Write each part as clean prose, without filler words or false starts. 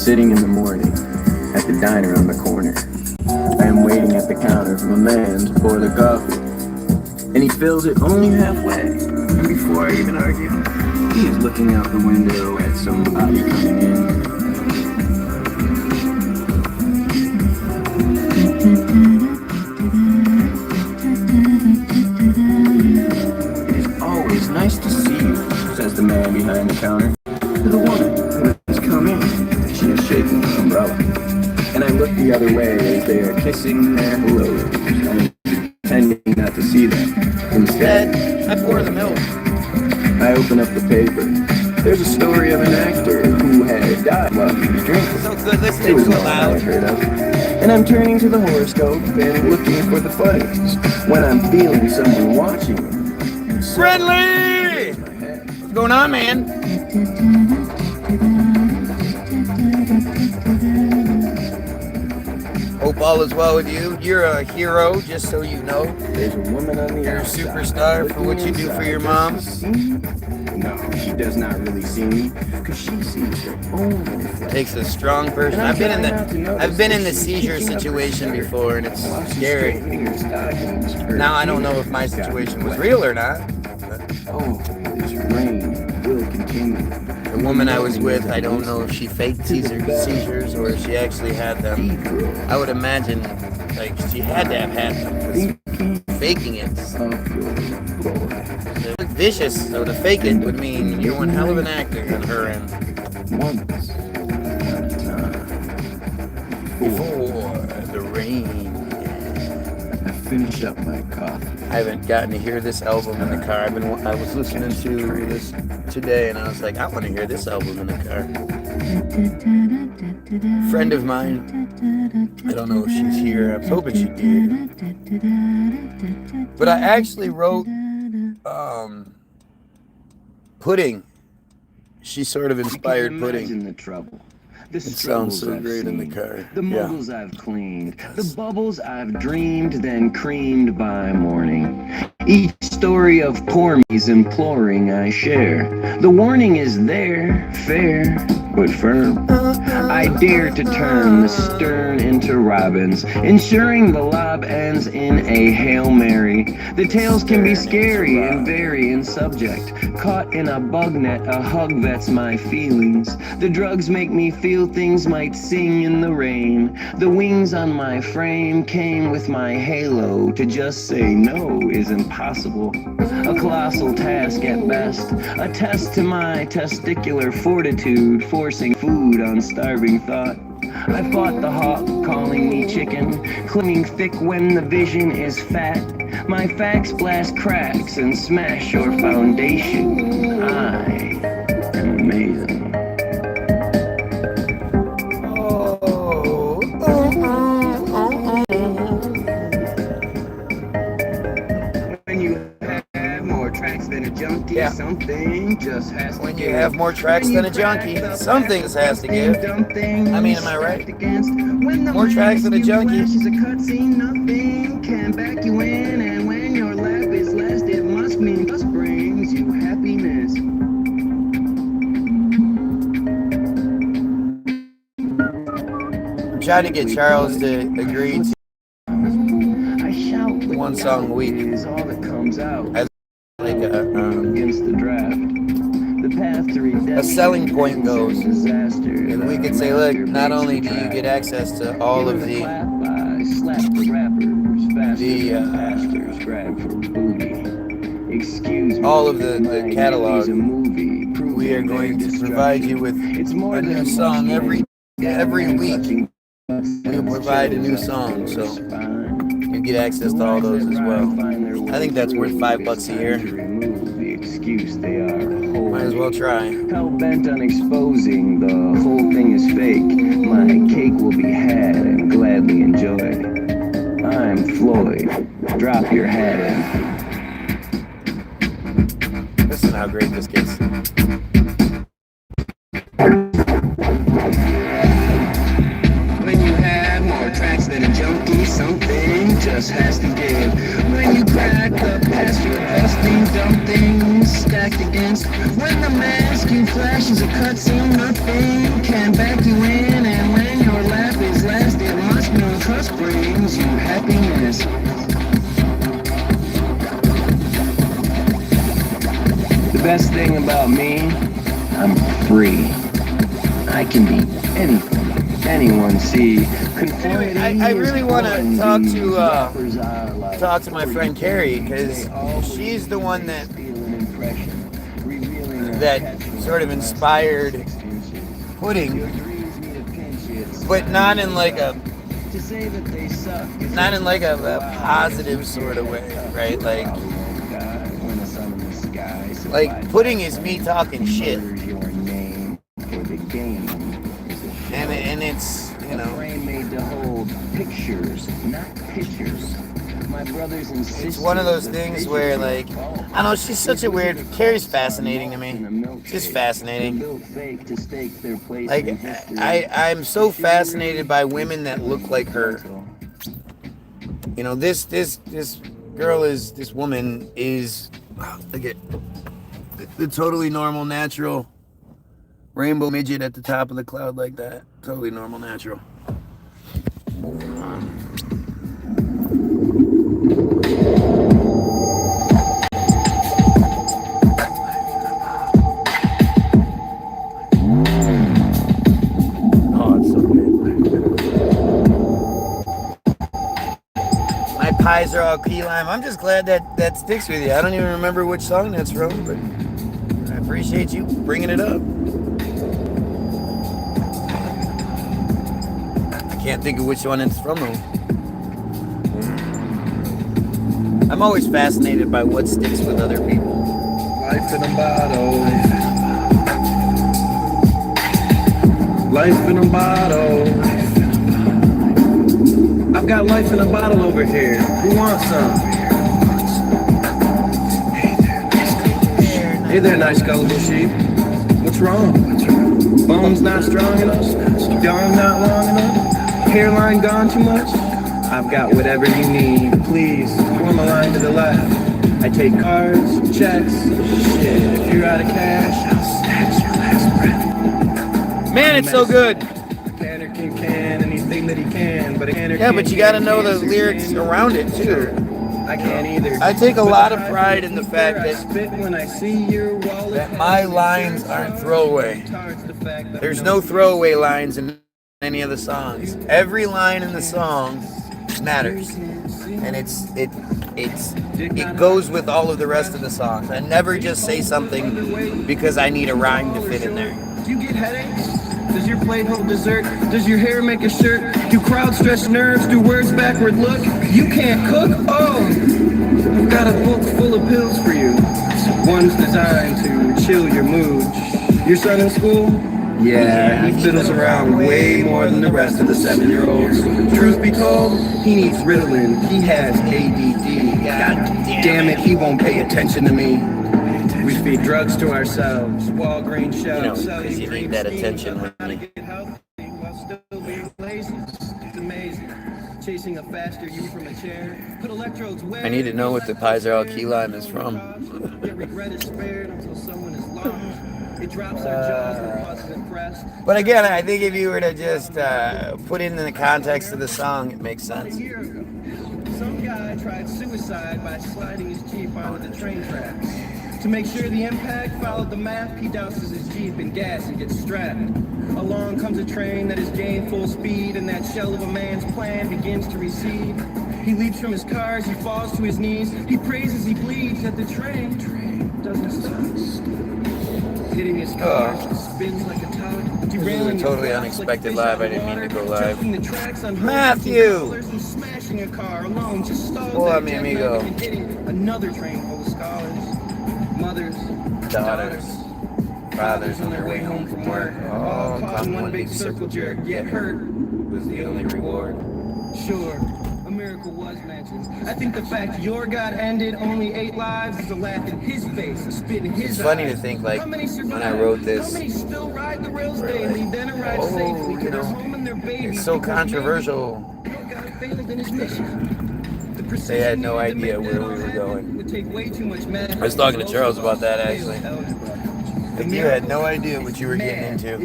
sitting in the morning at the diner on the corner. I am waiting at the counter for my man to pour the coffee, and he fills it only halfway. And before I even argue, he is looking out the window at somebody coming in. It is always nice to see you, says the man behind the counter to the woman who has come in. She is shaking the umbrella, and I look the other way as they are kissing their hellos. I'm pretending not to see them. Instead, I pour the milk. I open up the paper. There's a story of an actor who had died while he was drinking. So good, this It thing's was so all I loud. heard of. And I'm turning to the horoscope and looking for the funnies when I'm feeling someone watching me. Friendly! What's going on, man? Hope all is well with you. You're a hero, just so you know. There's a woman on the You're a outside superstar for what you do for your mom. No, she does not really see me because she sees her own reflection. Takes a strong person. I've been in the seizure situation before, and it's scary. Now I don't know if my situation was real or not. Oh, this rain will continue. The woman I was with, I don't know if she faked seizures or if she actually had them. I would imagine, like, she had to have had them, 'cause faking it. Vicious, so to fake it would mean you're one hell of an actor on her end. Once upon a time, Before the rain. I finish up my coffee. I haven't gotten to hear this album in the car. I was listening to this today, and I was like, I want to hear this album in the car. Friend of mine, I don't know if she's here. I was hoping she did. But I actually wrote Pudding. She sort of inspired Pudding. The trouble. It sounds so great in the car. The muggles I've cleaned, the bubbles I've dreamed, then creamed by morning. Each story of poor me's imploring I share. The warning is there, fair but firm. I dare to turn the stern into robins, ensuring the lob ends in a Hail Mary. The tales can be scary and vary in subject. Caught in a bug net, a hug that's my feelings. The drugs make me feel things might sing in the rain. The wings on my frame came with my halo. To just say no is impossible. A colossal task at best. A test to my testicular fortitude, forcing food on starving thought. I fought the hawk calling me chicken, clinging thick when the vision is fat. My facts blast cracks and smash your foundation. I am amazing. When you have more tracks than a junkie, something just has to When you have more tracks than a junkie, something has to give. I mean, am I right? More tracks than a junkie. She's a cutscene, nothing can back you in, and when your lap is last, it must mean just brings you happiness. I'm trying to get Charles to agree to one song a week. Is all that comes out. As like Against the draft. The path to redemption. a selling point goes. Disaster. If we could say, look, not only do you get access to all of the all of the catalog, we are going to provide you with a new song every week. We'll provide a new song, so you get access to all those as well. I think that's worth $5 a year. Might as well try. Hell bent on exposing the whole thing is fake. My cake will be had and gladly enjoyed. I'm Floyd. Drop your hat in. Listen how great this gets. When you have more tracks than a junkie, something just has to give. When you crack the past, your best things dumb things stacked against. When the mask you flash is a cutscene, nothing can back you in. And when your laugh is last, it must mean trust brings you happiness. The best thing about me, I'm free. I can be anything, anyone. See, anyway, I really want to talk to my friend Carrie, because she's the one that sort of inspired Pudding, but not in like a positive sort of way, right? Like Pudding is me talking shit, and it's, you know, made to hold pictures, not pictures. My brothers and sisters, it's one of those things where, like, I don't know, she's such a weird, Carrie's fascinating to me. She's fascinating. Like, I'm so fascinated by women that look like her. You know, this woman is, look at the totally normal, natural rainbow midget at the top of the cloud like that. Totally normal, natural. Oh, it's so good. My pies are all key lime. I'm just glad that sticks with you. I don't even remember which song that's from, but I appreciate you bringing it up. Can't think of which one it's from though. I'm always fascinated by what sticks with other people. Life in a bottle. Life in a bottle. I've got life in a bottle over here. Who wants some? Hey there, nice gullible sheep. What's wrong? Bones not strong enough? Arm not long enough? Hairline gone too much? I've got whatever you need. Please, form a line to the left. I take cards, checks. Shit, if you're out of cash, I'll snatch your last breath. Man, it's so good. A canner can anything that he can, but a canner Yeah, but you gotta know the lyrics around it too. I can't either. I take a lot of pride in the fact that my lines aren't throwaway. There's no throwaway lines in any of the songs. Every line in the song matters, and it goes with all of the rest of the songs. I never just say something because I need a rhyme to fit in there. Do you get headaches? Does your plate hold dessert? Does your hair make a shirt? Do crowd stretch nerves? Do words backward look? You can't cook? Oh, I've got a book full of pills for you. One's designed to chill your mood. Your son in school? Yeah, he fiddles around way more than the rest of the 7-year-olds. Truth be told, he needs Ritalin. He has ADD. God damn it, he won't pay attention to me. We feed drugs to ourselves. Walgreens shelves. You know, because you need that attention when you... It's amazing. Chasing a faster you from a chair. Put electrodes where I need to know what the pies are all key lime is from. Regret is spared until someone is lost. It drops our jaws and causes impressed. But again, I think if you were to just put it in the context of the song, it makes sense. A year ago, some guy tried suicide by sliding his Jeep onto the train tracks. To make sure the impact followed the map, he douses his Jeep in gas and gets strapped. Along comes a train that has gained full speed, and that shell of a man's plan begins to recede. He leaps from his car as he falls to his knees. He prays as he bleeds that the train doesn't stop. Hitting his car, spins like a top. This is a totally unexpected live. I didn't mean to go live. Matthew! Smashing a car alone, just stalled Hola, mi amigo. and hitting another train full of scholars. Mothers, Daughters, fathers on their way home from work. All caught in one big circle jerk, yet hurt was the only reward. Sure, a miracle was mentioned. I think the fact your God ended only 8 lives is a laugh in his face, a spit in his It's funny eyes. to think, like, How many survive? when I wrote How this, many still ride the rails we're daily, like, then arrive safely to their home and their babies? it's so because controversial. maybe your God failed in his mission. They had no idea where we were going. I was talking to Charles about that, actually. Like, you had no idea what you were getting into.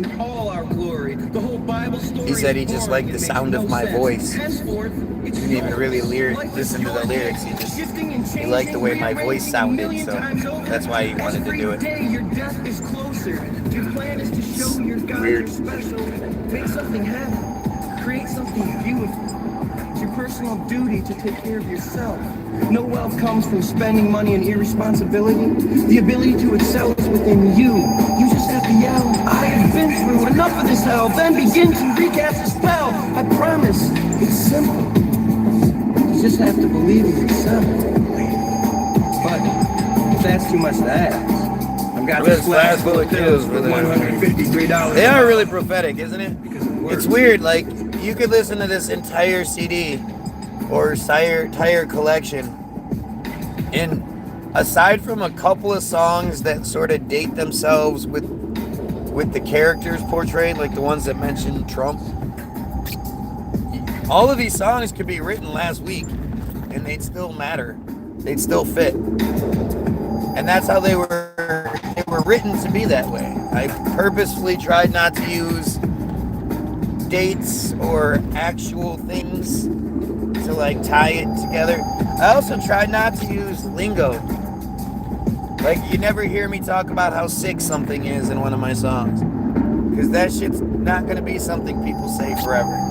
He said he just liked the sound of my voice. He didn't even really listen to the lyrics. He liked the way my voice sounded, so that's why he wanted to do it. Weird. Make something happen. Create something beautiful. It's your personal duty to take care of yourself. No wealth comes from spending money and irresponsibility. The ability to excel is within you. You just have to yell, I have been through enough of this hell, then begin to recast the spell. I promise, it's simple. You just have to believe in yourself. But if that's too much to ask, I've got this glass full of kills for $153. They are really prophetic, isn't it? It's weird, like, you could listen to this entire CD or entire collection, and aside from a couple of songs that sort of date themselves with the characters portrayed, like the ones that mention Trump, all of these songs could be written last week and they'd still matter. They'd still fit. And that's how they were written to be that way. I purposefully tried not to use dates or actual things to like tie it together. I also tried not to use lingo. Like, you never hear me talk about how sick something is in one of my songs, because that shit's not going to be something people say forever.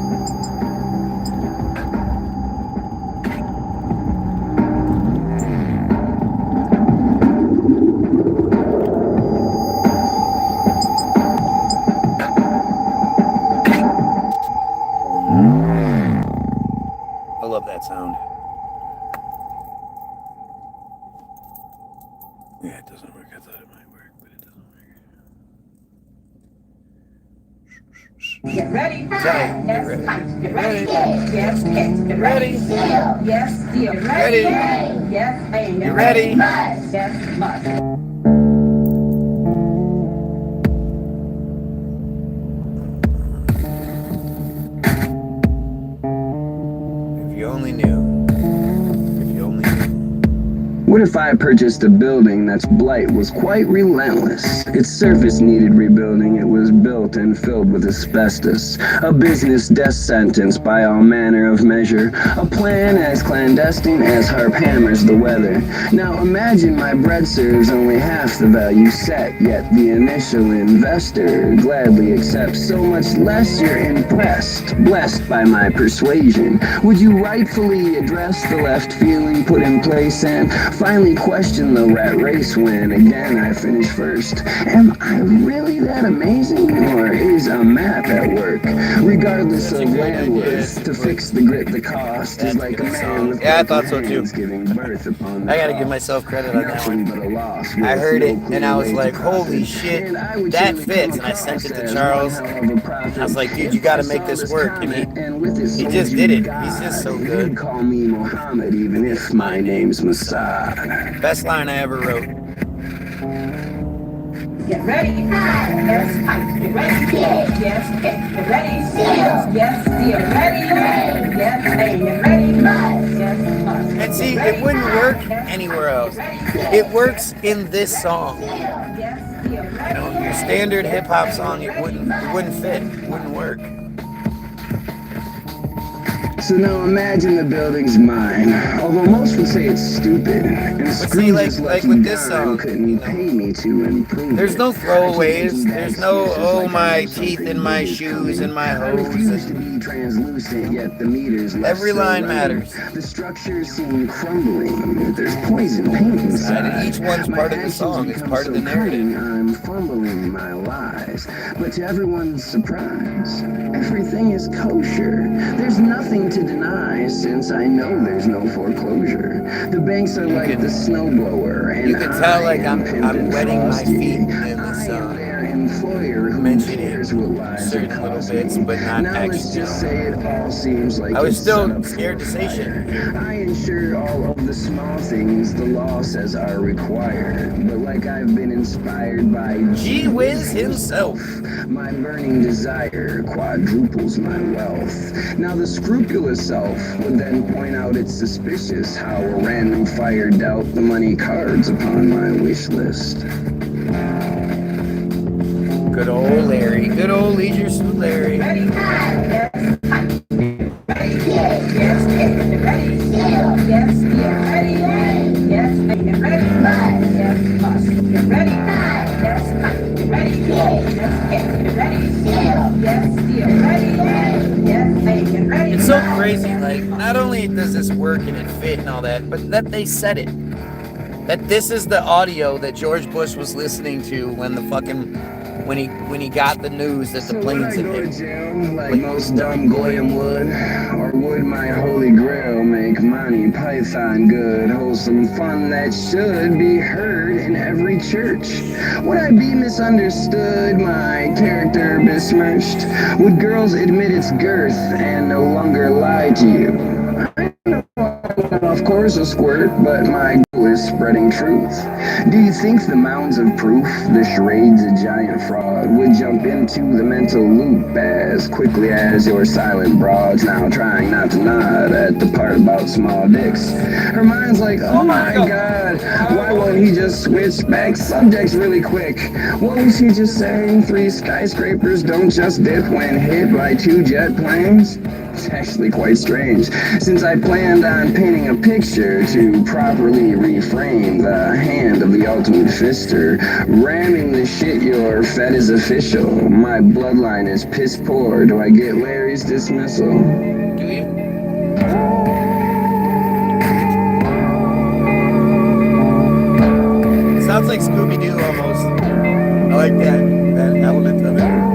I love that sound. Yeah, it doesn't work. I thought it might work, but it doesn't work. Get ready. Get ready. Get ready. Yes. Get ready. Yes. Get ready. Yes. Get ready. Yes. Must. If you only knew. If you only knew. What if I purchased a building that's blight was quite relentless? Its surface needed rebuilding, it was built and filled with asbestos. A business death sentence by all manner of measure. A plan as clandestine as harp hammers the weather. Now imagine my bread serves only half the value set, yet the initial investor gladly accepts so much less you're impressed, blessed by my persuasion. Would you rightfully address the left feeling put in place and finally question the rat race when again I finish first? Am I really that amazing, or is a map at work? Regardless of land worth, to fix the grit the cost is like a man with I thought so too. giving birth upon I gotta give myself credit on that one. but a loss. I heard it and I was like, holy shit, that fits. And I sent it to Charles. I was like, dude, you gotta make this work. And he just did it. He's just so good. Call me Muhammad even if my name's Messiah. Best line I ever wrote. Get ready. Yes. Get ready. Yes. Get ready. Yes. Get ready. Yes. Get ready. Yes. And see, it wouldn't work anywhere else. It works in this song. You know, your standard hip hop song, it wouldn't fit. It wouldn't work. So now imagine the building's mine. Although most would say it's stupid, and see, like with this song, couldn't pay me to improve. There's no throwaways. There's no, oh, my teeth in my shoes and my hose. To be translucent, yet the meters Every line matters. The structures seem crumbling. There's poison paint inside. And each one's part of the song. It's part of the narrative. I'm fumbling my lies, but to everyone's surprise, everything is kosher. There's nothing to deny, since I know there's no foreclosure. The banks are like the snowblower, and You can tell, like, I'm wetting my feet in the sun. employer who cares what lies are certain little caused bits, me. but not Now let's actually. just say it all seems like I was it's set still up scared for to say shit. fire. I ensure all of the small things the law says are required, but like I've been inspired by Gee whiz himself. my burning desire quadruples my wealth. Now the scrupulous self would then point out it's suspicious how a random fire dealt the money cards upon my wish list. Good old Larry. Good old Leisure Suit Larry. Ready? Yes. Ready? Yes. Ready? Yes. Ready? Yes. Ready? Yes. Must. Get ready? Yes. Get ready? Yes. Get ready? Yes. Get ready? Yes. Get ready? It's so crazy. Like, not only does this work and it fit and all that, but that they said it. That this is the audio that George Bush was listening to when the fucking when he got the news that the planes had Would I go to hit. jail like most dumb Goyim would? Or would my holy grail make Monty Python good? Wholesome fun that should be heard in every church. Would I be misunderstood, my character besmirched? Would girls admit its girth and no longer lie to you? Of course a squirt, but my goal is spreading truth. Do you think the mounds of proof, the charades a giant fraud, would jump into the mental loop as quickly as your silent broads now trying not to nod at the part about small dicks? Her mind's like, oh my god, why won't he just switch back subjects really quick? What was he just saying? 3 skyscrapers don't just dip when hit by 2 jet planes? It's actually quite strange, since I planned on painting a picture to properly reframe the hand of the ultimate fister. Ramming the shit you're fed is official. My bloodline is piss poor. Do I get Larry's dismissal? Do you? Sounds like Scooby-Doo almost. I like that element of it.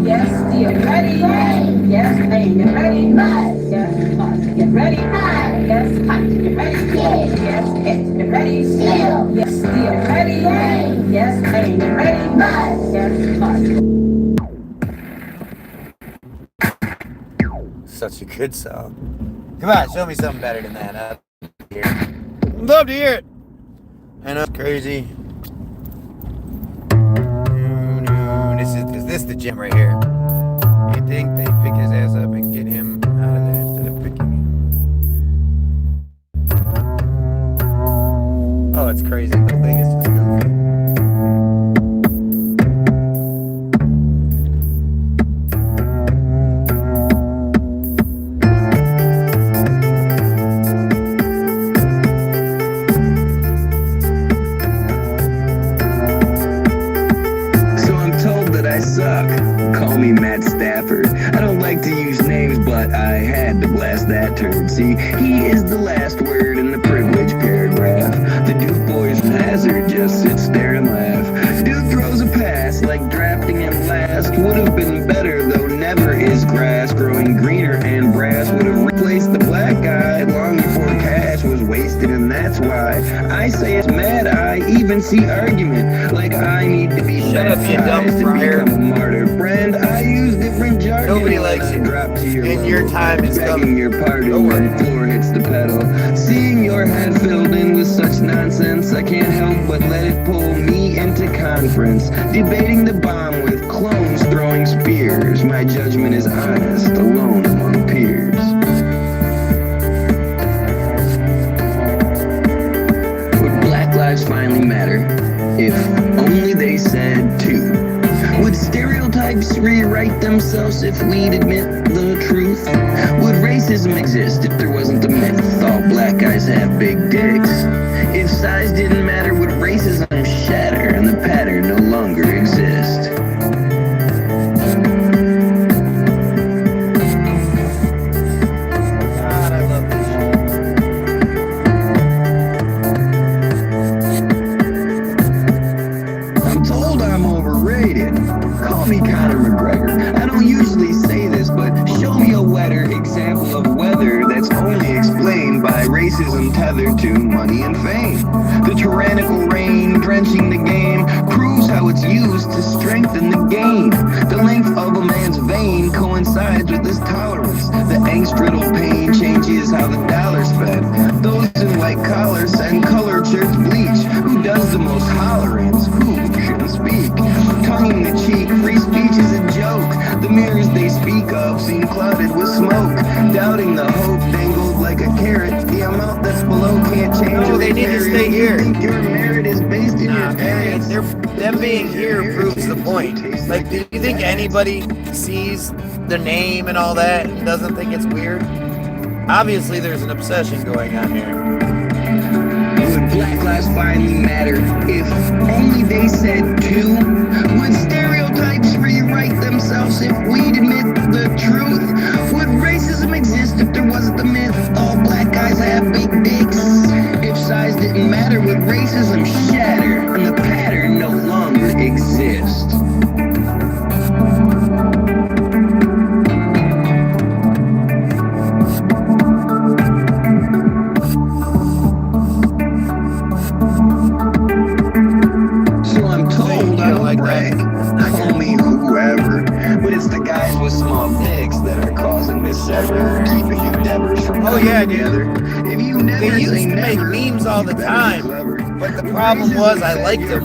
Yes, dear, ready? Yes, hey, you ready? Yes, get ready? Yes, get ready? Yes, get ready? Yes, dear, ready? Yes, hey, you ready? Yes, Such a good song. Come on, show me something better than that. I'd love to hear it. I know it's crazy. Is this the gym right here? You think they pick his ass up and get him out of there instead of picking him? Oh, it's crazy. The thing is just goofy. Suck. Call me Matt Stafford. I don't like to use names, but I had to blast that turd. See, he is the last word in the privileged paragraph. The Duke boys from Hazard just sits there and laugh. Duke throws a pass like drafting him last. Would have been better, though never is grass growing greener, and brass would have replaced the black guy long before cash was wasted, and that's why I say it's mad. I even see argument like I need to be baptized to become a martyr. Friend, I use different jargon. Nobody likes it. Drop to your And your time is begging coming. your pardon when the floor hits the pedal. Seeing your head filled in with such nonsense, I can't help but let it pull me into conference. Debating the bomb with clones throwing spears. My judgment is honest, alone among peers. Would Black Lives finally matter if only they said to? Would stereotypes rewrite themselves if we'd admit the truth? Would racism exist if there wasn't a myth? All black guys have big dicks. If size didn't matter, would racism shatter and the pattern no longer exist? God, I love this shit. I'm told I'm overrated. Call me Conor McGregor. I don't usually say this, but show me a wetter example of weather that's only tethered to money and fame. The tyrannical rain drenching the game proves how it's used to strengthen the game. The length of a man's vein coincides with his tolerance. The angst-riddled pain changes how the dollar's spent. Those in white collars send colored shirts bleach. Who does the most hollerings? Who shouldn't speak? Tongue in the cheek, free speech is a joke. The mirrors they speak of seem clouded with smoke. Doubting the hope dangled like a carrot. The amount that's below can't change. No, they need to stay here. Your merit is based in your parents. Them being here proves the point. Like, do you think anybody sees the name and all that and doesn't think it's weird? Obviously, there's an obsession going on here. Would black lives finally matter if only they said two? Would stereotypes rewrite themselves if we'd admit the truth? Would racism exist if there wasn't the myth all black guys have big dicks? If size didn't matter, would racism shatter and the pattern no longer exist? Oh yeah, dude. They used to make memes all the time, but the problem was I liked them.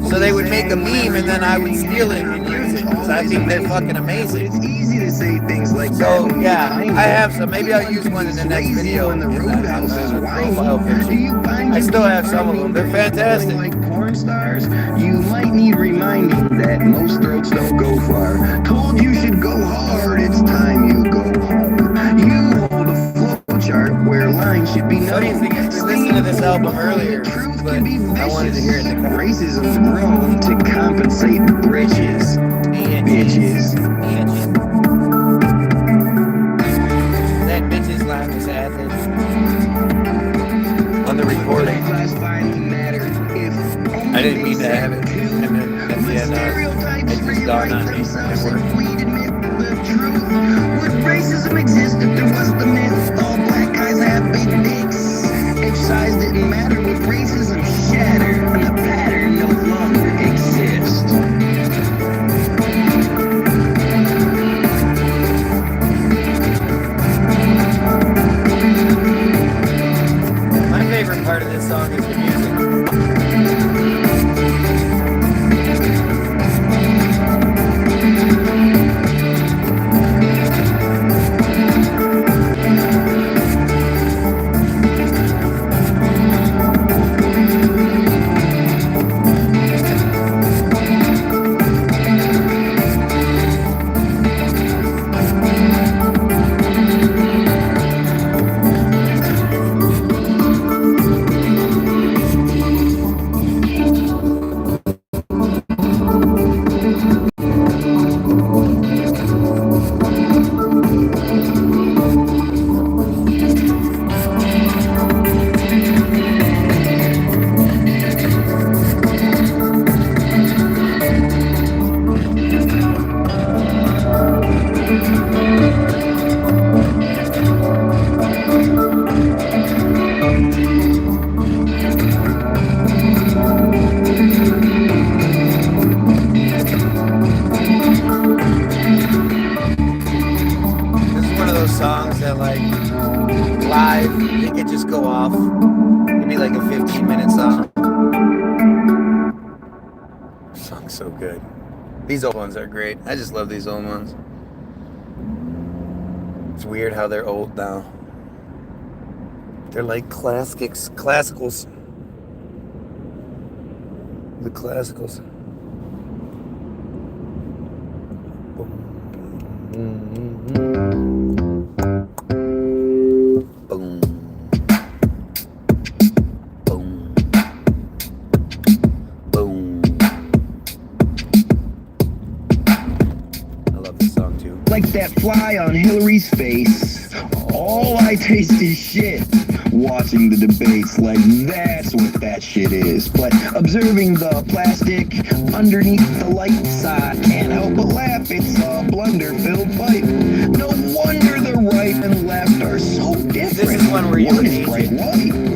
So they would make a meme and then I would steal it and use it because I think they're fucking amazing. It's easy to say things like so yeah, I have some. Maybe I'll use one in the next video. Profile picture. I still have some of them. They're fantastic. Like porn stars, you might need reminding that most throats don't go far. Told you should go hard, it's time you go home. You hold a flow chart where lines should be known. What do you think? I listened to this album earlier, but I wanted to hear it in the car. Racism's grown to compensate the britches. Bitches. That bitches laugh is at it. On the recording. I didn't mean to have it. And then at the end, it just dawned on me. It worked. Would racism exist if there was the myth all black guys have big dicks? If size didn't matter, would racism shatter and the pattern no longer exist? My favorite part of this song is the music. Songs that like live, they could just go off. It'd be like a 15-minute song. This song's so good. These old ones are great. I just love these old ones. It's weird how they're old now. They're like classicals. The classicals. Boom. Boom. Boom. I love this song too. Like that fly on Hillary's face, all I taste is shit. Watching the debates, like that's what that shit is. But observing the plastic underneath the light side, can't help but laugh, it's a blunder-filled pipe. No wonder the right and left are so different. This is one where you is bright white.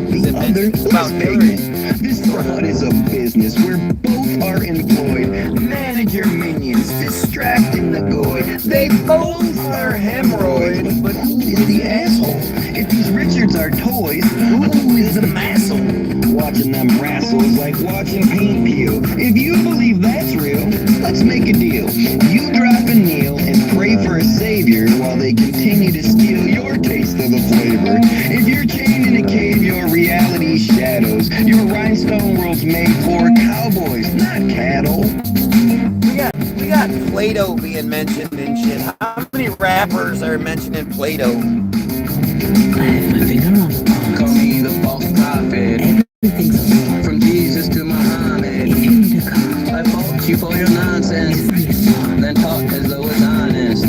is pigment. This fraud is a business where both are employed. Manager minions distracting the goy. They both are hemorrhoids, but who is the asshole? If these Richards are toys, who is the masshole? Watching them wrestles like watching paint peel. If you believe that's real, let's make a deal. You drop a kneel and pray for a savior while they continue to steal your taste of the flavor. If you're chained in a cave, your reality shadows. Your rhinestone world's made for cowboys, not cattle. We got Play-Doh being mentioned and shit. How many rappers are mentioning Play-Doh? I have my finger on the pulse. Call me the false prophet. Everything's a fraud. From Jesus to Muhammad. If you need a call, I fault you for your nonsense. it's pretty small. Then talk as though it's honest.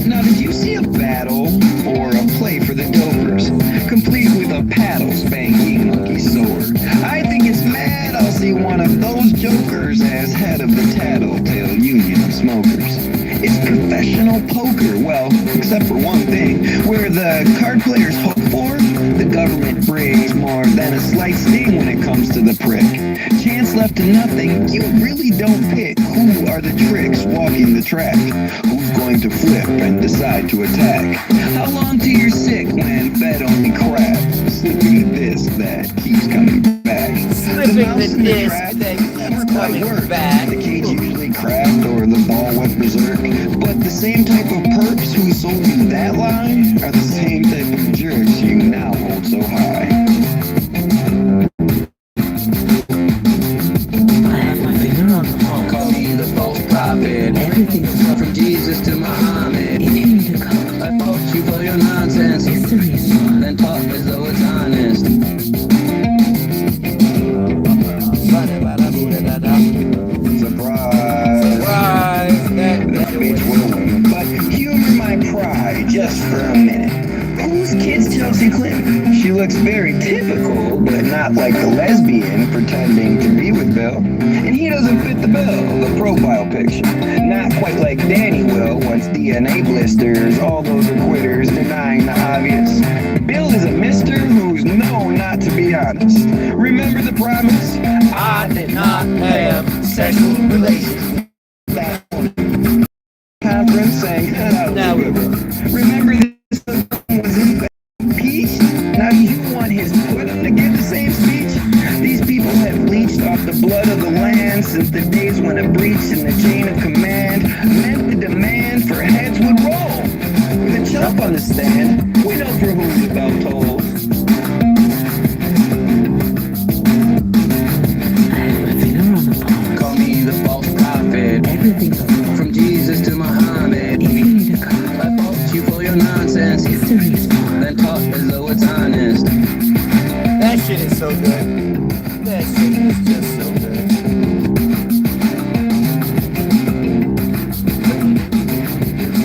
Now did you see a battle or a play for the dopers, complete with a paddle spanking monkey sword? I think it's mad I'll see one of those jokers as head of the Tattletale Union of Smokers. It's professional poker, well, except for one thing, where the card players hope for, the government brings more than a slight sting when it comes to the prick. Chance left to nothing, you really don't pick who are the tricks walking the track, who's going to flip and decide to attack. How long till you're sick when fed only crap, slipping the disc that keeps coming back. Slipping the disc that never keeps quite coming work. back. The cage usually cracked or the ball went berserk. But the same type of perps who sold you that line are the same type of jerks you now hold so high. I have my finger on the pulse. Call me the false prophet. Everything's a fraud. From Jesus to Muhammad. If you need a call, I fault you for your nonsense. history is flawed. Then talk as though it's honest. Surprise! That bitch will win. But humor my pride just for a minute. Whose kid's Chelsea Clinton? She looks very typical, but not like the lesbian pretending to be with Bill. And he doesn't fit the bill, the profile picture. Not quite like Danny will once DNA blisters, all those are quitters denying the obvious. Bill is a mister who's known not to be honest. Remember the promise? I did not have sexual relations. That woman. Conference saying, cut out Now the we will. Remember this was impeached? Now you want his Putin to give the same speech? These people have leached off the blood of the land since the days when a breach in the chain of command meant the demand for heads would roll. With a chump on the stand, we know for whom the bell tolls. I have my finger on the pulse. Call me the false prophet. Everything's a fraud. From Jesus to Muhammad. If you need a call, I fault you for your nonsense. history is flawed. Then talk as though it's honest. That shit is so good. That shit is just so good.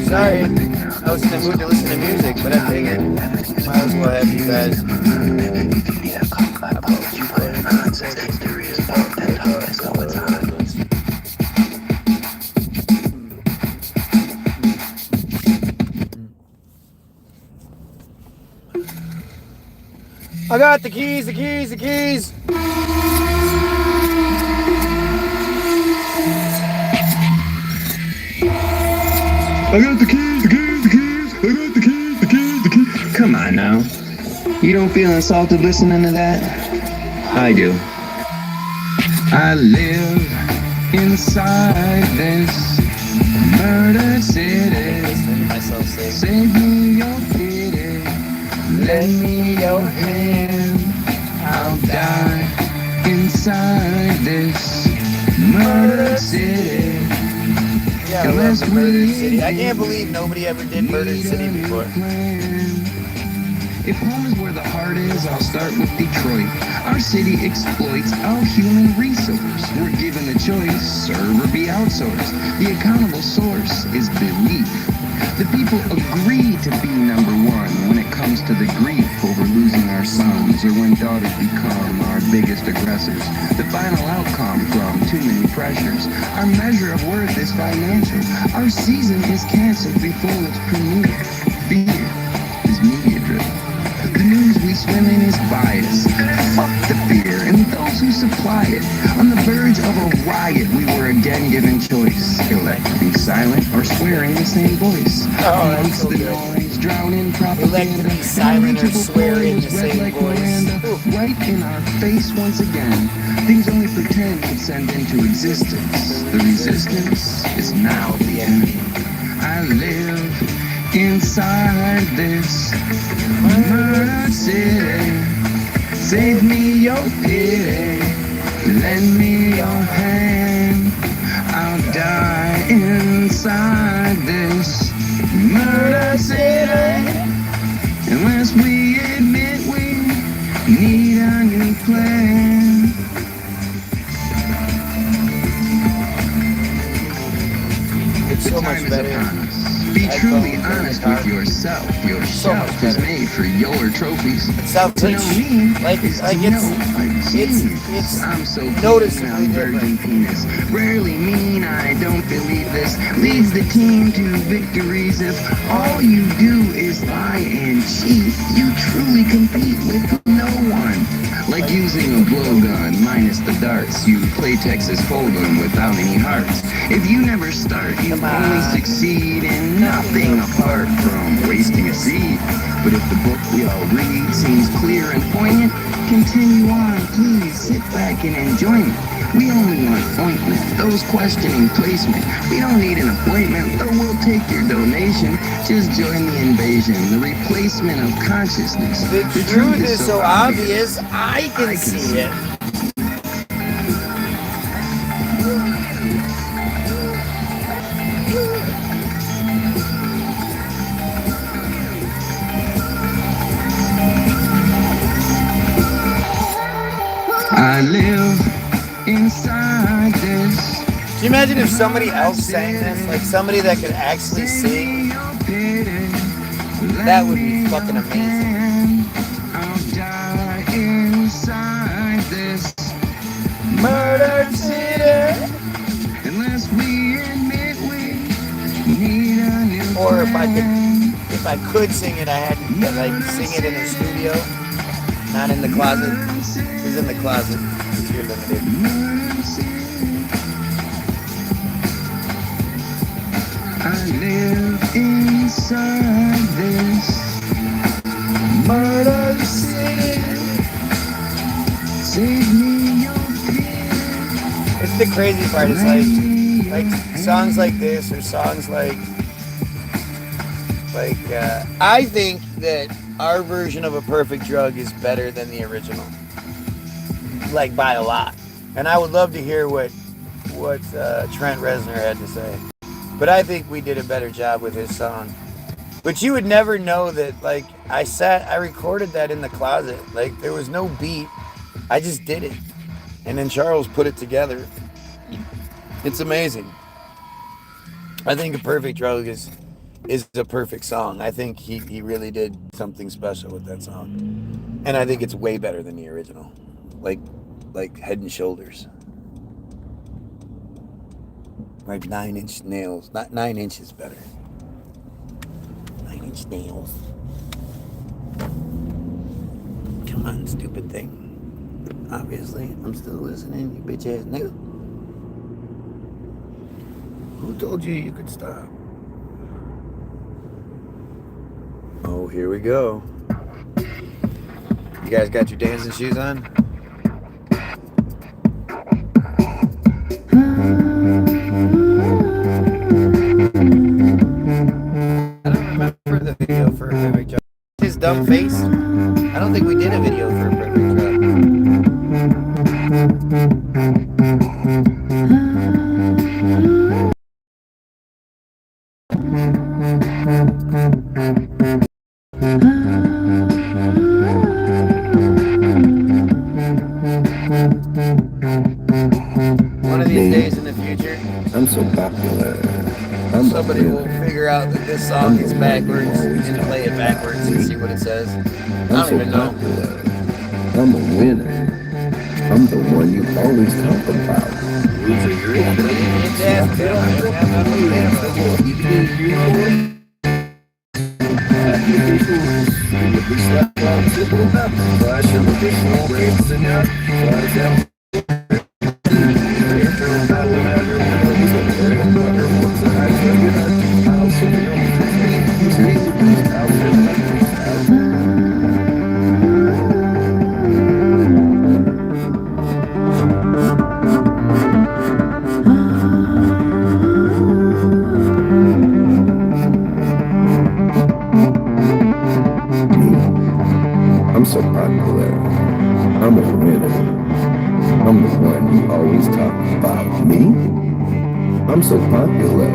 Sorry, I was in the mood to listen to music, but I figured might as well have you guys. I got the keys, the keys, the keys. I got the keys, the keys, the keys. I got the keys, the keys, the keys. Come on now. You don't feel insulted listening to that? I do. I live inside this murder city. Listening to myself say, Save me your pity. Lend me your hand. I'll die inside this murder city. yeah, I love the Murder City. I can't believe nobody ever did Murder City before. If home is where the heart is, I'll start with Detroit. Our city exploits our human resource. We're given the choice, serve or be outsourced. The accountable source is belief. The people agree to be number one when it comes to the grief over losing our sons or when daughters become our biggest aggressors. The final outcome from too many pressures. Our measure of worth is financial. Our season is canceled before its premiere. Fear is media driven. The news we swim in is biased. Fuck the fear and those who supply it. On the verge of a riot, we were again given choice. Elect to be silent or swear in the same voice. Amongst the noise, drown in propaganda. Elect to be silent or swear in the same voice. Right in our face once again. Things only pretend could send into existence. The resistance is now the enemy. I live inside this murder city. Save me your pity. Lend me your hand. I'll die inside this murder city. Unless we admit we need a new plan. It's so much better. Be truly honest with yourself. Your shelf is made for your trophies. It sounds To know me like is to it's know a genius. it's I'm so noticeably I'm virgin different. penis. Rarely mean I don't believe this. Leads the team to victories. If all you do is lie and cheat, you truly compete with no one. Like using a blowgun minus the darts. You play Texas Hold'em without any hearts. If you never start, you only succeed in nothing apart from wasting a seed. But if the book we all read seems clear and poignant, continue on, please. Sit back and enjoy it. We only want ointment, those questioning placement. We don't need an appointment, or we'll take your donation. Just join the invasion, the replacement of consciousness. The truth is so obvious, I can see it. I live inside this. Can you imagine if somebody else sang this? Like somebody that could actually sing? That would be fucking amazing. I'll die inside this Murder City. unless we admit we need a new Or if plan. I could sing it, I had to like sing it in the studio, not in the closet. It's in the closet. It's you're limited. I live inside this murder city. Save me your fear. It's the crazy part. It's like songs like this or songs like I think that our version of A Perfect Drug is better than the original, like by a lot. And I would love to hear what Trent Reznor had to say. But I think we did a better job with his song. But you would never know that, like, I recorded that in the closet. Like, there was no beat. I just did it. And then Charles put it together. It's amazing. I think A Perfect Drug is a perfect song. I think he really did something special with that song. And I think it's way better than the original. Like Head and Shoulders. Like 9-inch nails. Not 9 inches better. 9-inch nails. Come on, stupid thing. Obviously, I'm still listening, you bitch ass nigga. Who told you could stop? Oh, here we go. You guys got your dancing shoes on? I don't remember the video for A Perfect Drug. His dumb face? I don't think we did a video for A Perfect Drug. One of these days in the future. I'm so popular. I'm so somebody will figure out that this song is backwards and play it backwards and see what it says. I don't even know. I'm a winner. I'm the one you always talk about. I'm so popular. I'm a winner. I'm the one you always talk about. Me? I'm so popular.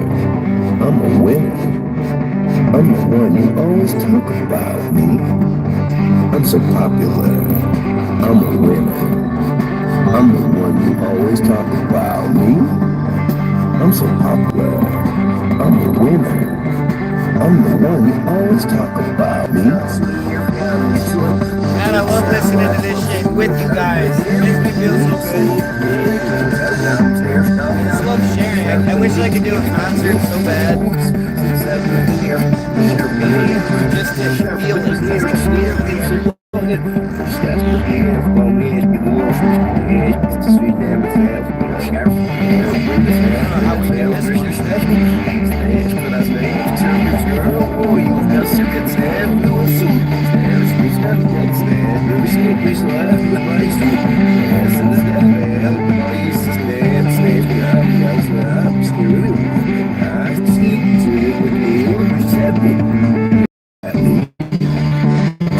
I'm a winner. I'm the one you always talk about. Me? I'm so popular. I'm a winner. I'm the one you always talk about. Me? I'm so popular. I'm a winner. I'm the one you always talk about. Me? Man, I love listening to this shit with you guys. It makes me feel so good. I just love sharing. I wish I could do a concert so bad. Just to feel it.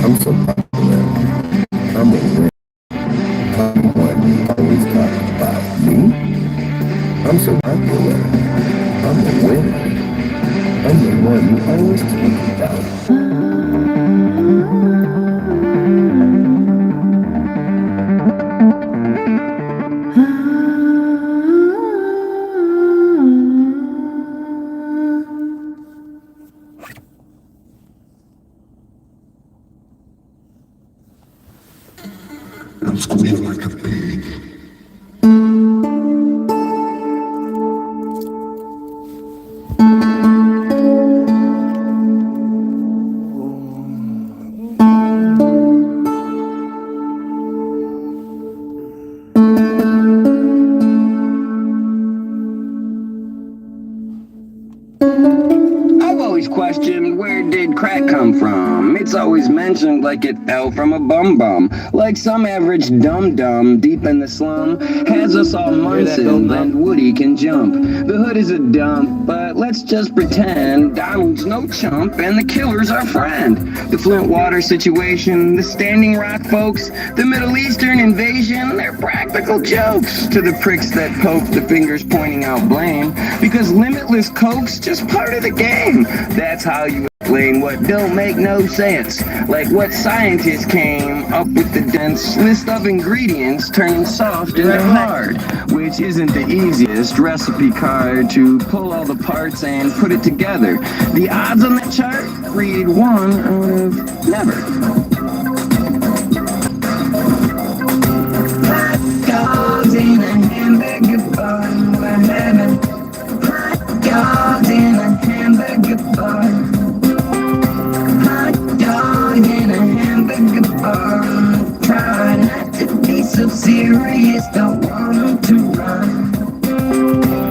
I'm so popular. I'm a winner. I'm the one you always talk about. Me? I'm so popular. I'm a winner. I'm the one you always talk about. I'm squealing like a pig. I've always questioned, where did crack come from? It's always mentioned like it fell from a bum-bum. Like some average dum-dum deep in the slum has us all munching, and Woody can jump. The hood is a dump, but let's just pretend Donald's no chump and the killer's our friend. The Flint water situation, the Standing Rock folks, the Middle Eastern invasion, they're practical jokes to the pricks that poke the fingers pointing out blame. Because limitless coke's just part of the game. That's how you explain what don't make no sense. Like what scientists came up with the dense list of ingredients turning soft into hard, which isn't the easiest recipe card to pull all the parts and put it together. The odds on that chart read 1 out of never. Hot dogs in a hamburger bun, we're having hot dogs in a hamburger bun. Hot dog in a hamburger bun. Try not to be so serious, don't want them to run.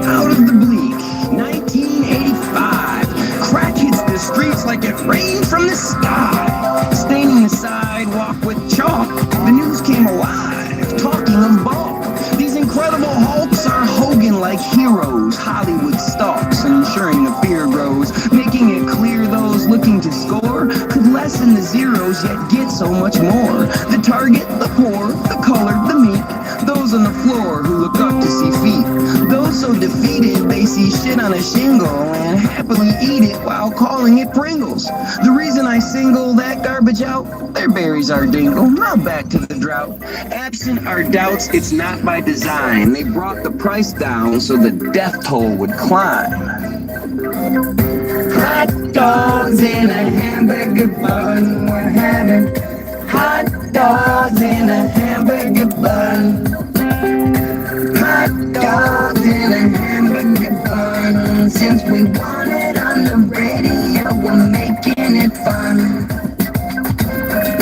Out of the bleak, 1985, crack hits the streets like it rained from the sky. Staining the sidewalk with chalk, the news came alive, talking of bulk. These incredible hulks are Hogan like heroes, Hollywood stalks, ensuring the fear grows, making it clear those looking to score could lessen the zeros yet get so much more. The target, the poor, the colored, the meek, those on the floor who look up to see feet. Those so defeated they see shit on a shingle and happily eat it while calling it Pringles. The reason I single that garbage out, their berries are dingle. Now back to the drought. Absent our doubts, it's not by design. They brought the price down so the death toll would climb. Hot dogs in a hamburger bun. We're having hot dogs in a hamburger bun. Hot dogs in a hamburger bun. Since we want it on the radio, we're making it fun.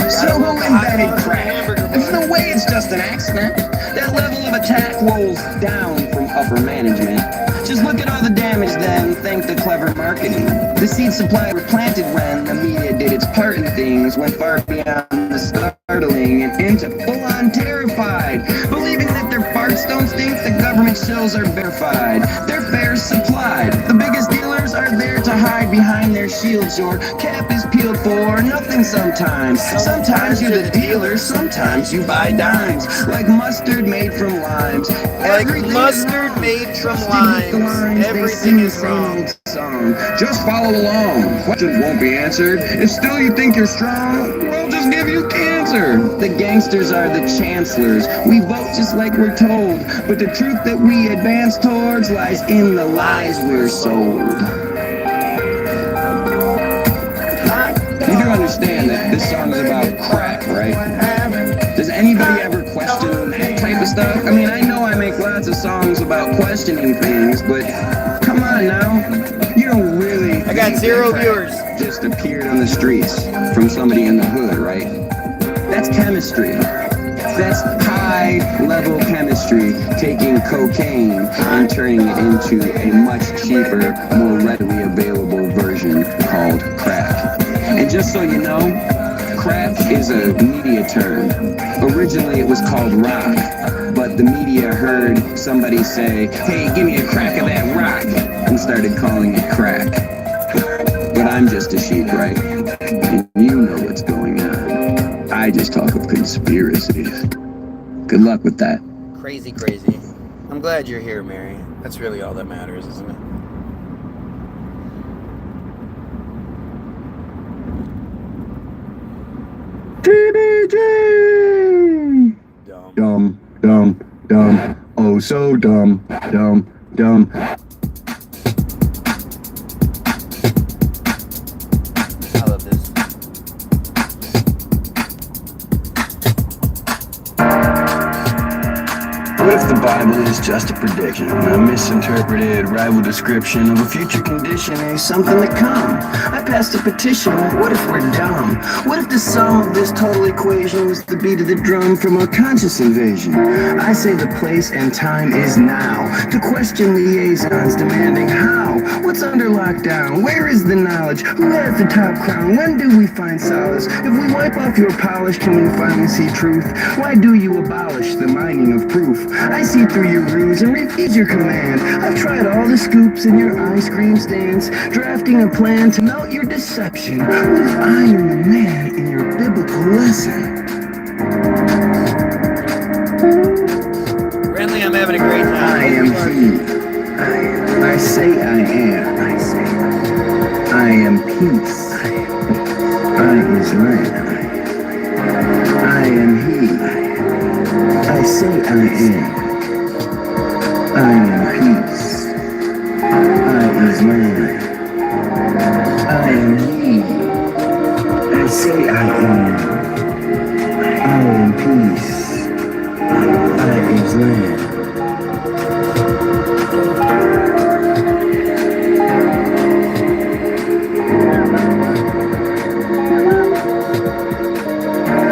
So who invented crack? There's no way it's just an accident. That level of attack rolls down from upper management. Just look at all the damage then, thank the clever marketing. The seed supply was planted when the media did its part in things, went far beyond the startling and into full-on terrified, believing that their farts don't stink, the government shows are verified. Their fares supplied. The biggest dealers are there to hide behind their shields. Your cap is peeled for nothing sometimes. Sometimes you're the dealer, sometimes you buy dimes. Like mustard made from limes. Like mustard made from limes. Everything is wrong. Just follow along. Questions won't be answered. If still you think you're strong, we'll just give you cancer. The gangsters are the chancellors. We vote just like we're told. But the truth that we advance towards lies in the lies we're sold. You do understand that this song is about crack, right? Does anybody ever question that type of stuff? I mean, I know I make lots of songs about questioning things, but come on now. You don't really... I got 0 viewers. Just appeared on the streets from somebody in the hood, right? That's chemistry. That's high-level chemistry, taking cocaine and turning it into a much cheaper, more readily available version called crack. And just so you know, crack is a media term. Originally it was called rock, but the media heard somebody say, hey, give me a crack of that rock, and started calling it crack. But I'm just a sheep, right? And you know what's going on. I just talk of conspiracies. Good luck with that. Crazy, crazy. I'm glad you're here, Mary. That's really all that matters, isn't it? TBG! Dumb, dumb, dumb. Oh, so dumb, dumb, dumb. I love this. What if the Bible is just a prediction, a misinterpreted rival description of a future condition, a something to come? I passed a petition, what if we're dumb? What if the sum of this total equation was the beat of the drum from a conscious invasion? I say the place and time is now, to question liaisons demanding how? What's under lockdown? Where is the knowledge? Who has the top crown? When do we find solace? If we wipe off your polish, can we finally see truth? Why do you abolish the mining of proof? I see through your ruse and refuse your command. I've tried all the scoops in your ice cream stands, drafting a plan to melt your deception. What if I am the man in your biblical lesson? Friendly, I'm having a great time. I am he. I say I am. I am peace. I is land. I am he. I say I am. I am peace. I is land. I am he. I say I am. I am peace. I is land.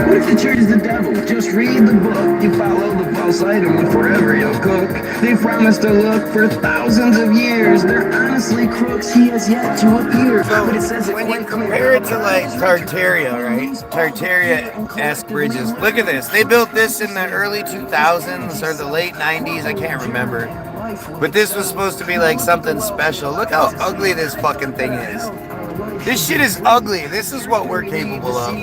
What if the church is the devil? Just read the book. You follow the false item and forever you'll cook. They promised to look for thousands of years. They're honestly crooks. He has yet to appear. But it says When you compare it to like Tartaria, right? Tartaria-esque bridges. Look at this. They built this in the early 2000s or the late 90s. I can't remember. But this was supposed to be like something special. Look how ugly this fucking thing is. This shit is ugly. This is what we're capable of.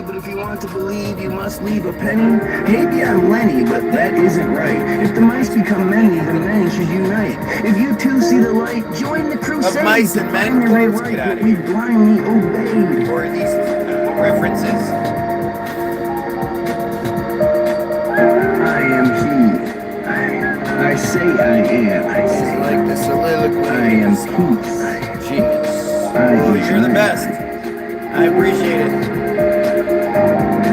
But if you want to believe, you must leave a penny. Maybe I'm Lenny, but that isn't right. If the mice become many, the many should unite. If you too see the light, join the crusade. Of mice and men, quotes, get out of we here. blindly obeyed. Or these references. I am he. I say I am. It's like the soliloquy. I am peace. You're the best. I appreciate it.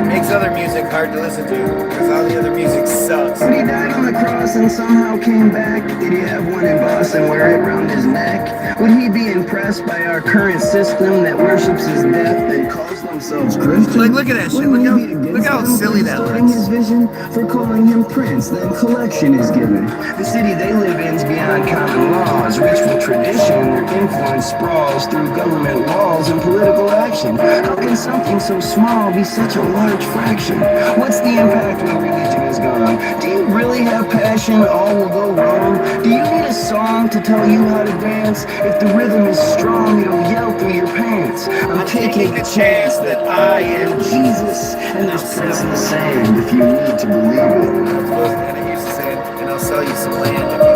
Makes other music hard to listen to because all the other music sucks. But he died on the cross and somehow came back. Did he have one in Boston wear it around his neck? Would he be impressed by our current system that worships his death and calls themselves Christians? Like, look at that shit. Look how silly that looks. His vision for calling him prince, then collection is given. The city they live in is beyond common laws, rich with tradition. Their influence sprawls through government walls and political action. How can something so small be such a large fraction? What's the impact when religion is gone? Do you really have passion? All will go wrong. Do you need a song to tell you how to dance? If the rhythm is strong, it'll yell through your pants. I'm taking the chance that I am Jesus, and there's prints in the sand if you need to believe it. And I used to say, and I'll sell you some land if you.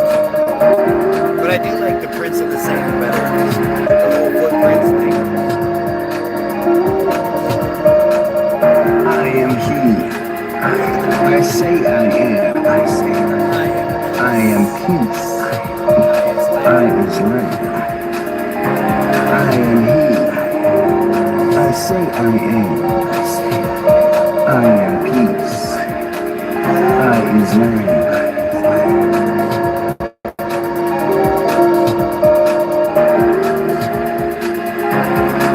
But I do like the prints in the sand better. The whole footprints thing. I am he. I say I am. I say I am peace. I is light. I am he. I say I am. I am peace. I is light.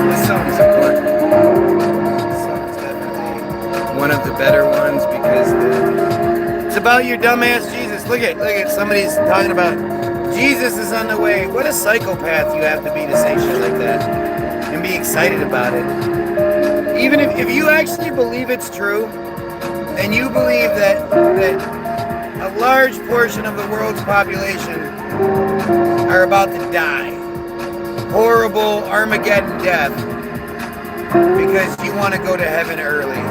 This song's important. This song's definitely one of the better ones because it's about your dumbass Jesus. Look at somebody's talking about Jesus is on the way. What a psychopath you have to be to say shit like that and be excited about it. Even if you actually believe it's true, and you believe that a large portion of the world's population are about to die, horrible Armageddon death, because you want to go to heaven early,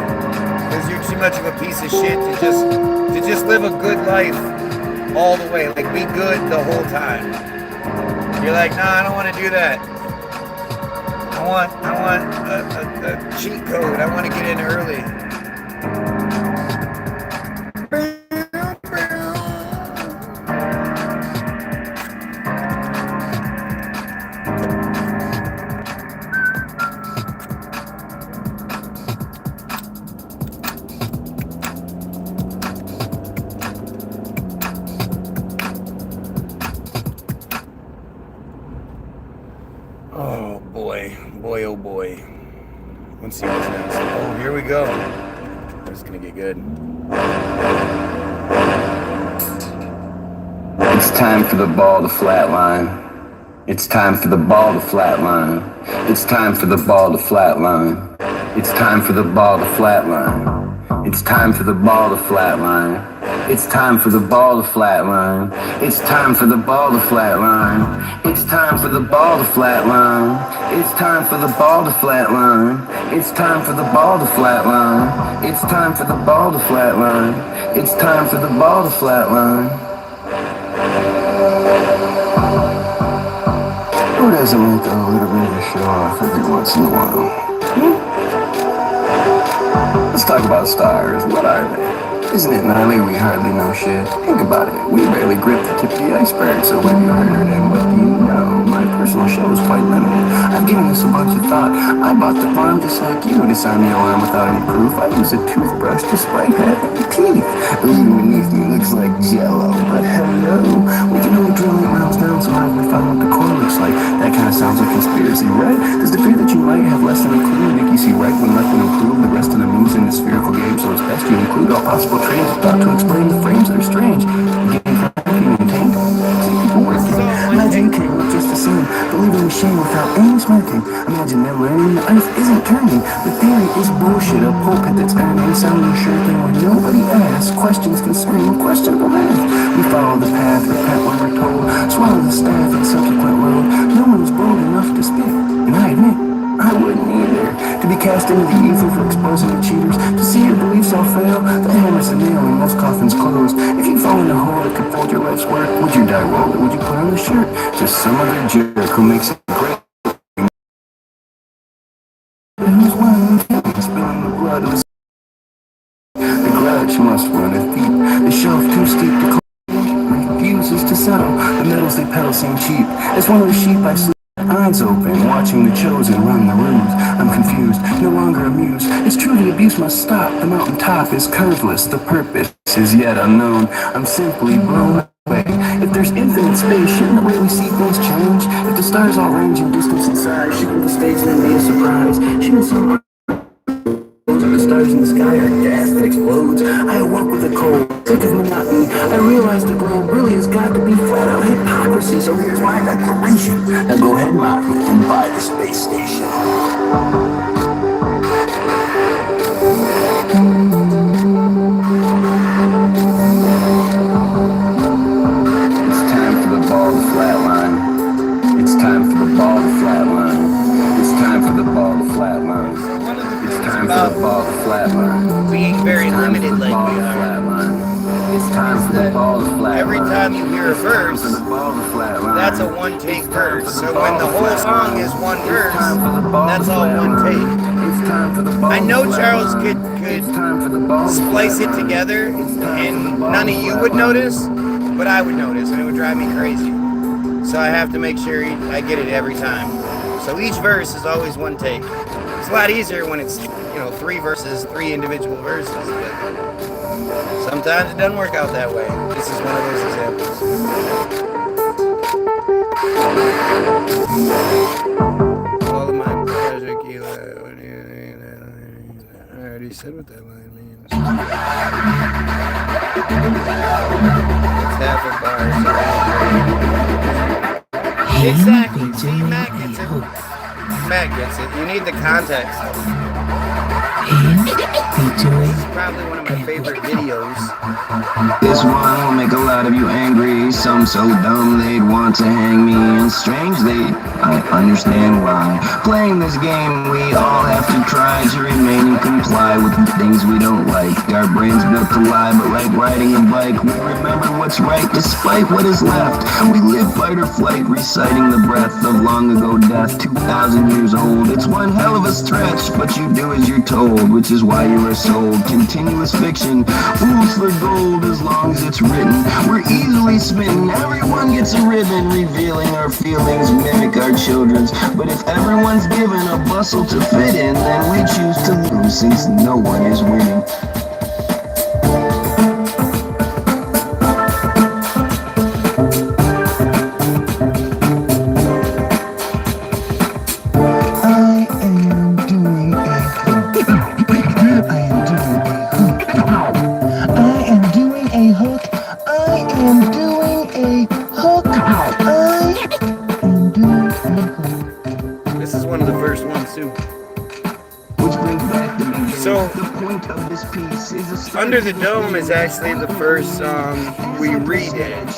because you're too much of a piece of shit to just live a good life all the way, like be good the whole time. You're like, nah, I don't want to do that. I want a cheat code. I want to get in early. Oh boy. Let's see what's next. Oh, here we go. This is gonna get good. It's time for the ball to flatline. It's time for the ball to flatline. It's time for the ball to flatline. It's time for the ball to flatline. It's time for the ball to flatline. It's time for the ball to flatline. It's time for the ball to flatline. It's time for the ball to flatline. It's time for the ball to flatline. It's time for the ball to flatline. It's time for the ball to flatline. It's time for the ball to flatline. Who doesn't like a little bit of a show off every once in a while? Let's talk about stars. What are they? Isn't it gnarly we hardly know shit? Think about it. We barely grip the tip of the iceberg, so what have you heard and what do you know? My personal show is quite limited. I've given this a bunch of thought. I bought the farm just like you. Disarm the alarm without any proof. I use a toothbrush despite having teeth. The leader beneath me looks like jello, but hello. We can only drill 8 miles down, so how do we find what the core looks like? That kind of sounds like conspiracy, right? Does the fear that you might have less than a clue make you see right when left and improve the rest of the moves in the spherical game, so it's best you include all possible trains of thought to explain the frames that are strange. Getting cracking and tangled. See people working. Imagine you can't look just the same. Believe in the shame without any smirking. Imagine never ending. The earth isn't turning. The theory is bullshit. A pulpit that's earning, sounding sure thing when nobody asks questions concerning questionable math. We follow the path, repent when we're told, swallow the staff and subsequent road. No one is bold enough to speak, and I admit, I wouldn't either. To be cast into the ether for exposing the cheaters, to see your beliefs all fail, the hammer's a nail and most coffins closed. If you fall in a hole that could fold your life's work, would you die roll or would you put on a shirt? Just some other jerk who makes it great. Who's one spilling the blood of the grudge must run at feet. The shelf too steep to climb refuses to settle. The metals they peddle seem cheap. As one of the sheep I sleep, I eyes open, watching the chosen run the rooms. I'm confused, no longer amused. It's true the abuse must stop. The mountaintop is curveless, the purpose is yet unknown. I'm simply blown away. If there's infinite space, shouldn't the way we see things change? If the stars all range in distance and size, shouldn't the space then be a surprise? Shouldn't some the stars in the sky are gas that explodes? I awoke with a cold, sick of monotony. I realized the globe really has got to be flat out hypocrisy. So here's my declaration. Now go ahead, Martin, and buy the space station. It's time for the ball to flatline. It's time for the ball to flatline. It's time for the ball to flatline. It's time for the ball to flatline. Being very limited like we are. It's time for the ball to flatline. Every time you hear a verse, that's a one-take verse. So when the whole song is one verse, that's all one take. I know Charles could splice it together and none of you would notice, but I would notice and it would drive me crazy. So I have to make sure I get it every time. So each verse is always one take. It's a lot easier when it's, 3 verses, 3 individual verses, but sometimes it doesn't work out that way. This is one of those examples. All of my pleasure, Keela. I already said what that line means. It's half a bar. Exactly. See, Matt gets it. Matt gets it. You need the context. This is probably one of my favorite videos. This one will make a lot of you angry. Some so dumb they'd want to hang me. And strangely, I understand why. Playing this game, we all have to try to remain and comply with the things we don't like. Our brains built to lie, but like riding a bike, we remember what's right despite what is left. We live fight or flight, reciting the breath of long ago death, 2,000 years old. It's one hell of a stretch, but you do as you're told, which is why you are sold. Continuous fiction, fools for gold as long as it's written. We're easily smitten, everyone gets a ribbon, revealing our feelings, mimic our children's. But if everyone's given a bustle to fit in, then we choose to lose since no one is winning. This is one of the first ones too. So, Under the Dome is actually the first song we redid.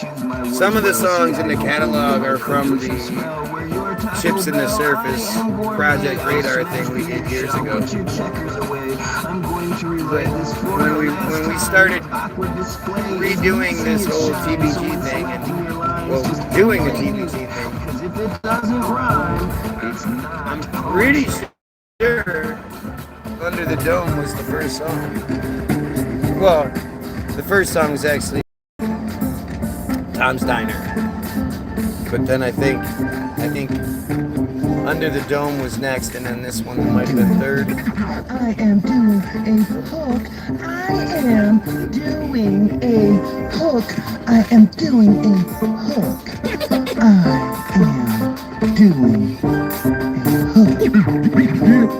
Some of the songs in the catalog are from the Chips in the Surface Project Radar thing we did years ago. But when we started redoing this whole TBG thing, and doing the TBG thing, I'm pretty sure Under the Dome was the first song. Well, the first song was actually Tom's Diner. But then I think Under the Dome was next, and then this one might have been third. I am doing a hook. I am doing a hook. I am doing a hook. I am doing a hook.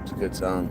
It's a good song.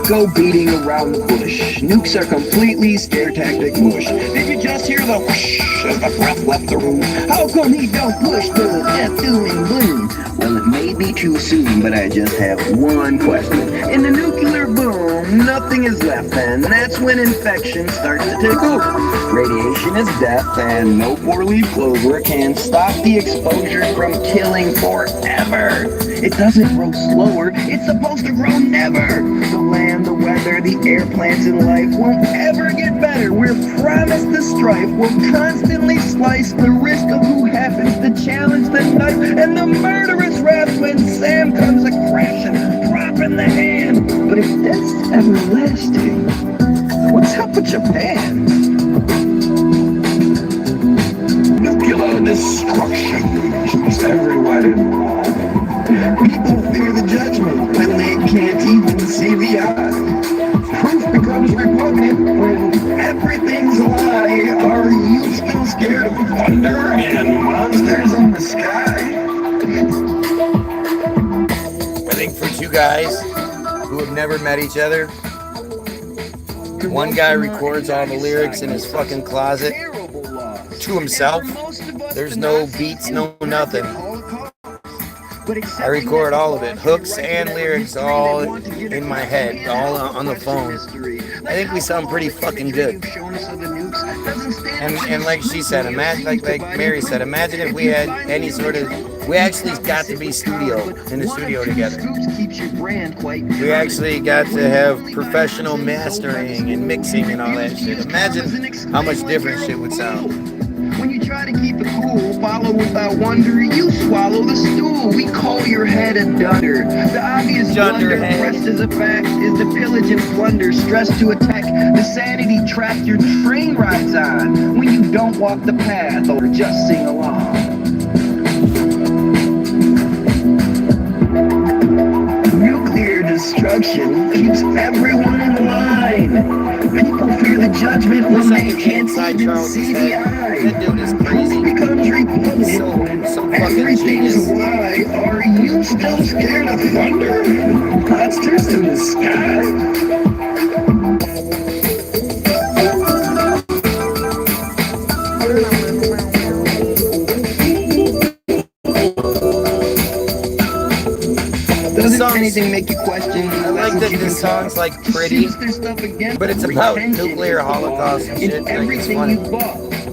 Go beating around the bush. Nukes are completely scare tactic mush. Did you just hear the whoosh as the breath left the room? How come he don't push to the death doing boom? Well, it may be too soon, but I just have one question. In the nuclear boom, nothing is left, and that's when infection starts to take over. Radiation is death, and no four-leaf clover can stop the exposure from killing forever. It doesn't grow slower, it's supposed to grow never. The land, the weather, the air, plants, and life won't ever get better. We're promised the strife will constantly slice the risk of who happens to challenge the knife, and the murderous wrath when Sam comes a-crashing, dropping the hand. But if death's everlasting, what's up with Japan? Nuclear destruction is everywhere. People fear the judgment when they can't even see the eye. Proof becomes repugnant when everything's a lie. Are you still scared of thunder and monsters in the sky? I think for two guys who have never met each other, one guy records all the lyrics in his fucking closet to himself. There's no beats, no nothing. I record all of it, hooks and lyrics, all in my head, all on the phone. I think we sound pretty fucking good. And like she said, imagine, like Mary said, imagine if we had any sort of, we actually got to be in the studio together. We actually got to have professional mastering and mixing and all that shit. Imagine how much different shit would sound. When you try to keep it cool, follow without wonder, you swallow the stool. We call your head a dunder. The obvious blunder, pressed as a fact, is the pillage and plunder, stressed to attack the sanity track your train rides on. When you don't walk the path or just sing along. Nuclear destruction keeps everyone in line. People fear the judgment when they can't even see the eye. That dude is crazy. Becomes repugnant. So fucking Everything's genius. a lie. Are you still scared of thunder? Monsters in the sky? Doesn't anything make you question? I like that this song's like pretty, but it's about nuclear holocaust and shit. Like, it's funny.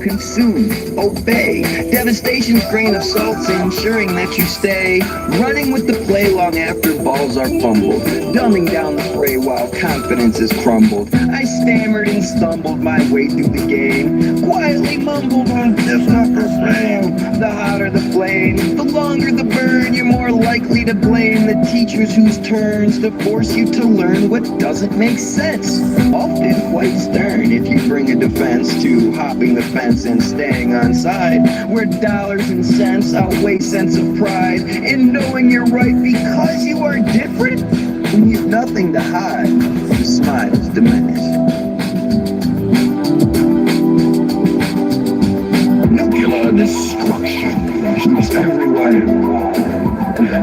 Consume, obey. Devastation's grain of salt's ensuring that you stay running with the play long after balls are fumbled, dumbing down the fray while confidence is crumbled. I stammered and stumbled my way through the game, quietly mumbled on this upper frame. The hotter the flame, the longer the burn, you're more likely to blame the teachers whose turns to force you to learn what doesn't make sense. Often quite stern if you bring a defense to hopping the fence and staying on side, where dollars and cents outweigh sense of pride in knowing you're right because you are different. When you've nothing to hide, the smiles diminish. Nuclear destruction is everywhere.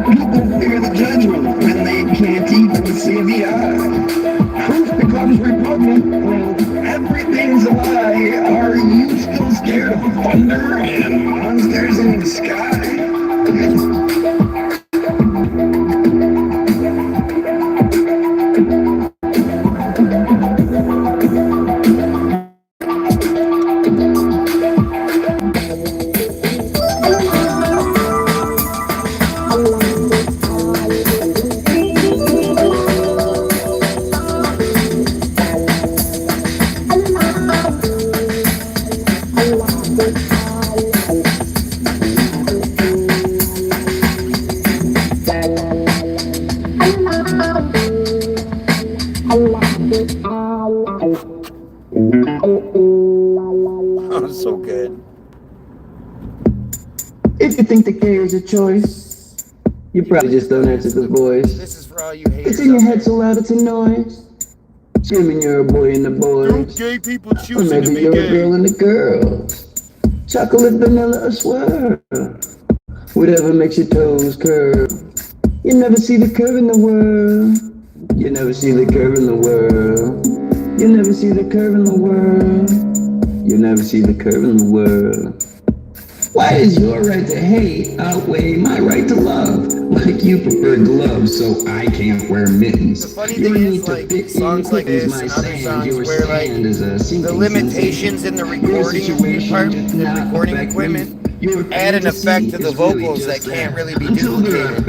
People fear the judgment when they can't even see the eye. Proof becomes repugnant when everything's a lie. Are you still scared of thunder and monsters in the sky? Oh, so good. If you think that gay is a choice, you probably just don't answer the voice. This is for all you haters. It's in your head so loud it's a noise. Screaming you're a boy in the boys. Gay people Or choosing to maybe be you're a gay. girl in the girls. Chocolate, vanilla, or swirl. Whatever makes your toes curl. You never see the curve in the world. You never see the curve in the world. You never see the curve in the world. You never see the curve in the world. Why does your right to hate outweigh my right to love? Like you prefer gloves, so I can't wear mittens. The funny Your thing need is, to like, fit songs in like is this my and other sand. songs Your where, like, stand is a sinking the limitations in the recording department, the recording equipment, add an effect to the vocals that can't really be duplicated.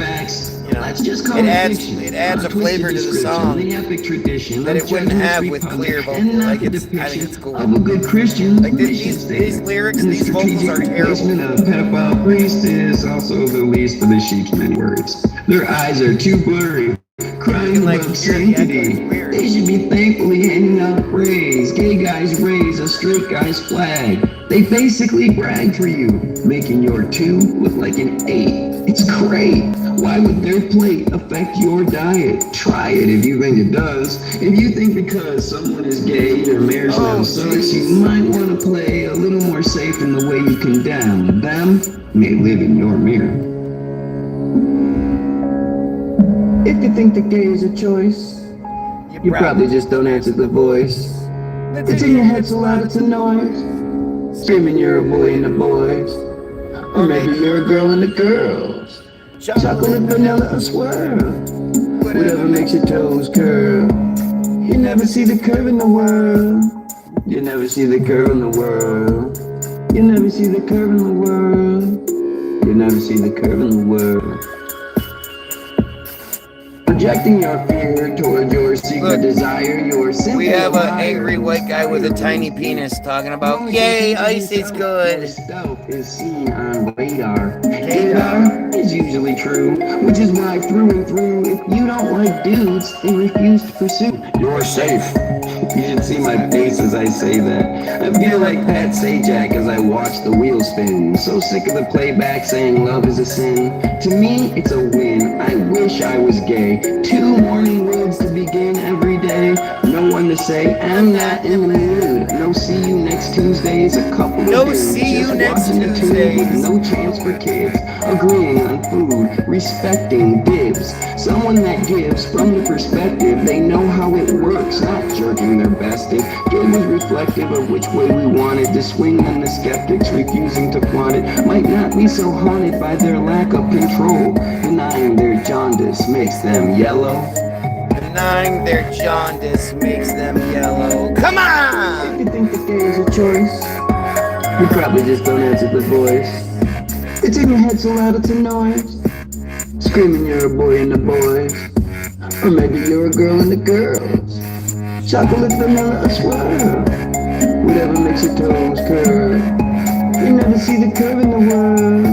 You know, it adds a flavor to the song that it wouldn't have with clear vocals. Like, I think it's cool. Of a good Christian, Like, these lyrics, and the these vocals are strategic terrible. placement of pedophile priest is also the least of the sheep's many words. Their eyes are too blurry, crying like, about hear the echo, sanctity. it's weird. They should be thankfully handing out praise. Gay guys raise a straight guy's flag. They basically brag for you, making your 2 look like an 8. It's great. Why would their plate affect your diet? Try it if you think it does. If you think because someone is gay your marriage now sucks, you might want to play a little more safe in the way you condemn. Them may live in your mirror. If you think that gay is a choice, you probably just don't answer the voice. It's in your head so loud it's a noise. Screaming you're a boy in the boys. Or maybe you're a girl in the girls. Chocolate, vanilla, or swirl. Whatever makes your toes curl. You never see the curve in the world. You never see the curve in the world. You never see the curve in the world. You never see the curve in the world. Projecting your fear towards your secret desire, your simple We have an liar. angry white guy with a tiny penis talking about, yay, ice is good. Stealth is seen on radar. Radar is usually true, which is why through and through, if you don't like dudes, they refuse to pursue. You're safe. You should see my face as I say that. I feel like Pat Sajak as I watch the wheels spin. So sick of the playback saying love is a sin. To me, it's a win. I wish I was gay. 2 morning words to begin every day. No one to say I'm not in the mood. No see you next Tuesdays. A couple of No dudes see you just next watching the tube Tuesdays. with no chance for kids. Agreeing on food, respecting dibs. Someone that gives from the perspective they know how it works, not jerking their bested. Gay was reflective of which way we wanted to swing, and the skeptics refusing to flaunt it might not be so haunted by their lack of control. Denying their jaundice makes them yellow. Denying their jaundice makes them yellow. Come on! If you think that gay is a choice, you probably just don't answer the voice. It's in your head so loud it's a noise. Screaming you're a boy in the boys. Or maybe you're a girl in the girls. Chocolate, vanilla, or swirl. Whatever makes your toes curl. You never see the curve in the world.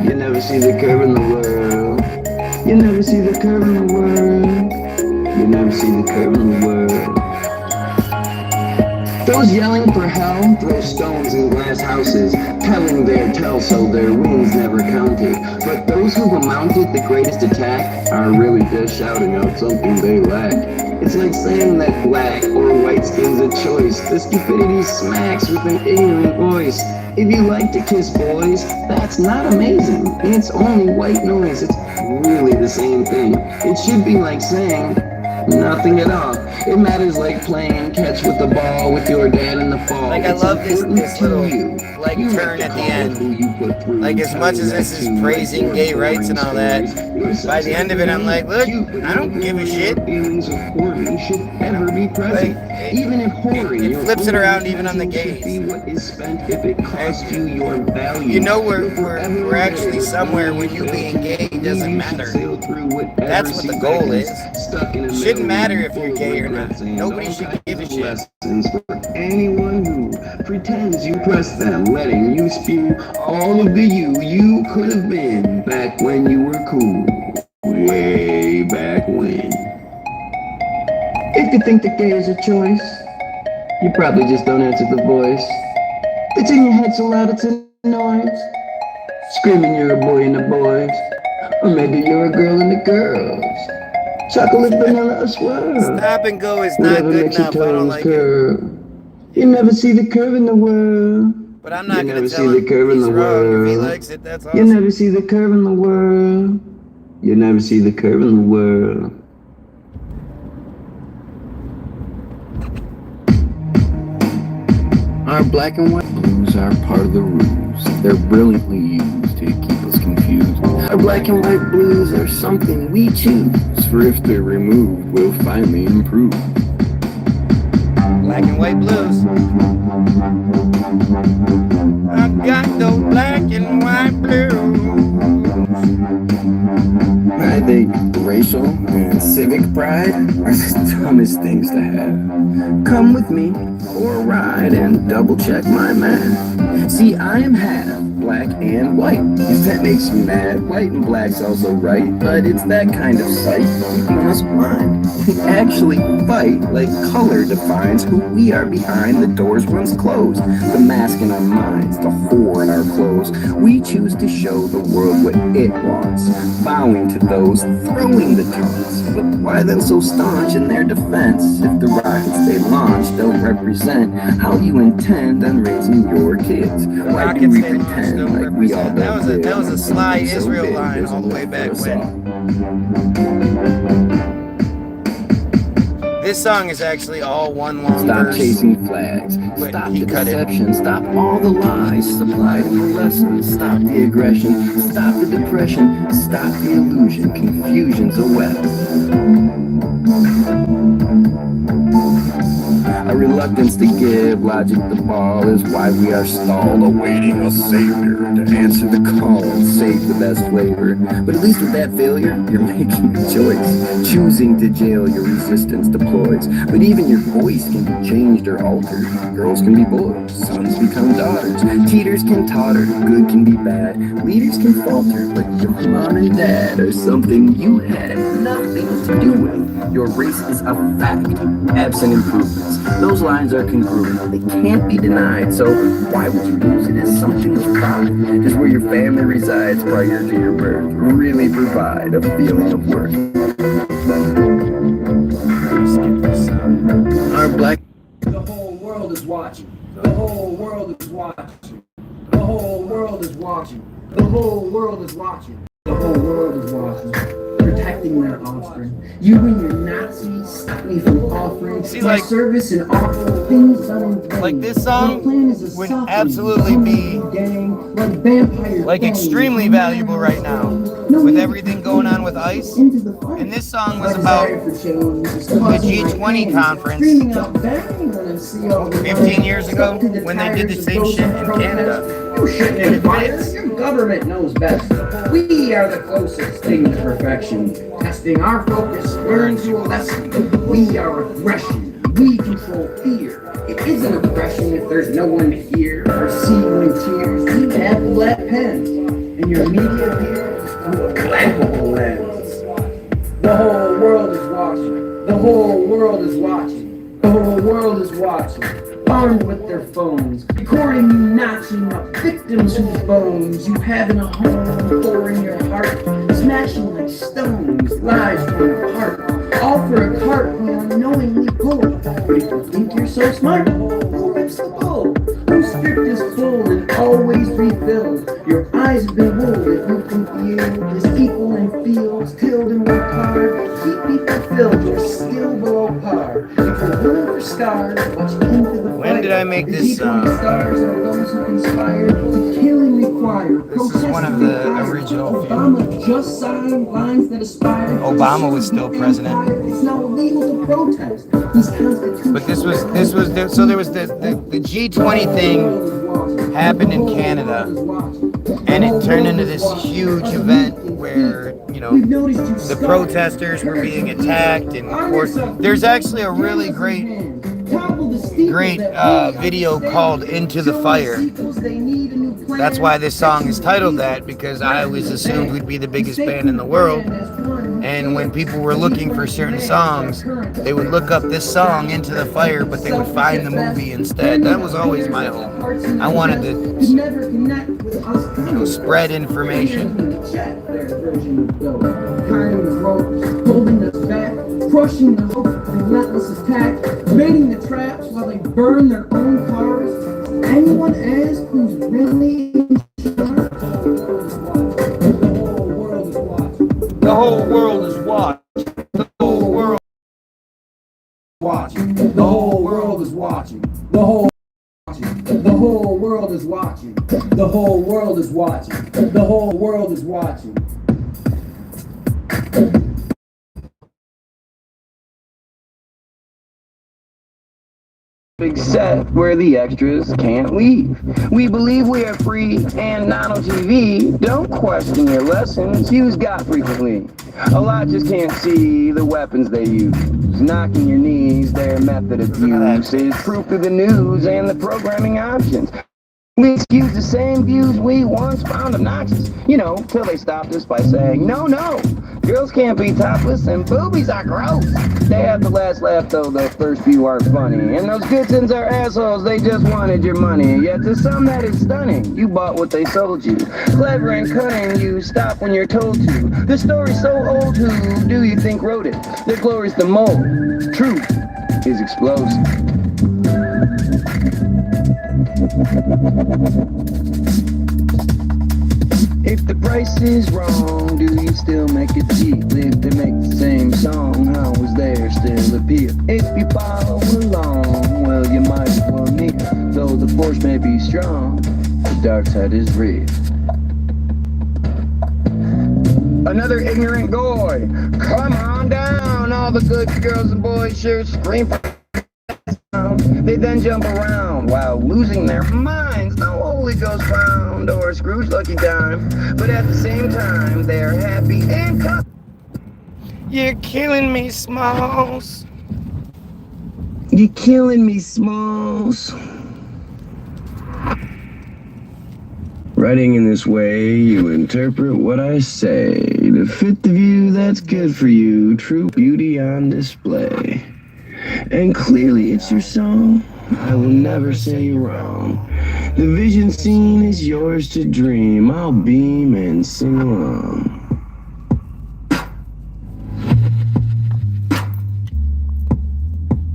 You never see the curve in the world. You never see the curve in the world. You never see the curve in the world. Those yelling for hell throw stones in glass houses, telling their tale so their wings never counted. But those who've mounted the greatest attack are really just shouting out something they lack. It's like saying that black or white skin's a choice. The stupidity smacks with an ignorant voice. If you like to kiss boys, that's not amazing. It's only white noise. It's really the same thing. It should be like saying nothing at all. It matters like playing catch with the ball with your dad in the fall. Like, I love this little, like, turn at the end. Like, as much as this is praising gay rights and all that, by the end of it, I'm like, look, I don't give a shit. Like, it flips it around even on the gays. You know we're actually somewhere when you being gay doesn't matter. That's what the goal is. It shouldn't matter if you're gay or not. Nobody should give a shit. For anyone who pretends you trust them, letting you spew all of the you could have been back when you were cool. Way back when. If you think that gay is a choice, you probably just don't answer the voice. It's in your head so loud it's a noise. Screaming you're a boy in the boys. Or maybe you're a girl in the girls. Chocolate, vanilla, or swirl. Stop and go is not good enough. I don't like it. You never see the curve in the world. But I'm not going to tell him he's wrong. If he likes it, that's awesome. You never see the curve in the world. You never see the curve in the world. Our black and white blues are part of the ruse. They're brilliantly used to keep us confused. Our black and white blues are something we choose, for if they're removed, we'll finally improve. Black and white blues. I got those black and white blues. I think racial and civic pride are the dumbest things to have. Come with me for a ride and double check my math. See, I am half black and white. If that makes you mad, white and black's also right, but it's that kind of sight keeping us blind. We actually fight like color defines who we are behind the doors once closed. The mask in our minds, the whore in our clothes. We choose to show the world what it wants, bowing to those throwing the taunts. But why then so staunch in their defense? If the rockets they launch don't represent how you intend on raising your kids, why do we pretend like we all that was a sly Israel line all the way back when. This song is actually all one long Stop verse. chasing flags. Stop the deception. Stop all the lies supplied in the lessons. Stop the aggression. Stop the depression. Stop the illusion. Confusion's a weapon. A reluctance to give logic the ball is why we are stalled, awaiting a savior to answer the call and save the best flavor. But at least with that failure, you're making a choice, choosing to jail your resistance deploys. But even your voice can be changed or altered. Girls can be boys, sons become daughters, cheaters can totter, good can be bad, leaders can falter, but your mom and dad are something you had nothing to do with. Your race is a fact, absent improvements. Those lines are congruent, they can't be denied, so why would you use it as something of pride? Just where your family resides prior to your birth, really provide a feeling of worth. Our black... The whole world is watching. The whole world is watching. The whole world is watching. The whole world is watching. The whole world is watching. Protecting their offspring. You and your Nazis stop me from offering my service and offering things done in vain. Like this song would absolutely be like extremely valuable right now with everything going on with ICE. And this song was about the G20 conference 15 years ago when they did the same shit in Canada. Your government knows best. We are the closest thing to perfection. Testing our focus, learn to a lesson. We are aggression. We control fear. It isn't aggression if there's no one to hear or see when tears. You have black pens, and your media appears through a flammable lens. The whole world is watching. The whole world is watching. The whole world is watching. Armed with their phones, recording you notching up victims whose bones you have in a home or in your heart, smashing like stones, lives torn apart, all for a cart we unknowingly pull. But if you think you're so smart, who rips the bull? Whose script is full and always refilled? Your eyes have been wooled if you think you is equal in fields, tilled and work hard, keep people filled, your skill below par. If you're willing for scars, watch into the When did I make this song? This is one of the original few. Obama just signed lines that aspire. Obama was still president. It's now illegal to protest. But this was so there was the G20 thing happened in Canada, and it turned into this huge event where, you know, the protesters were being attacked, and of course there's actually a really great video called Into the Fire. That's why this song is titled that, because I always assumed we'd be the biggest band in the world, and when people were looking for certain songs, they would look up this song, Into the Fire, but they would find the movie instead. That was always my hope. I wanted to, you know, spread information. Crushing the hope of relentless attack, baiting the traps while they burn their own cars. Anyone ask who's really in charge? The whole world is watching. The whole world is watching. The whole world is watching. The whole world is watching. The whole world is watching. watching. The whole world is watching. The whole world is watching. Big set where the extras can't leave. We believe we are free and not on TV. Don't question your lessons used got frequently. A lot just can't see the weapons they use. Knocking your knees, their method of use is proof of the news and the programming options. We excuse the same views we once found obnoxious, till they stopped us by saying, no, girls can't be topless and boobies are gross. They have the last laugh though, the first few are funny. And those Gitsons are assholes, they just wanted your money. Yet to some that is stunning, you bought what they sold you. Clever and cunning, you stop when you're told to. The story's so old, who do you think wrote it? Their glory's the mold, truth is explosive. If the price is wrong, do you still make it cheap? If they make the same song, how is there still appeal? If you follow along, well you might as well kneel. Though the force may be strong, the dark side is real. Another ignorant goy, come on down. All the good girls and boys sure scream for. They then jump around while losing their minds. No Holy Ghost found or Scrooge lucky dime, but at the same time they're happy and You're killing me, Smalls. You're killing me, Smalls. Writing in this way, you interpret what I say to fit the view that's good for you. True beauty on display. And clearly it's your song. I will never say you're wrong. The vision seen is yours to dream. I'll beam and sing along.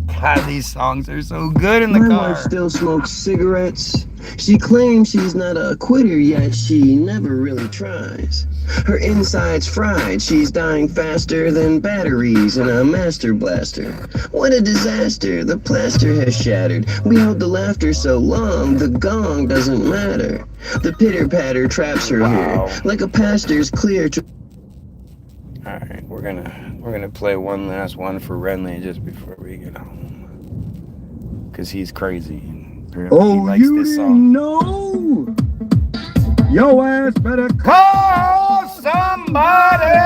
God, these songs are so good in the My car. wife still smokes cigarettes. She claims she's not a quitter, yet she never really tries. Her inside's fried, she's dying faster than batteries in a master blaster. What a disaster, the plaster has shattered. We held the laughter so long, the gong doesn't matter. The pitter-patter traps her here, like a pastor's clear. Alright, we're gonna play one last one for Renly just before we get home. Cause he's crazy and apparently he likes this song. Know? Yo ass better Call somebody!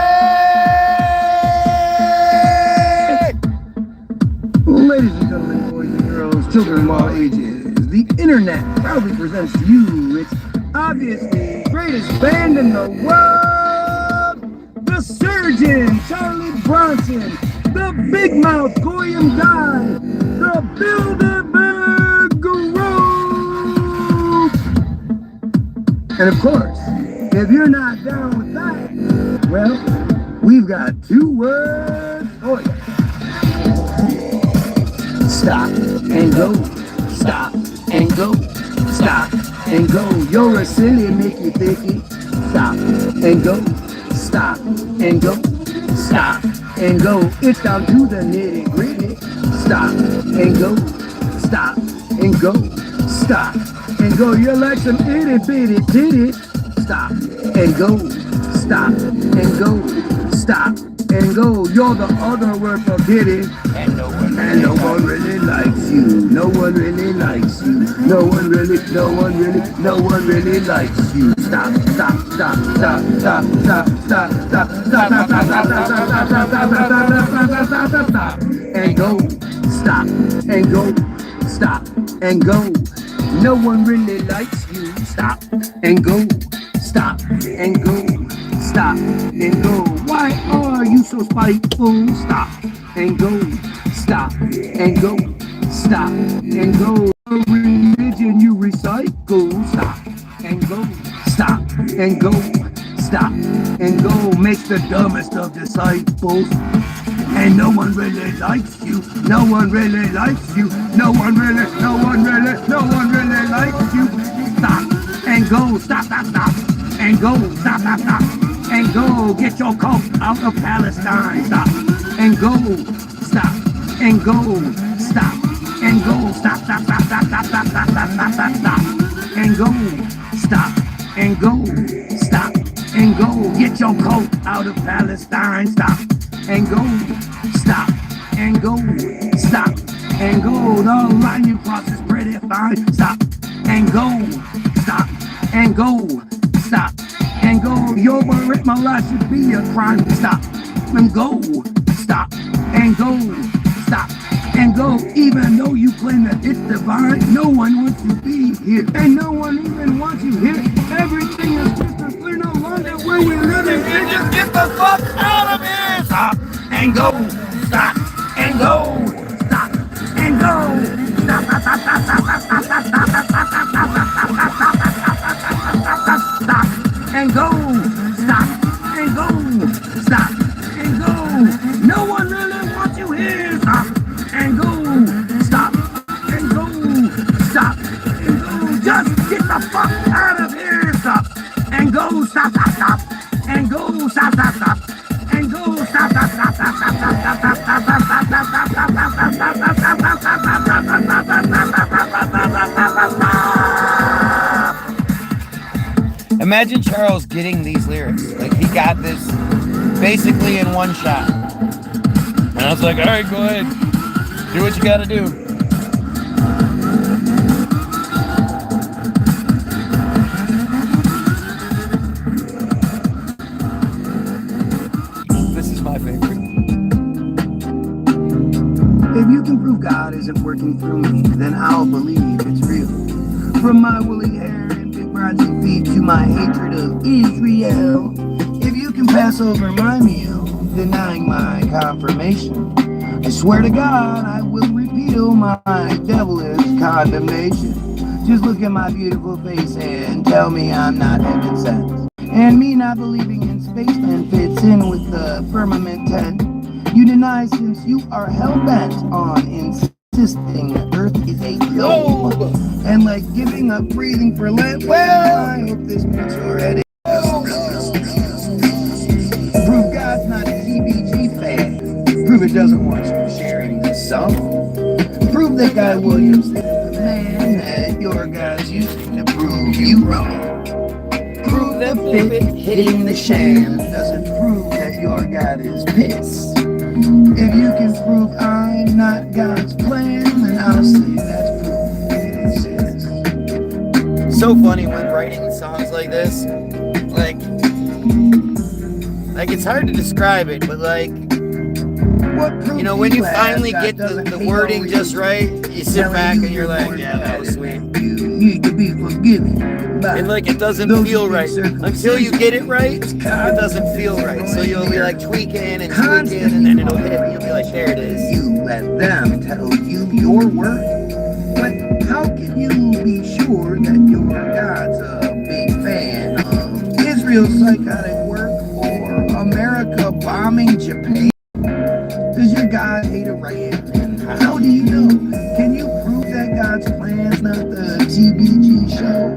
Ladies and gentlemen, boys and girls, children of all ages, the internet proudly presents to you its obviously greatest band in the world, the Surgeon, Charlie Bronson, the Big Mouth Goyim TO, the Bilderberg Group. And of course, if you're not down with that, well, we've got two words for you. Stop and go, stop and go, stop and go. You're a silly Mickey Thicky. Stop and go, stop and go, stop and go. It's down to the nitty gritty. Stop and go, stop and go, stop and go. You're like some itty bitty titty. Stop and go, stop and go, stop and go. You're the other word for kitty. And no one really likes you. No one really likes you. No one really likes you. Stop, stop, stop, stop, stop, stop, stop, stop, stop, stop, stop, stop, and go, stop, and go, stop, and go. No one really likes you. Stop, and go, stop, and go, stop, and go. Why are you so spiteful? Stop, and go, stop, and go, stop, and go. Religion you recycle. Stop, and go, stop, and go, stop, and go. Makes the dumbest of disciples. And no one really likes you. No one really likes you. No one really likes you. Stop and go. Stop, stop, stop. And go. Stop, stop, stop. And go. Get your cult out of Palestine. Stop and go. Stop and go. Stop and go. Stop, stop, stop, stop, stop, stop, stop, stop, stop, stop, stop. And and go. Stop and go. Stop and go. Get your coat out of Palestine. Stop and go. Stop and go. Stop and go. The line you cross is pretty fine. Stop and go. Stop and go. Stop and go. Your Malah should be a crime. Stop and go. Stop and go. Stop and go. Even though you claim that it's divine, no one wants to be here, and no one even wants you here. Everything is crystal clear, no longer where we live in. Just get the fuck out of here. Stop and go. Stop and go. Stop and go. Stop. Stop and go. Stop and go. Stop and go. No one really wants you here. Stop and go. Stop and go. Stop and go. Just get the fuck out of here. Stop and go. Stop. Stop. Stop and go. Stop. Stop. Stop and go. Stop. Stop. Stop. Stop. Stop. Stop. Stop. Stop. Imagine Charles getting these lyrics. Like, he got this basically in one shot. And I was like, all right, go ahead. Do what you gotta do. This is my favorite. If you can prove God isn't working through me, then I'll believe it's real. From my woolly hair and big bronzy feet to my hatred of Israel. If you can pass over my meal, denying my confirmation, I swear to God I will repeal my devilish condemnation. Just look at my beautiful face and tell me I'm not heaven sent. And me not believing in spaceman fits in with the firmament tent. You deny since you are hell-bent on insisting the earth is a globe. And like giving up breathing for Lent, well, I hope this makes your head. Prove God's not a TBG fan. Prove it doesn't want you sharing this song. Prove that Guy Williams is the man that your guy's using to prove you wrong. Prove that fit hitting the sham doesn't prove that your God is pissed. If you can prove I'm not God's plan, then I'll say that's proof it exists. So funny when writing songs like this. Like it's hard to describe it, but like, you know, when you finally get the wording just right, you sit back and you're like, yeah, that was sweet. You need to be forgiven. And like, it doesn't feel right. Until you get it right, it doesn't feel right. So you'll be like tweaking and then it'll hit and you'll be like, there it is. You let them tell you your worth. But how can you be sure that your God's a big fan of Israel's psychotic work or America bombing Japan? Does your God hate Iran? And how do you know? Can you prove that God's plan's not the TBG show?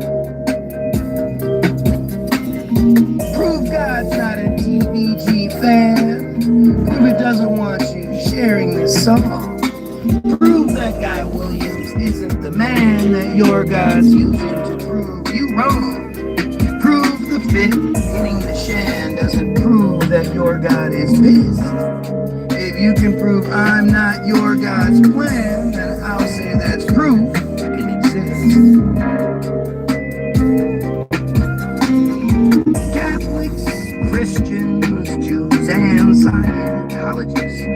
Prove God's not a TBG fan. Prove it doesn't want you sharing this song. Prove that Guy Williams isn't the man that your God's using to prove you wrong. Prove the fit hitting the shan doesn't prove that your God is pissed. If you can prove I'm not your God's plan, then I'll say that's proof it exists. Catholics, Christians, Jews, and Scientologists.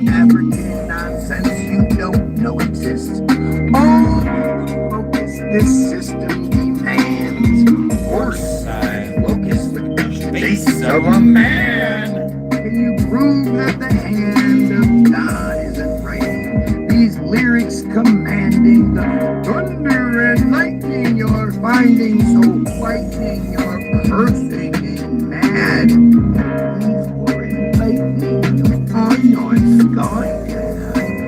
African nonsense you don't know exists. All focus this system demands. Horse-eyed locust with the face of a man. Can you prove that the hand of God isn't writing these lyrics commanding the thunder and lightning you're finding so frightening you're perfect and mad? He's for enlightening you on your sky tonight.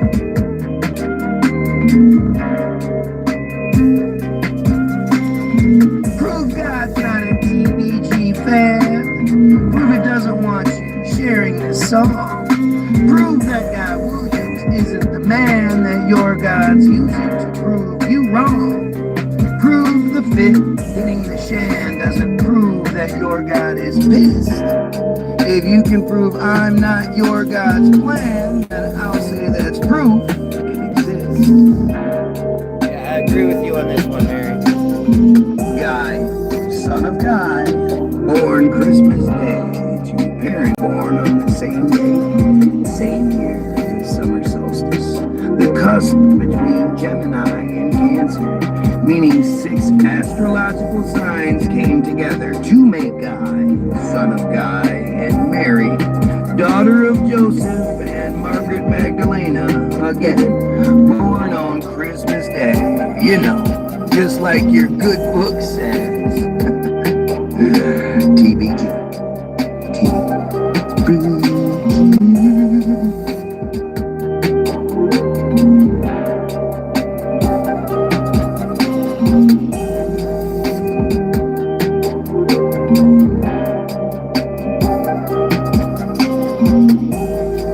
Prove God's not a TBG fan. Prove it doesn't want you sharing this song. Prove that Guy Williams isn't the man that your God's using to prove you wrong. fit. Hitting the shan doesn't prove that your God is pissed. If you can prove I'm not your God's plan, then I'll say that's proof it exists. Yeah, I agree with you on this one, Mary. Guy, son of Guy, born Christmas Day, to parent born on the same day, same year, summer solstice. The cusp between Gemini and Cancer, meaning 6 astrological signs came together to make Guy, son of Guy, and Mary, daughter of Joseph and Margaret Magdalena, again, born on Christmas Day, you know, just like your good book says. TBT.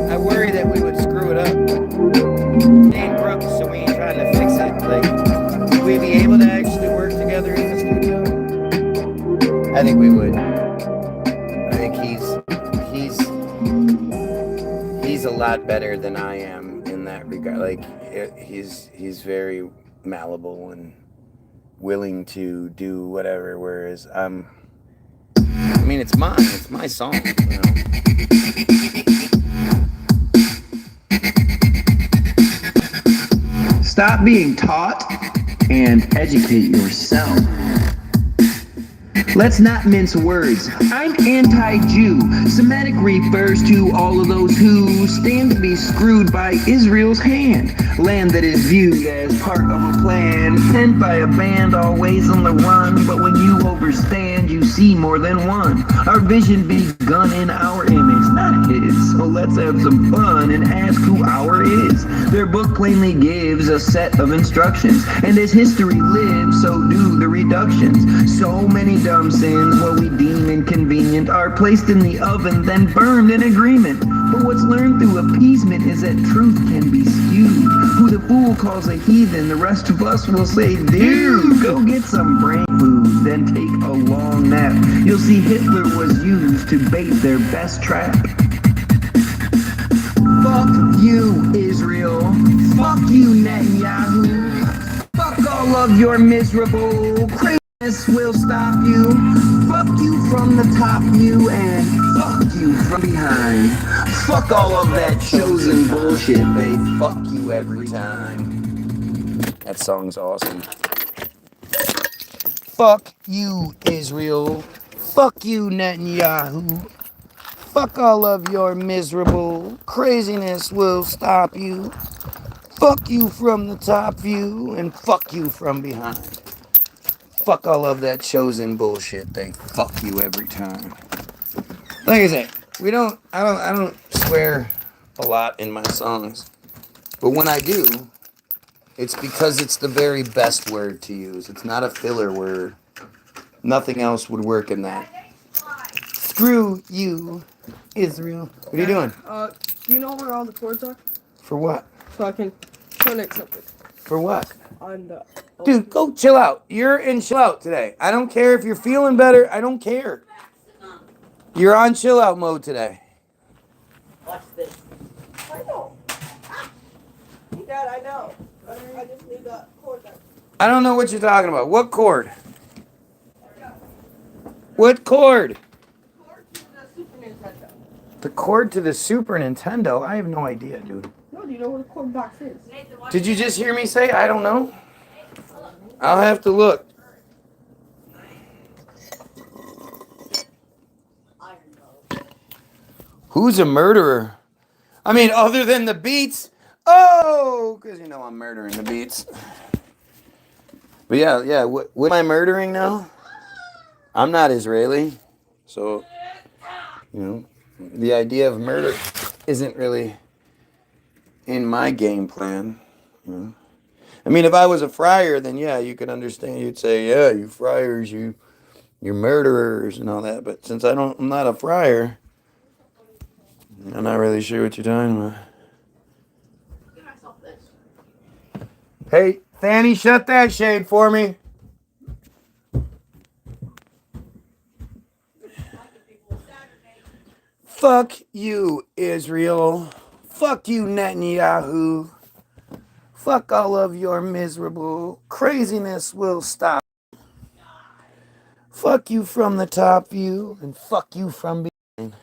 I worry that we would screw it up. It ain't broke, so we ain't trying to fix it. Like, would we be able to actually work together in the studio? I think we would. I think he's a lot better than I am in that regard. Like, he's very malleable and willing to do whatever, whereas I mean, it's mine. It's my song, you know. Stop being taught and educate yourself. Let's not mince words. I'm anti-Jew. Semitic refers to all of those who stand to be screwed by Israel's hand. Land that is viewed as part of a plan, sent by a band always on the run. But when you overstand, you see more than one. Our vision begun in our image, not his. So let's have some fun and ask who our is. Their book plainly gives a set of instructions, and as history lives, so do the reductions. So many dumb sins, what we deem inconvenient, are placed in the oven, then burned in agreement. But what's learned through appeasement is that truth can be skewed. Who the fool calls a heathen, the rest of us will say, dude, go get some brain food, then take a long nap. You'll see Hitler was used to bait their best trap. Fuck you, Israel. Fuck you, Netanyahu. Fuck all of your miserable craziness will stop you. Fuck you from the top view and fuck you from behind. Fuck all of that chosen bullshit, babe. Fuck you every time. That song's awesome. Fuck you, Israel. Fuck you, Netanyahu. Fuck all of your miserable craziness will stop you. Fuck you from the top view and fuck you from behind. Fuck all of that chosen bullshit. They fuck you every time. Like I say, I don't swear a lot in my songs. But when I do, it's because it's the very best word to use. It's not a filler word. Nothing else would work in that. Screw you, Israel. What are you doing? Do you know where all the chords are? For what? So I can connect something For what? on the... Dude, go chill out. You're in chill out today. I don't care if you're feeling better. I don't care. You're on chill out mode today. Watch this. I know. Dad, I know. I just need the chord back. I don't know what you're talking about. What chord? What chord? Chord to the Super Nintendo. The chord to the Super Nintendo? I have no idea, dude. No, do you know where the chord box is? Did you just hear me say I don't know? I'll have to look. Who's a murderer? I mean, other than the beats. Oh, because you know I'm murdering the beats. But yeah. What am I murdering now? I'm not Israeli, so you know the idea of murder isn't really in my game plan. You know? I mean, if I was a friar, then yeah, you could understand. You'd say, yeah, you friars, you're murderers and all that. But since I'm not a friar, I'm not really sure what you're talking about. Hey, Fanny, shut that shade for me. Fuck you, Israel. Fuck you, Netanyahu. Fuck all of your miserable craziness will stop. Fuck you from the top view, and fuck you from behind.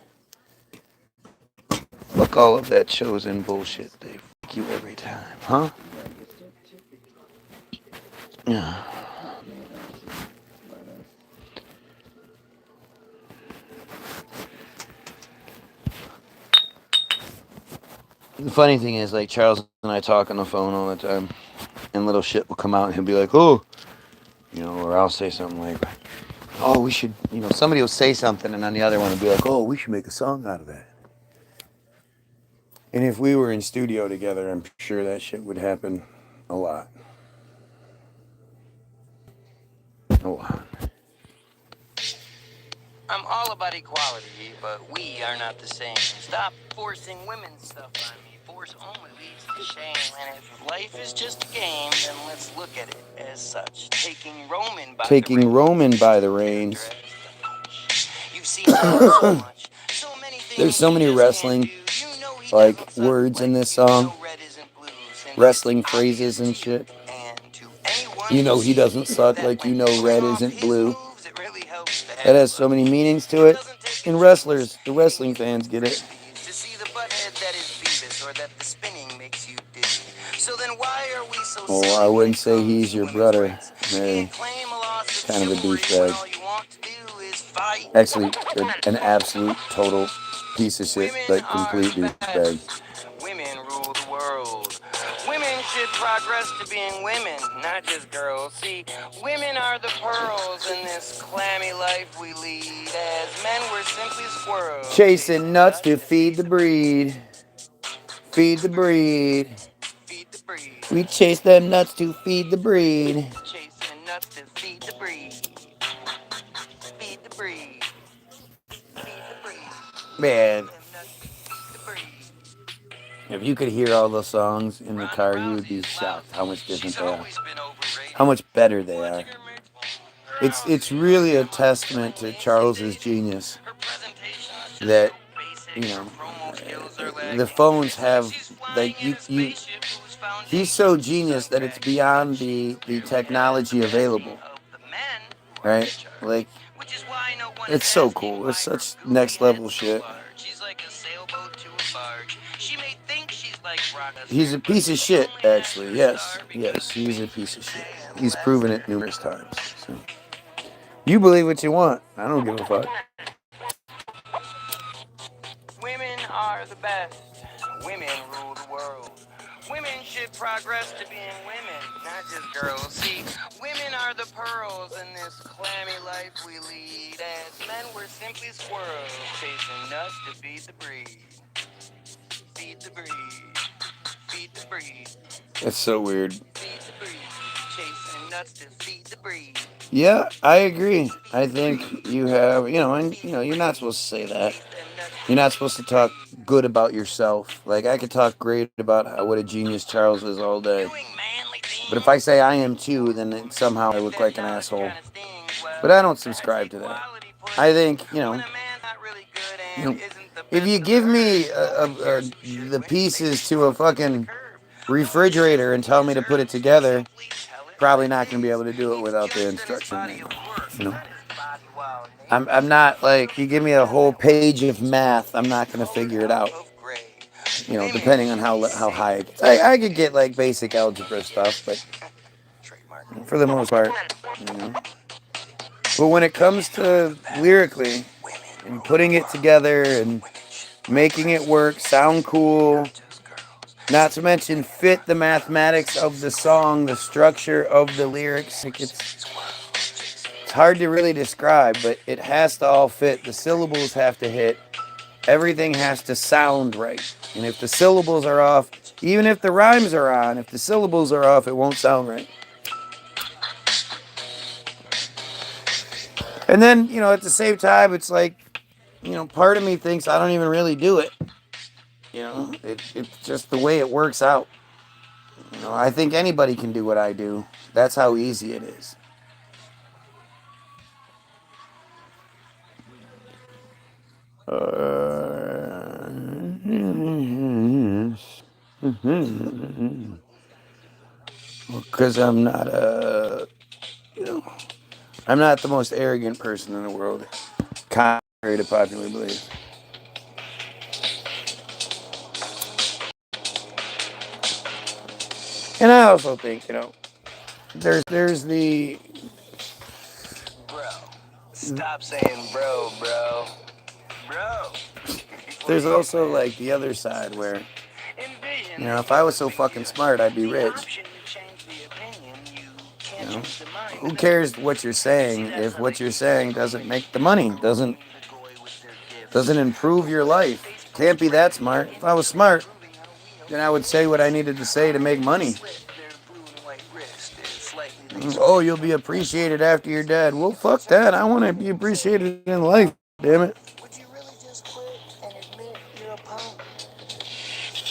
Fuck all of that chosen bullshit. They fuck you every time, huh? Yeah. The funny thing is, like, Charles and I talk on the phone all the time, and little shit will come out, and he'll be like, oh, you know, or I'll say something like, oh, we should, you know, somebody will say something, and then the other one will be like, oh, we should make a song out of that. And if we were in studio together, I'm sure that shit would happen a lot. A lot. I'm all about equality, but we are not the same. Stop forcing women's stuff on me. Force only leads to shame. And if life is just a game, then let's look at it as such. Taking Roman by the reins. You've seen so much. So many things. There's so many wrestling, like, words in this song. Wrestling phrases and shit. You know he doesn't suck like you know red isn't blue. That has so many meanings to it. And wrestlers, the wrestling fans get it. Oh, I wouldn't say he's your brother. Hey, kind of a douchebag. Actually, an absolute total piece of shit, like complete douchebag. Women rule the world. Women should progress to being women, not just girls. See, women are the pearls in this clammy life we lead. As men, we're simply squirrels. Chasing nuts to feed the breed. Feed the breed. Feed the breed. We chase them nuts to feed the breed. Chasing nuts to feed the breed. Feed the breed. Feed the breed. Man. If you could hear all the songs in the car, you would be shocked how much different they are. How much better they are. It's really a testament to Charles's genius that, you know, the phones have, like, he's so genius that it's beyond the technology available. Right? Like, it's so cool. It's such next level shit. He's a piece of shit, actually. Yes, he's a piece of shit. He's proven it numerous times. So. You believe what you want. I don't give a fuck. Women are the best. Women rule the world. Women should progress to being women, not just girls. See, women are the pearls in this clammy life we lead. As men, we're simply squirrels, chasing nuts to feed the breed. Feed the breed. Feed the breed. That's so weird. Feed the breed. Chasing nuts to feed the breed. Yeah, I agree. I think you have, you know, and, you know, you're not supposed to say that. You're not supposed to talk good about yourself. Like, I could talk great about what a genius Charles is all day. But if I say I am too, then somehow I look like an asshole. But I don't subscribe to that. I think, you know, if you give me the pieces to a fucking refrigerator and tell me to put it together, probably not going to be able to do it without the instruction manual, you know. I'm not, like, you give me a whole page of math, I'm not going to figure it out. You know, depending on how high it gets. I could get, like, basic algebra stuff, but for the most part, you know. But when it comes to lyrically and putting it together and making it work, sound cool, not to mention fit the mathematics of the song, the structure of the lyrics, like, it's hard to really describe, but it has to all fit. The syllables have to hit. Everything has to sound right. And if the syllables are off, even if the rhymes are on, if the syllables are off, it won't sound right. And then, you know, at the same time, it's like, you know, part of me thinks I don't even really do it. You know, it's just the way it works out. You know, I think anybody can do what I do. That's how easy it is. Because I'm not I'm not the most arrogant person in the world, contrary to popular belief. And I also think, there's the Bro, stop saying bro. there's also like the other side where, if I was so fucking smart, I'd be rich. Who cares what you're saying if what you're saying doesn't make the money, doesn't improve your life? Can't be that smart. If I was smart, then I would say what I needed to say to make money. Oh, you'll be appreciated after you're dead. Well, fuck that. I want to be appreciated in life, damn it.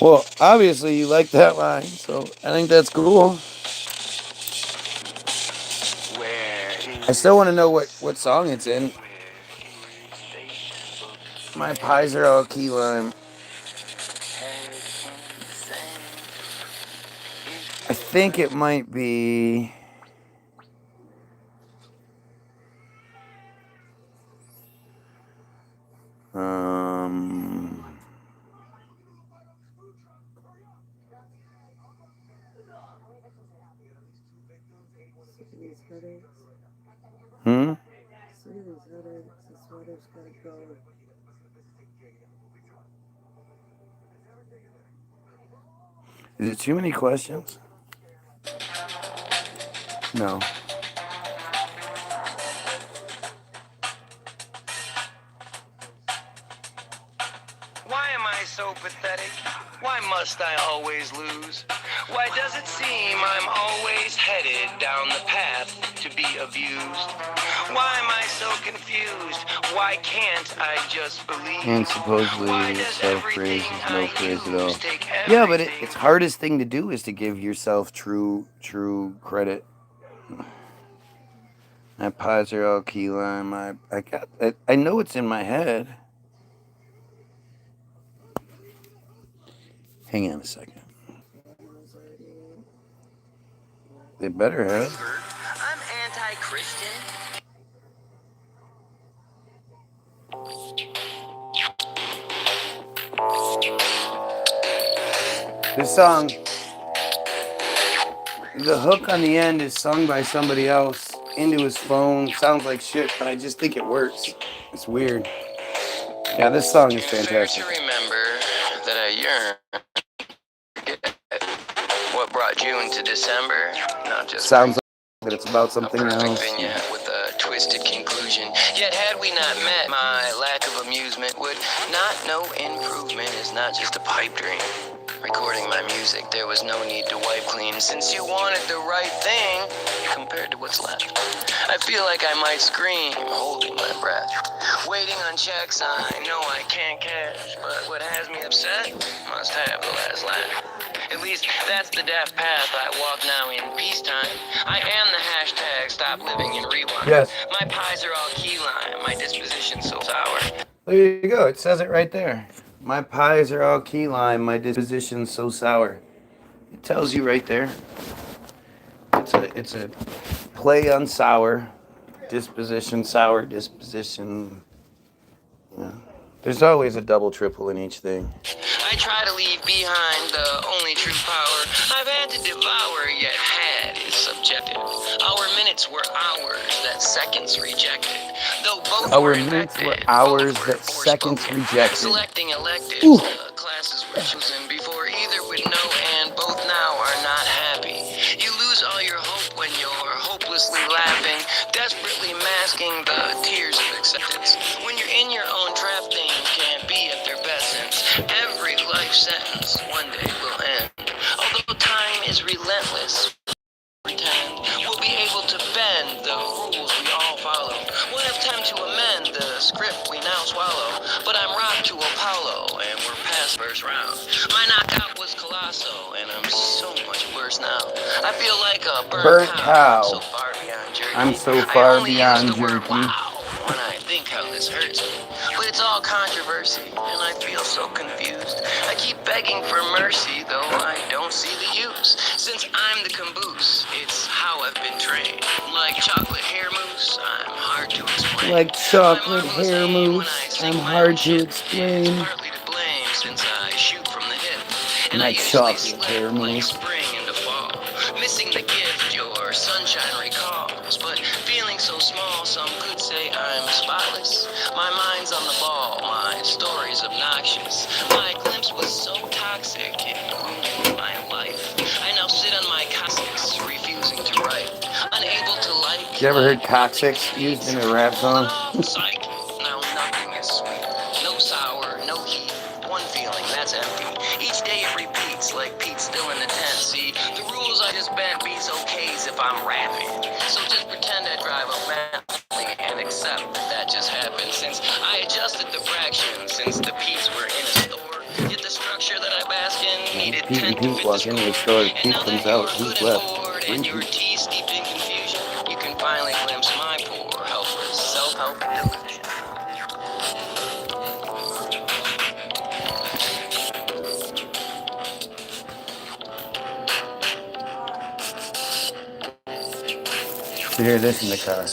Well, obviously you like that line, so I think that's cool. I still want to know what song it's in. My pies are all key lime. I think it might be... Is it too many questions? No. Why am I so pathetic? Why must I always lose? Why does it seem I'm always headed down the path to be abused? Why am I so confused? Why can't I just believe? And supposedly self-praise is no praise at all. Yeah, but it's hardest thing to do is to give yourself true credit. My pies are all key lime. I know it's in my head. Hang on a second. They better have. I'm anti-Christian. This song, the hook on the end is sung by somebody else into his phone. Sounds like shit, but I just think it works. It's weird. Yeah, this song is fantastic. Fair to remember that I yearn to get what brought June to December, not just sounds like that it's about something a perfect else. vignette with a twisted conclusion. Yet had we not met, my lack of amusement would not know improvement is not just a pipe dream. Recording my music, there was no need to wipe clean since you wanted the right thing compared to what's left. I feel like I might scream, holding my breath. Waiting on checks I know I can't cash, but what has me upset must have the last laugh. At least that's the daft path I walk now in peacetime. I am the hashtag stop living in rewind. Yes. My pies are all key lime, my disposition so sour. There you go. It says it right there. My pies are all key lime. My disposition so sour. It tells you right there. It's a play on sour. Disposition, sour, disposition. Yeah. There's always a double, triple in each thing. I try to leave behind the only true power I've had to devour, yet had is subjective. Our minutes were hours that seconds rejected. Though both Our were minutes were infected, hours both were that seconds forspoken. rejected. Selecting electives, classes were chosen before either would know, and both now are not happy. You lose all your hope when you're hopelessly laughing, desperately masking the tears of acceptance. When you're in your own trap, things can't be at their best since every life sentence one day will end. Although time is relentless, pretend we'll be able to bend the rules we all follow. We'll have time to amend the script we now swallow. But I'm rocked to Apollo, and we're past first round. My knockout was colossal, and I'm so much worse now. I feel like a burnt cow. So far beyond jerky. I'm so far I only beyond use the word jerky. wow when I think how this hurts me. But it's all controversy, and I feel so confused. I keep begging for mercy, though I don't see the use. Since I'm the caboose, it's how I've been trained. Like chocolate hair mousse, I'm hard to explain. Like chocolate hair mousse, I'm hard to explain. Partly to blame since I shoot from the hip. And Like I usually chocolate hair slip like mousse. spring into fall. Missing the gift your sunshine recalls. But feeling so small, some could say I'm spotless. My mind's on the ball, my story's obnoxious. My glimpse was so toxic, it ruined my life. I now sit on my coccyx, refusing to write. Unable to like. You ever heard coccyx used in a rap song? Psych. Now nothing is sweet. No sour, no heat. One feeling, that's empty. Each day it repeats, like Pete's still in the tent. See, the rules I just bent beats okays if I'm rapping. So just pretend I drive a Bentley and accept that just happened. Since I adjusted the fraction, since the Pete's were in a store. Yet the structure that I bask in needed Pete and 10 to Pete fit walk the into the score. store. And Pete now comes that out. you're Who's good and left? bored and your tea steeped in confusion, you can finally glimpse my poor, helpless self-help delusion. You hear this in the car.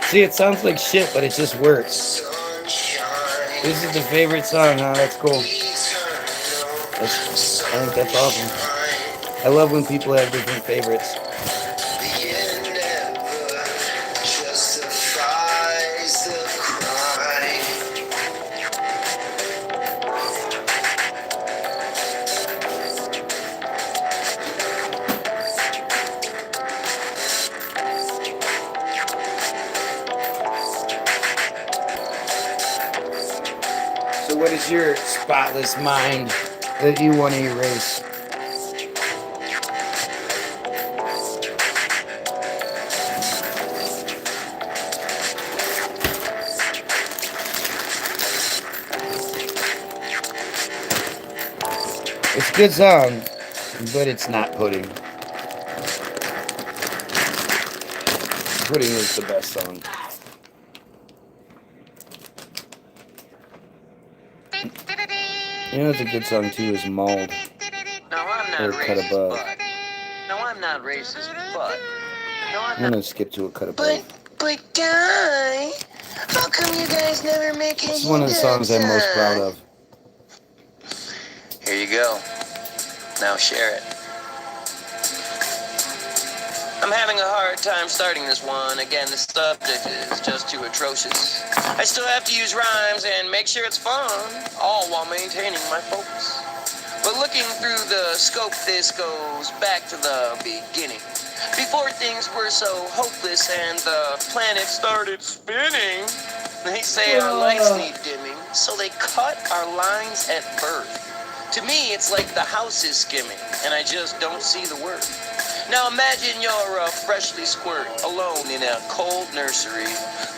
See, it sounds like shit, but it just works. This is the favorite song, huh? That's cool. I think that's awesome. I love when people have different favorites. So what is your spotless mind that you want to erase? It's a good song, but it's not pudding. Pudding is the best song. You know what's a good song too is Mauled. No, I'm not Or Cut racist, Above. but. No, I'm not racist, but. No, I'm I'm not. gonna skip to a Cut Above. But, guy, how come you guys never make a This is one of the songs I'm most proud of. Here you go. Now share it. I'm having a hard time starting this one. Again, the subject is just too atrocious. I still have to use rhymes and make sure it's fun, all while maintaining my focus. But looking through the scope, this goes back to the beginning. Before things were so hopeless and the planet started spinning, they say our lights need dimming, so they cut our lines at birth. To me, it's like the house is skimming, and I just don't see the word. Now imagine you're a freshly squirt, alone in a cold nursery.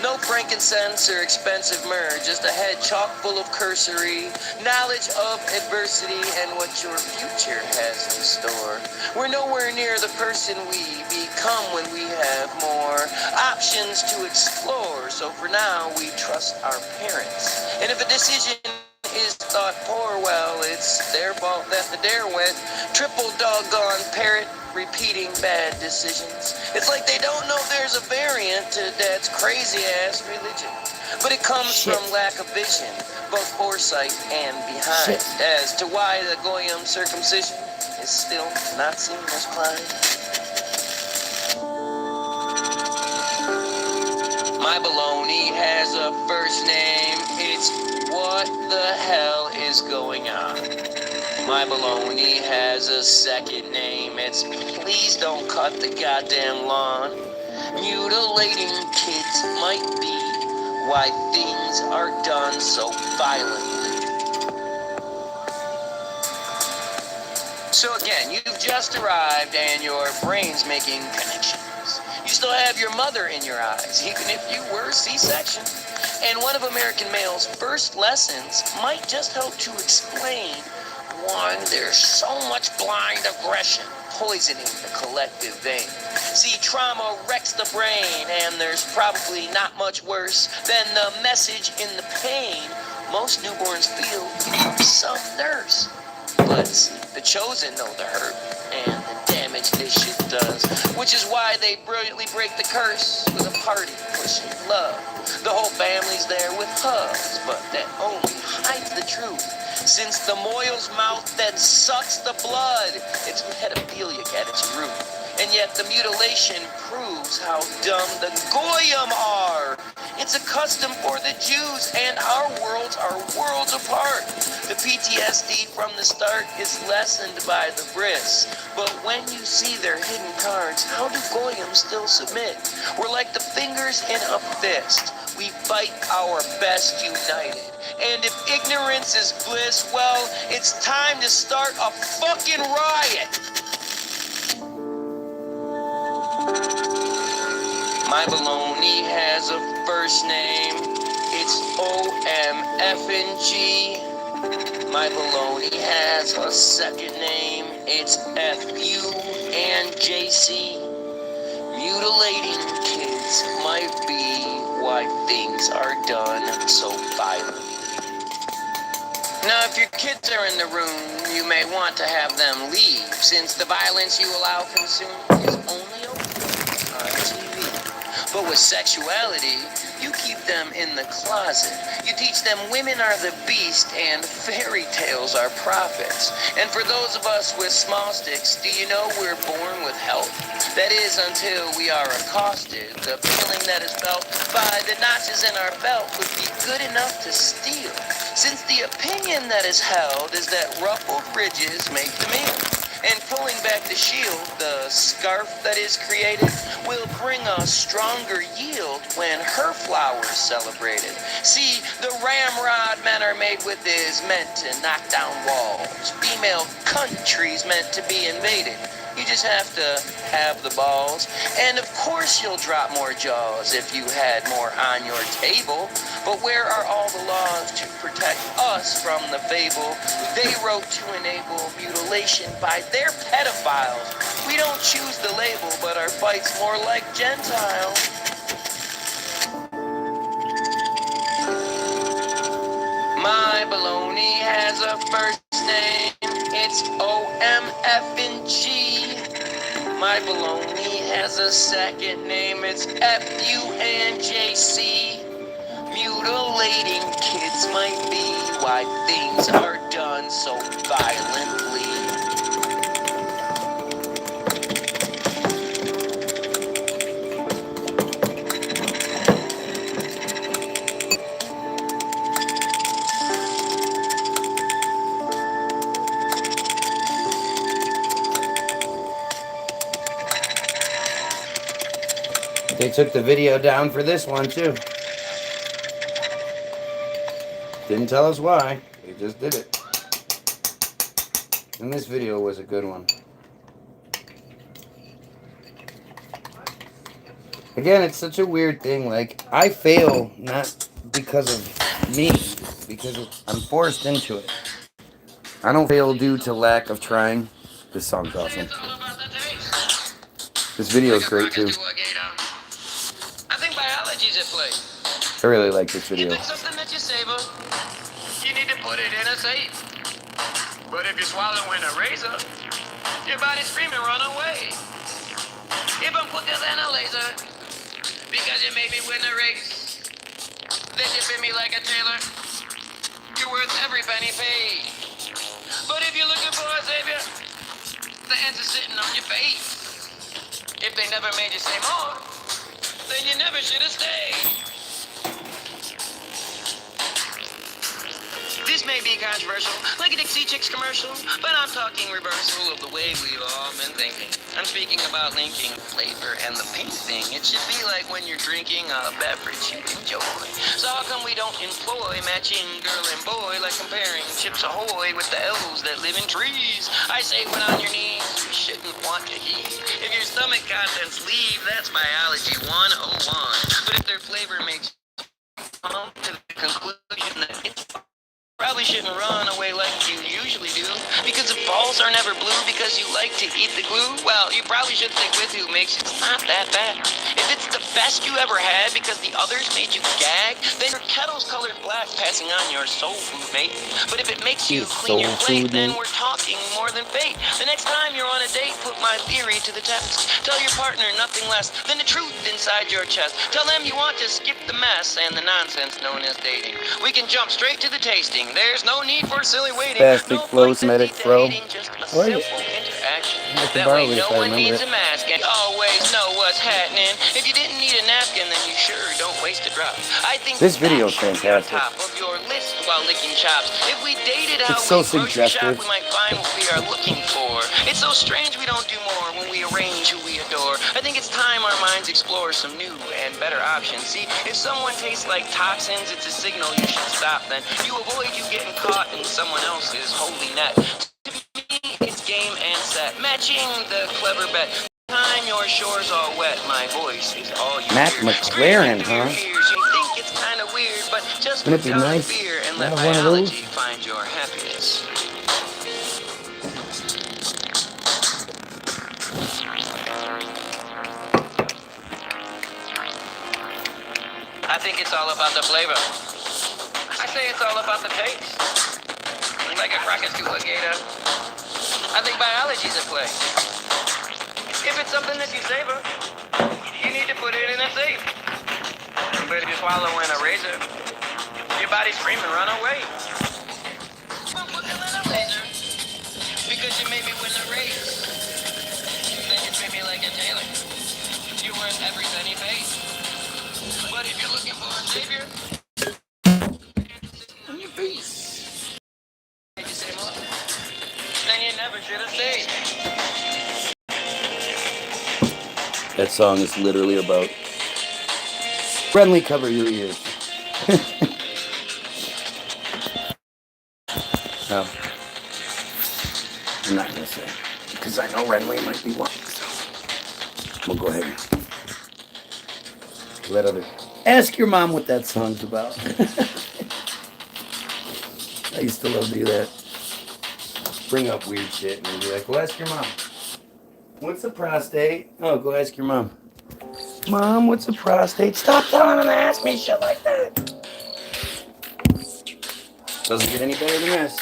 No frankincense or expensive myrrh, just a head chock full of cursory knowledge of adversity and what your future has in store. We're nowhere near the person we become when we have more options to explore. So for now, we trust our parents. And if a decision is thought poor, well, it's their fault that the dare went. Triple doggone parrot repeating bad decisions. It's like they don't know there's a variant to Dad's crazy-ass religion. But it comes from lack of vision, both foresight and behind, as to why the Goyim circumcision is still not seen as Klein. My baloney has a first name, it's the hell is going on? My baloney has a second name. It's please don't cut the goddamn lawn. Mutilating kids might be why things are done so violently. So again, you've just arrived and your brain's making connections. You still have your mother in your eyes, even if you were C-section. And one of American male's first lessons might just help to explain why there's so much blind aggression poisoning the collective vein. See, trauma wrecks the brain, and there's probably not much worse than the message in the pain most newborns feel from some nurse. But the chosen know the hurt and the damage this shit does, which is why they brilliantly break the curse with a party pushing love. The whole family's there with hugs, but that only hides the truth. Since the moil's mouth that sucks the blood, it's pedophilia at its root. And yet the mutilation proves how dumb the Goyim are. It's a custom for the Jews, and our worlds are worlds apart. The PTSD from the start is lessened by the bris. But when you see their hidden cards, how do Goyim still submit? We're like the fingers in a fist. We fight our best united. And if ignorance is bliss, well, it's time to start a fucking riot. My baloney has a first name. It's O-M-F-N-G. My baloney has a second name. It's F-U-N-J-C. Mutilating kids might be why things are done so violently. Now, if your kids are in the room, you may want to have them leave, since the violence you allow consumed is only okay on TV. But with sexuality, you keep them in the closet. You teach them women are the beast and fairy tales are prophets. And for those of us with small sticks, do you know we're born with health? That is, until we are accosted, the feeling that is felt by the notches in our belt would be good enough to steal. Since the opinion that is held is that ruffled ridges make the meal. And pulling back the shield, the scarf that is created, will bring a stronger yield when her flowers celebrated. See, the ramrod men are made with is meant to knock down walls. Female countries meant to be invaded. You just have to have the balls. And of course you'll drop more jaws if you had more on your table. But where are all the laws to protect us from the fable they wrote to enable mutilation by their pedophiles? We don't choose the label, but our fight's more like Gentile. My baloney has a first name. It's O-M-F-N-G. My baloney has a second name. It's F-U-N-J-C. Mutilating kids might be why things are done so violently. They took the video down for this one too. Didn't tell us why. They just did it. And this video was a good one. Again, it's such a weird thing. Like, I fail not because of me, because I'm forced into it. I don't fail due to lack of trying. This song's awesome. This video is great too. I think biology's at play. I really like this video. You think something that you savor, you need to put it in a safe. But if you're swallowing a razor, your body's screaming, run away. If I'm quicker than a laser, because you made me win the race, then you fit me like a tailor. You're worth every penny paid. But if you're looking for a savior, the answer's sitting on your face. If they never made you say more, then you never should have stayed. may be controversial, like a Dixie Chicks commercial, but I'm talking reversal of the way we've all been thinking. I'm speaking about linking flavor and the pink thing. It should be like when you're drinking a beverage you enjoy. So how come we don't employ matching girl and boy, like comparing Chips Ahoy with the elves that live in trees? I say when on your knees, you shouldn't want to eat. If your stomach contents leave, that's biology 101. But if their flavor makes you come to the conclusion that it's probably shouldn't run away like you usually do, because if balls are never blue because you like to eat the glue, well, you probably should stick with who makes it's not that bad. If it's the best you ever had because the others made you gag, then your kettle's colored black, passing on your soul food, mate. But if it makes you clean your plate, then we're talking more than fate. The next time you're on a date, put my theory to the test. Tell your partner nothing less than the truth inside your chest. Tell them you want to skip the mess and the nonsense known as dating. We can jump straight to the tasting. There's no need for silly waiting. Spastic flow, Semitic throw. Just a What is it? simple interaction. I can That borrow way it no if I one remember needs it. a mask and you always know what's happening. If you didn't need a napkin, then you sure don't waste a drop. I think This video is that should be on fantastic. top of your list while licking chops. If we dated how It's so we grocery shop, suggestive. we might find what we are looking for. It's so strange we don't do more when we arrange who we adore. I think it's time our minds explore some new and better options. See, if someone tastes like toxins, it's a signal you should stop. Then you avoid you getting caught in someone else's holy net. To me, it's game and set. Matching the clever bet. Time your shores all wet, my voice is all you Matt hear. McLaren, Screaming through your huh? ears. You think it's kind of weird, but just Wouldn't it be put down nice the beer and to let have one of those? biology find your happiness. I think it's all about the flavor. I say it's all about the taste. Like a Krakatoa gator. I think biology's at play. If it's something that you savor, you need to put it in a safe. But if you swallow in a razor, your body screaming, run away. Well, put it in a razor, because you maybe win the race. Then you treat me like a tailor. You're worth every penny paid. But if you're looking for a savior, on your face. Did you say more? Then you never should have stayed. That song is literally about friendly cover your ears. No, I'm not gonna say because I know Renly might be one. So we'll go ahead and let other. Ask your mom what that song's about. I used to love to do that. Bring up weird shit and be like, "Well, ask your mom. What's a prostate?" Oh, go ask your mom. Mom, what's a prostate? Stop telling them to ask me shit like that. Doesn't get any better than this.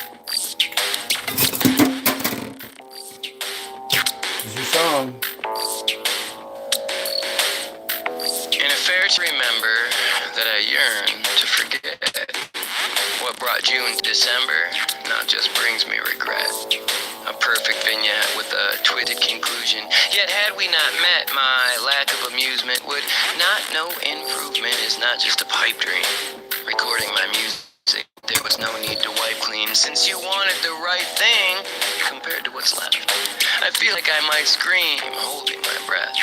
This is your song. And a fair to remember that I yearn to forget. What brought June to December now just brings me regret. A perfect vignette with a twisted conclusion. Yet had we not met, my lack of amusement would not know improvement is not just a pipe dream. Recording my music, there was no need to wipe clean since you wanted the right thing compared to what's left. I feel like I might scream, holding my breath.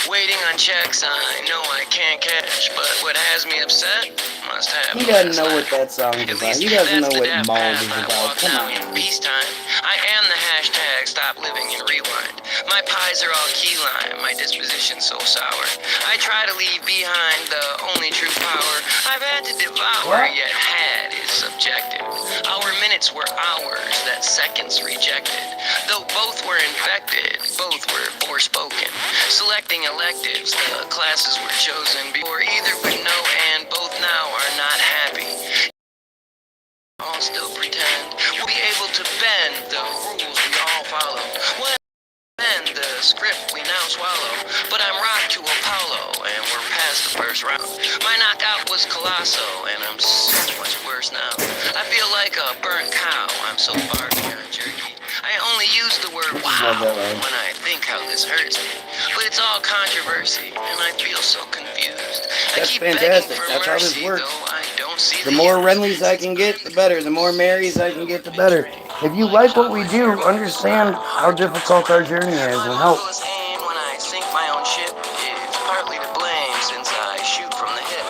Waiting on checks I know I can't catch, but what has me upset must have. He doesn't know what that song is At about. least He doesn't know that's the what death Mold path is I about. walk Come now in on. peacetime. I am the hashtag stop living and rewind. My pies are all key lime, my disposition so sour. I try to leave behind the only true power I've had to devour, yet had is subjective. Our minutes were hours that seconds rejected. Though both were infected, both were forspoken. Selecting electives, the classes were chosen before either would know, and both now are not happy. All still pretend we'll be able to bend the rules we all follow. Well, bend the script we now swallow. But I'm rocked to Apollo, and we're past the first round. My knockout was colossal, and I'm so much worse now. I feel like a burnt cow. I'm so far beyond jerky. I only use the word wow when I think how this hurts me. But it's all controversy, and I feel so confused. I That's keep fantastic. begging for That's how this mercy, works. though I don't The more Renleys I can get, the better. The more Marys I can get, the better. If you like what we do, understand how difficult our journey is and help. When I sink my own ship, it's partly to blame since I shoot from the hip.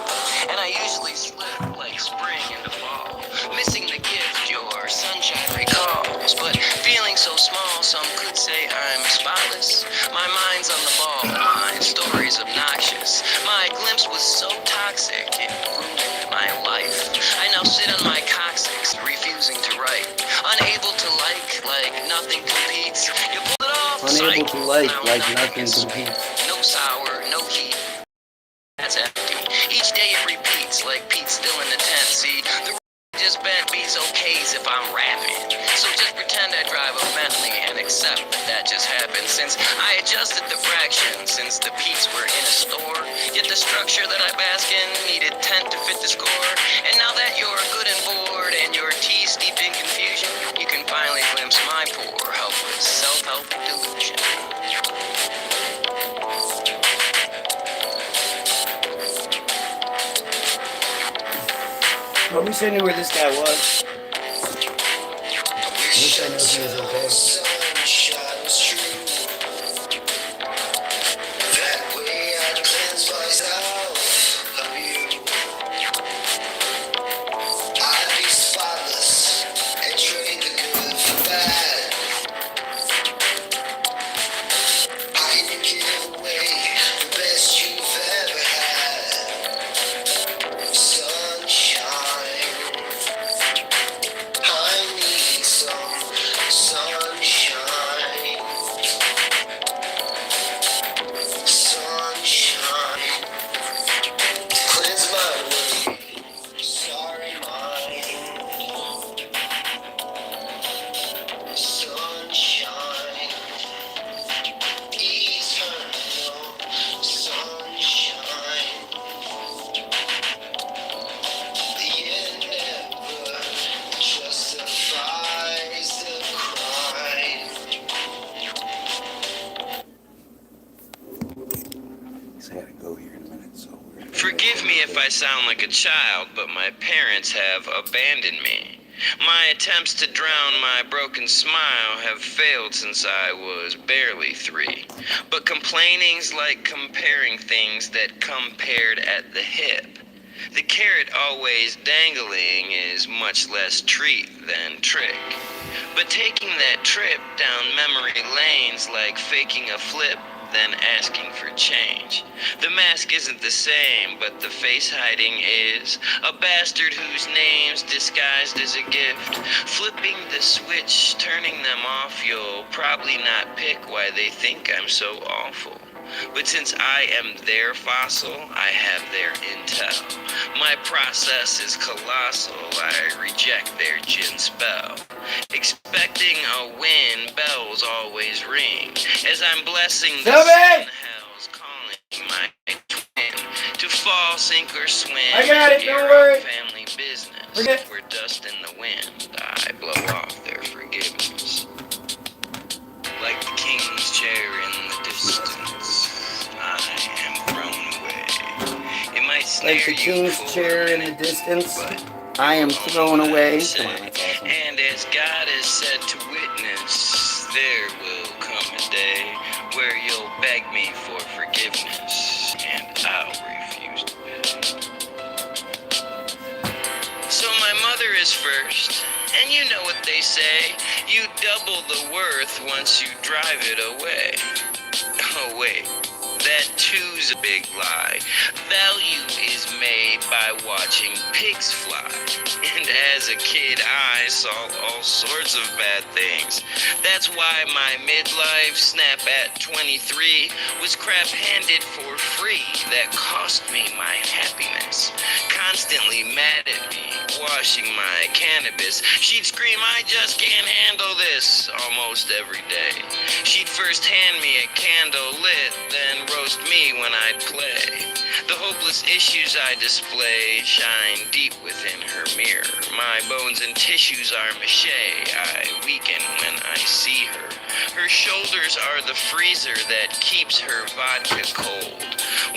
And I usually slip like spring into fall, missing the gift your sunshine recalls. But feeling so small, some could say I'm spotless. My mind's on the ball, my story's obnoxious. My glimpse was so toxic, it ruined my life. I now sit on my coccyx, refusing to write. Unable to like nothing competes. You pull it off, Unable to like nothing competes. competes. No sour, no heat. That's empty. Each day it repeats, like Pete still in the tent. See, the just bent beats okays if I'm rapping. So just pretend I drive a Bentley and accept that just happened. Since I adjusted the fraction, since the Pete's were in a store, yet the structure that I bask in needed 10 to fit the score. And now that you're good and bored and your tea steeped in confusion, you can finally glimpse my poor, helpless self-help delusion. Well, at least I knew where this guy was. At least I knew he was okay. Forgive me if I sound like a child, but my parents have abandoned me. My attempts to drown my broken smile have failed since I was barely 3. But complaining's like comparing things that come paired at the hip. The carrot always dangling is much less treat than trick. But taking that trip down memory lane's like faking a flip, then asking for change. The mask isn't the same, but the face hiding is. A bastard whose name's disguised as a gift. Flipping the switch, turning them off, you'll probably not pick why they think I'm so awful. But since I am their fossil, I have their intel. My process is colossal, I reject their gin spell. Expecting a win, bells always ring. As I'm blessing the sun, hell's calling my twin. To fall, sink, or swim. I got it, don't worry. Family business. Forget. We're dust in the wind, I blow off their forgiveness. Like the king's chair in the distance, I am thrown away. It might snare Like the you king's for chair a in the minute, distance, but I am thrown away. say, Come on, that's awesome. and as God is said to witness, there will come a day where you'll beg me for forgiveness, and I'll refuse to pay. So my mother is first, and you know what they say, you double the worth once you drive it away. Oh wait, that too's a big lie. Value is made by watching pigs fly. And as a kid, I saw all sorts of bad things. That's why my midlife snap at 23 was crap-handed for free. That cost me my happiness. Constantly mad at me, washing my cannabis. She'd scream, I just can't handle this, almost every day. She'd first hand me a candle lit, then roast me when I'd play. The hopeless issues I display shine deep within her mirror. My bones and tissues are mache. I weaken when I see her. Her shoulders are the freezer that keeps her vodka cold.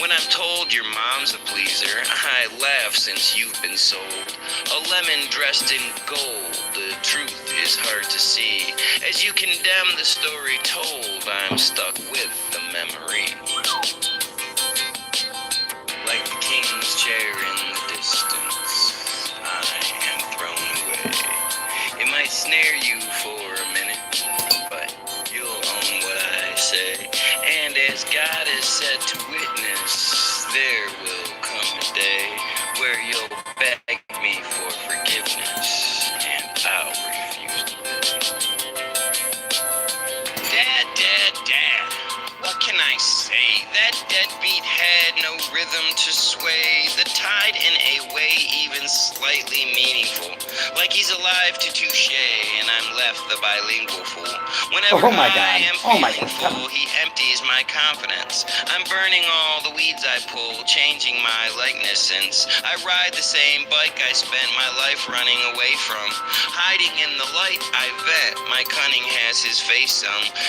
When I'm told your mom's a pleaser, I laugh since you've been sold. A lemon dressed in gold, the truth is hard to see. As you condemn the story told, I'm stuck with the memory. Like the king's chair in the distance, I am thrown away. It might snare you for a minute, but you'll own what I say. And as God is set to witness, there will come a day where you'll beg me for forgiveness, and I'll refuse to pay. Dad, what can I say? That deadbeat had no rhythm to sway the tide in a way even slightly meaningful. Like he's alive to touche, and I'm left the bilingual fool. Whenever I am feeling full, he empties my confidence. I'm burning all the weeds I pull, changing my likeness since I ride the same bike I spent my life running away from. Hiding in the light, I vent. My cunning has his face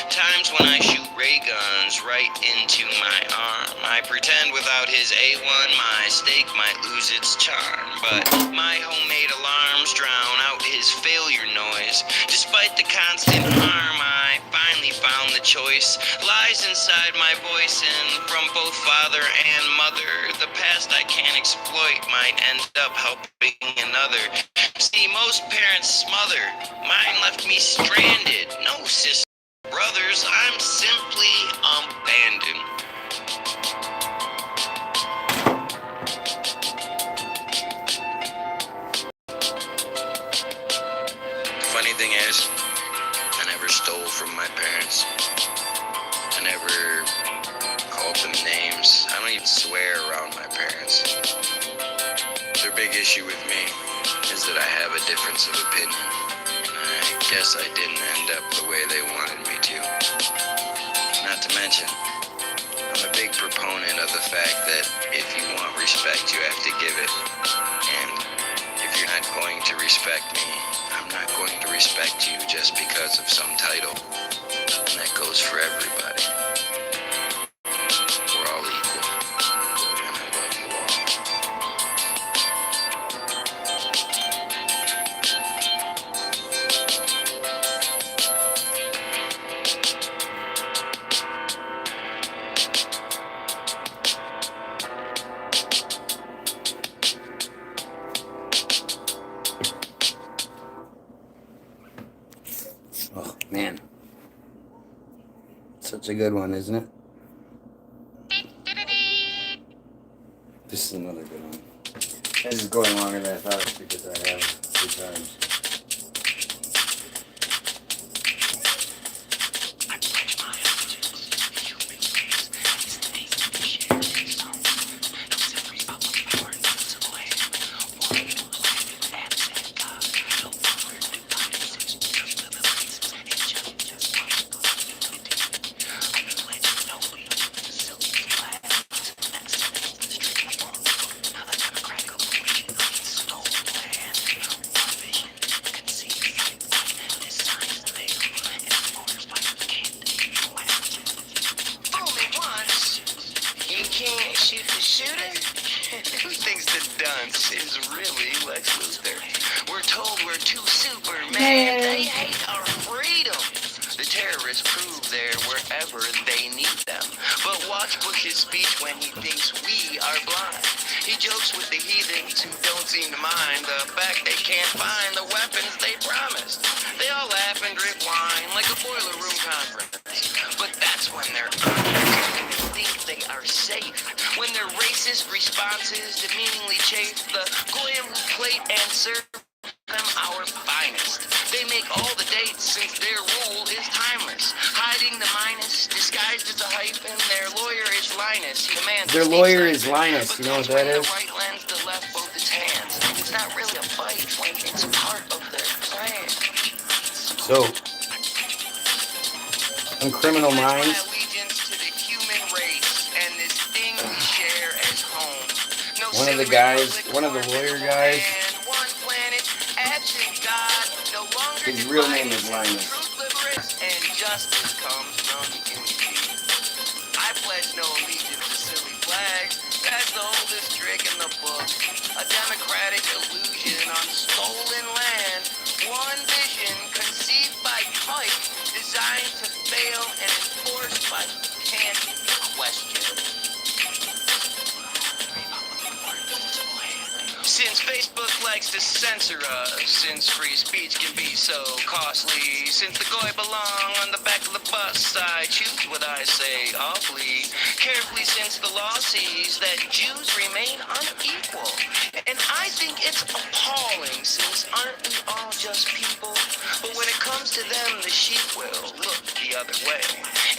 times when I shoot ray guns right into my arm. I pretend without his A1 my steak might lose its charm, but my homemade alarms drown out his failure noise. Despite the constant harm, I finally found the choice lies inside my voice, and from both father and mother, the past I can't exploit might end up helping another. See, most parents smother. Mine left me stranded. No sister. Brothers, I'm simply abandoned. Funny thing is, I never stole from my parents. I never called them names. I don't even swear around my parents. Their big issue with me is that I have a difference of opinion. I guess I didn't end up the way they wanted me to. Not to mention, I'm a big proponent of the fact that if you want respect, you have to give it. And if you're not going to respect me, I'm not going to respect you just because of some title. And that goes for everybody. We're all equal. And I love you all. Oh, man. Such a good one, isn't it? This is another good one. This is going longer than I thought because I have 2 times. Responses demeaningly chafe the Goyim who plate and serve them our finest. They make all the dates since their rule is timeless. Hiding the minus, disguised as a hyphen, their lawyer is Linus. He demands their lawyer is Linus, you know what that is? The right lends the left both its hands. It's not really a fight when it's part of their plan. So, in Criminal Minds, One of the guys, one of the lawyer guys, his real name is Linus. And justice comes from unity. I pledge no allegiance to silly flags. That's the oldest trick in the book. A democratic illusion on stolen land. One vision conceived by type, designed to fail and enforced by can't question. Since Facebook likes to censor us, since free speech can be so costly, since the goy belong on the back of the bus, I choose what I say awfully carefully, since the law sees that Jews remain unequal. And I think it's appalling, since aren't we all just people? But when it comes to them, the sheep will look the other way.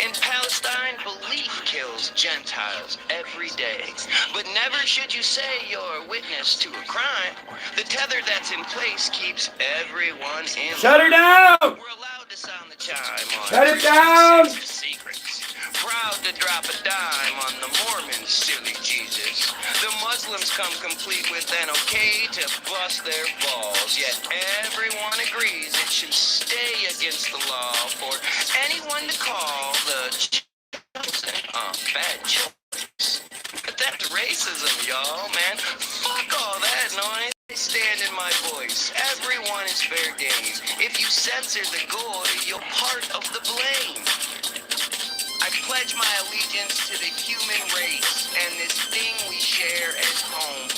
In Palestine, belief kills Gentiles every day. But never should you say you're witness to a crime. The tether that's in place keeps everyone in. Shut her down! We're allowed to sound the chime on Shut it down! secrets. Proud to drop a dime on the Mormons, silly Jesus. The Muslims come complete with an okay to bust their balls. Yet everyone agrees it should stay against the law for anyone to call the chosen a bad choice. But that's racism, y'all, man. Fuck all that noise. I stand in my voice. Everyone is fair game. If you censor the goy, you're part of the blame. I pledge my allegiance to the human race and this thing we share as home.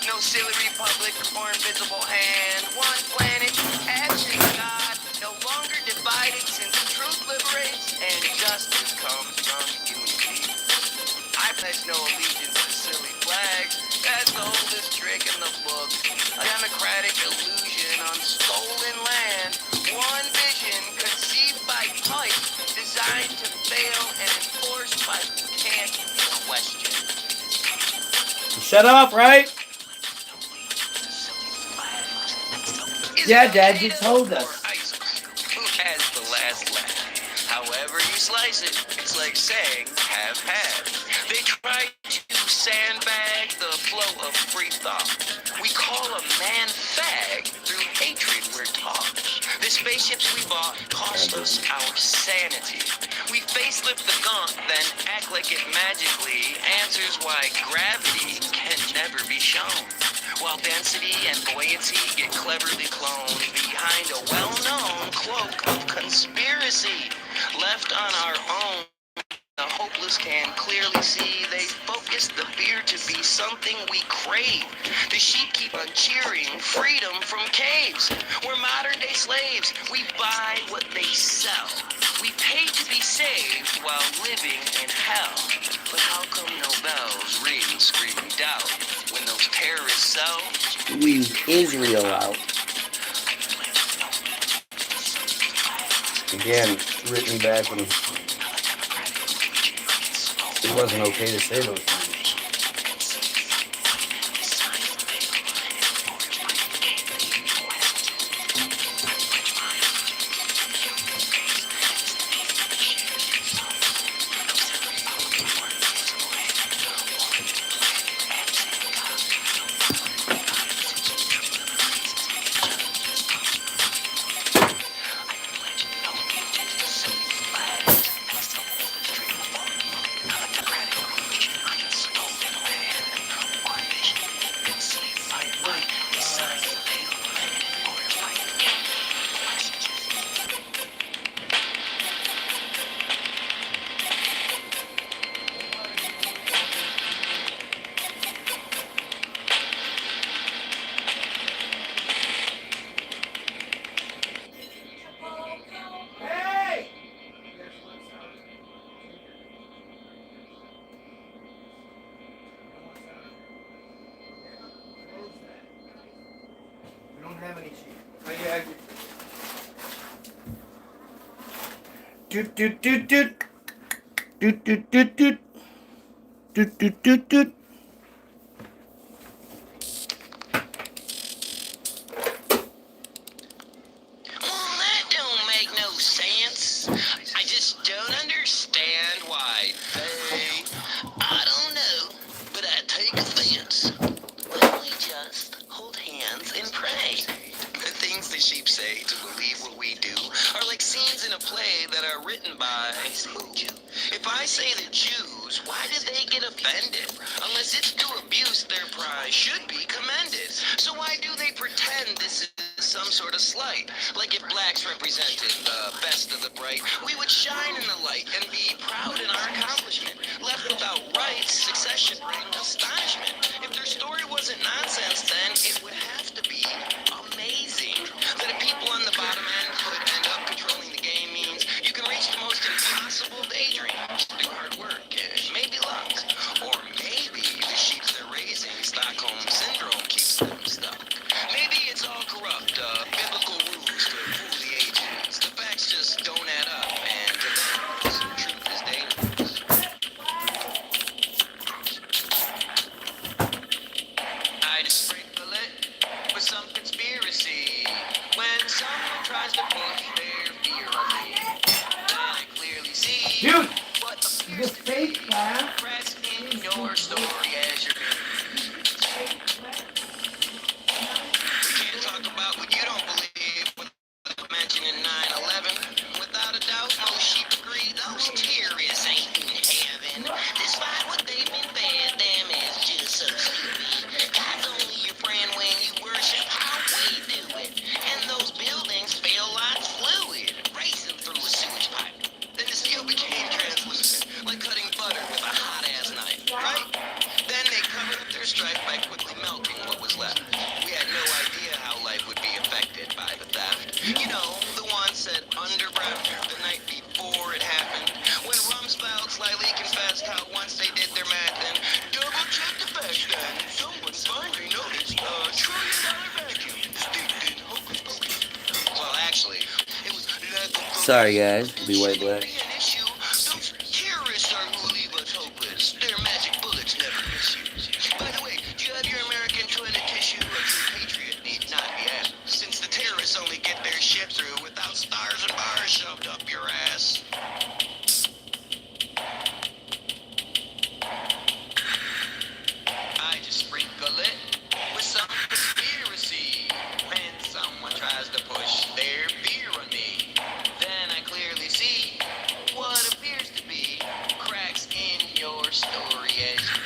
No silly republic or invisible hand. One planet, action God, no longer divided, since truth liberates and justice comes from unity. I pledge no allegiance to silly flags. That's the oldest trick in the book. A democratic illusion on stolen land. One vision conceived by type, designed to fail and enforced by can't question. Shut up, right? Yeah, Dad, you told us. Who has the last laugh? However you slice it, it's like saying have had. They try to sandbag the flow of free thought. We call a man fag through hatred we're taught. The spaceships we bought cost us our sanity. We facelift the gaunt, then act like it magically answers why gravity can never be shown. While density and buoyancy get cleverly cloned behind a well-known cloak of conspiracy. Left on our own, the hopeless can clearly see they focus the fear to be something we crave. The sheep keep on cheering freedom from caves. We're modern-day slaves. We buy what they sell. We pay to be saved while living in hell. But how come no bells ring screaming doubt when those terrorists sell? Leave Israel out. Again, written back when it wasn't okay to say those things. Doot doot doot doot. Doot doot doot doot. Doot doot doot doot. Well, that don't make no sense. I just don't understand why they, I don't know, but I take offense. made to believe what we do are like scenes in a play that are written by who? If I say the Jews, why did they get offended? Unless it's to abuse, their prize should be commended. So why do they pretend this is some sort of slight? Like if blacks represented the best of the bright, we would shine in the light and be proud in our accomplishment. Left without rights, success should bring astonishment. If their story wasn't nonsense, then it would have to be amazing. That if people on the bottom end could end up controlling the game means you can reach the most impossible daydream. Do hard work and maybe luck. Or maybe the sheep they're raising, Stockholm Syndrome keeps them stuck. Maybe it's all corrupt, biblical rules to fool the ages. The facts just don't add up, and to them, truth is dangerous. I just sprinkle it with some conspiracy. When someone tries to push their fear on me, then I clearly see what appears to be cracks in your story as you're talk about what you don't believe without mentioning 9/11. Without a doubt, most sheep agree those terrorists ain't in heaven. Despite what they've been fed, them is just so stupid. God's only your friend when you worship how we do it. And those buildings feel like fluid, racing through a sewage pipe. Then the steel became translucent, like cutting butter with a hot-ass knife, right? Then they covered up their strife by quickly melting what was left. We had no idea how life would be affected by the theft. You know, the one said underground the night before it happened. When Rumsfeld slightly confessed how once they did their math and double-checked the facts then someone finally noticed a trillion-dollar vacuum steeped in hocus pocus. Well, actually, it was... Sorry, guys. Be white black. Those terrorists are who leave us hopeless. Their magic bullets never miss you. By the way, do you have your American toilet tissue? A true patriot need not be asked, since the terrorists only get their shit through without stars and bars shoved up your ass. I just sprinkle it with some conspiracy. When someone tries to push their fear on me, then I clearly see what appears to be cracks in your story as you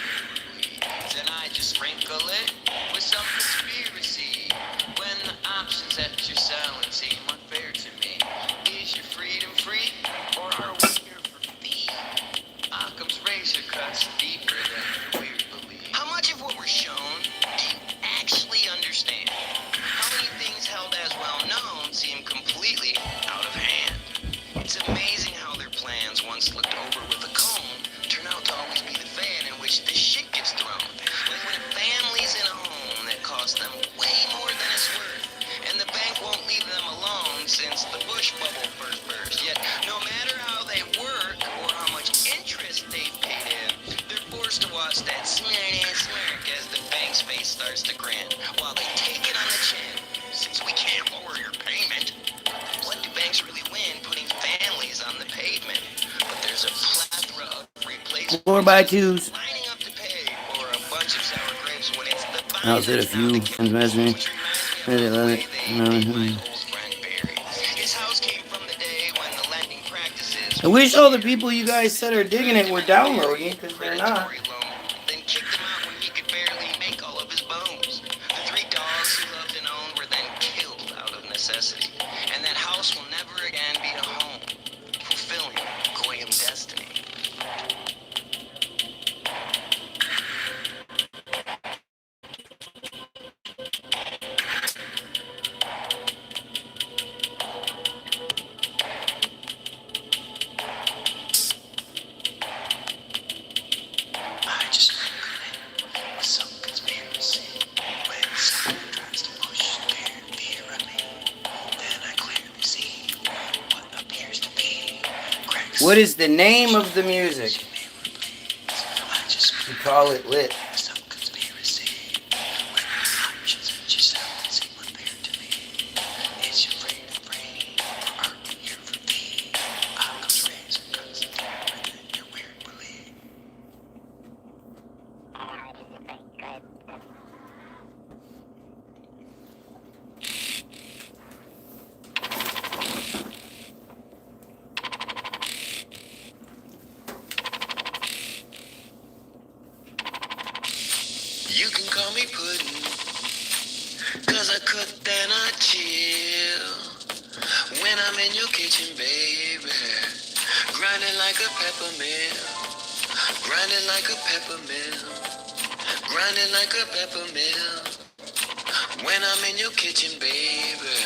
then I just sprinkle it with some conspiracy. When the options at your silence seem unfair to me, is your freedom free, or are we here for fee? Occam's razor cuts deeper than weird belief. How much of what we're shown do you actually understand? How many things held as well known seem completely out of hand? It's amazing how their plans, once looked over with a comb, turn out to always be the fan in which this shit gets thrown. Like when a family's in a home that costs them way more than it's worth, and the bank won't leave them alone since the Bush bubble first burst. Yet, no matter how they work or how much interest they've paid in, they're forced to watch that smirk as the bank's face starts to grin, while they take it on the chin. Since we can't lower your payment, what do banks really win putting families on the pavement? But there's a plethora of replacements 4x2s. lining up to pay for a bunch of sour grapes when it's the I'll set a few friends messaging. His house came from the day when the lending practices. I wish all the people you guys said are digging it were downloading, because they're not. Then kicked him out when he could barely make all of his bones. The 3 dogs he loved and owned were then killed out of necessity. And that house will never again be a home, fulfilling Goyim destiny. I just with some conspiracy. When someone tries to push their fear on me, then I clearly see what appears to be cracks. What is the name of the music? I just We call it Lit. some conspiracy. When options at yourself seem unfair to me, is your freedom free, or are we here for thee? Occam's razor cuts deeper than your weird belief. I'm in your kitchen, baby, grinding like a peppermill, grinding like a peppermill, grinding like a peppermill. When I'm in your kitchen, baby,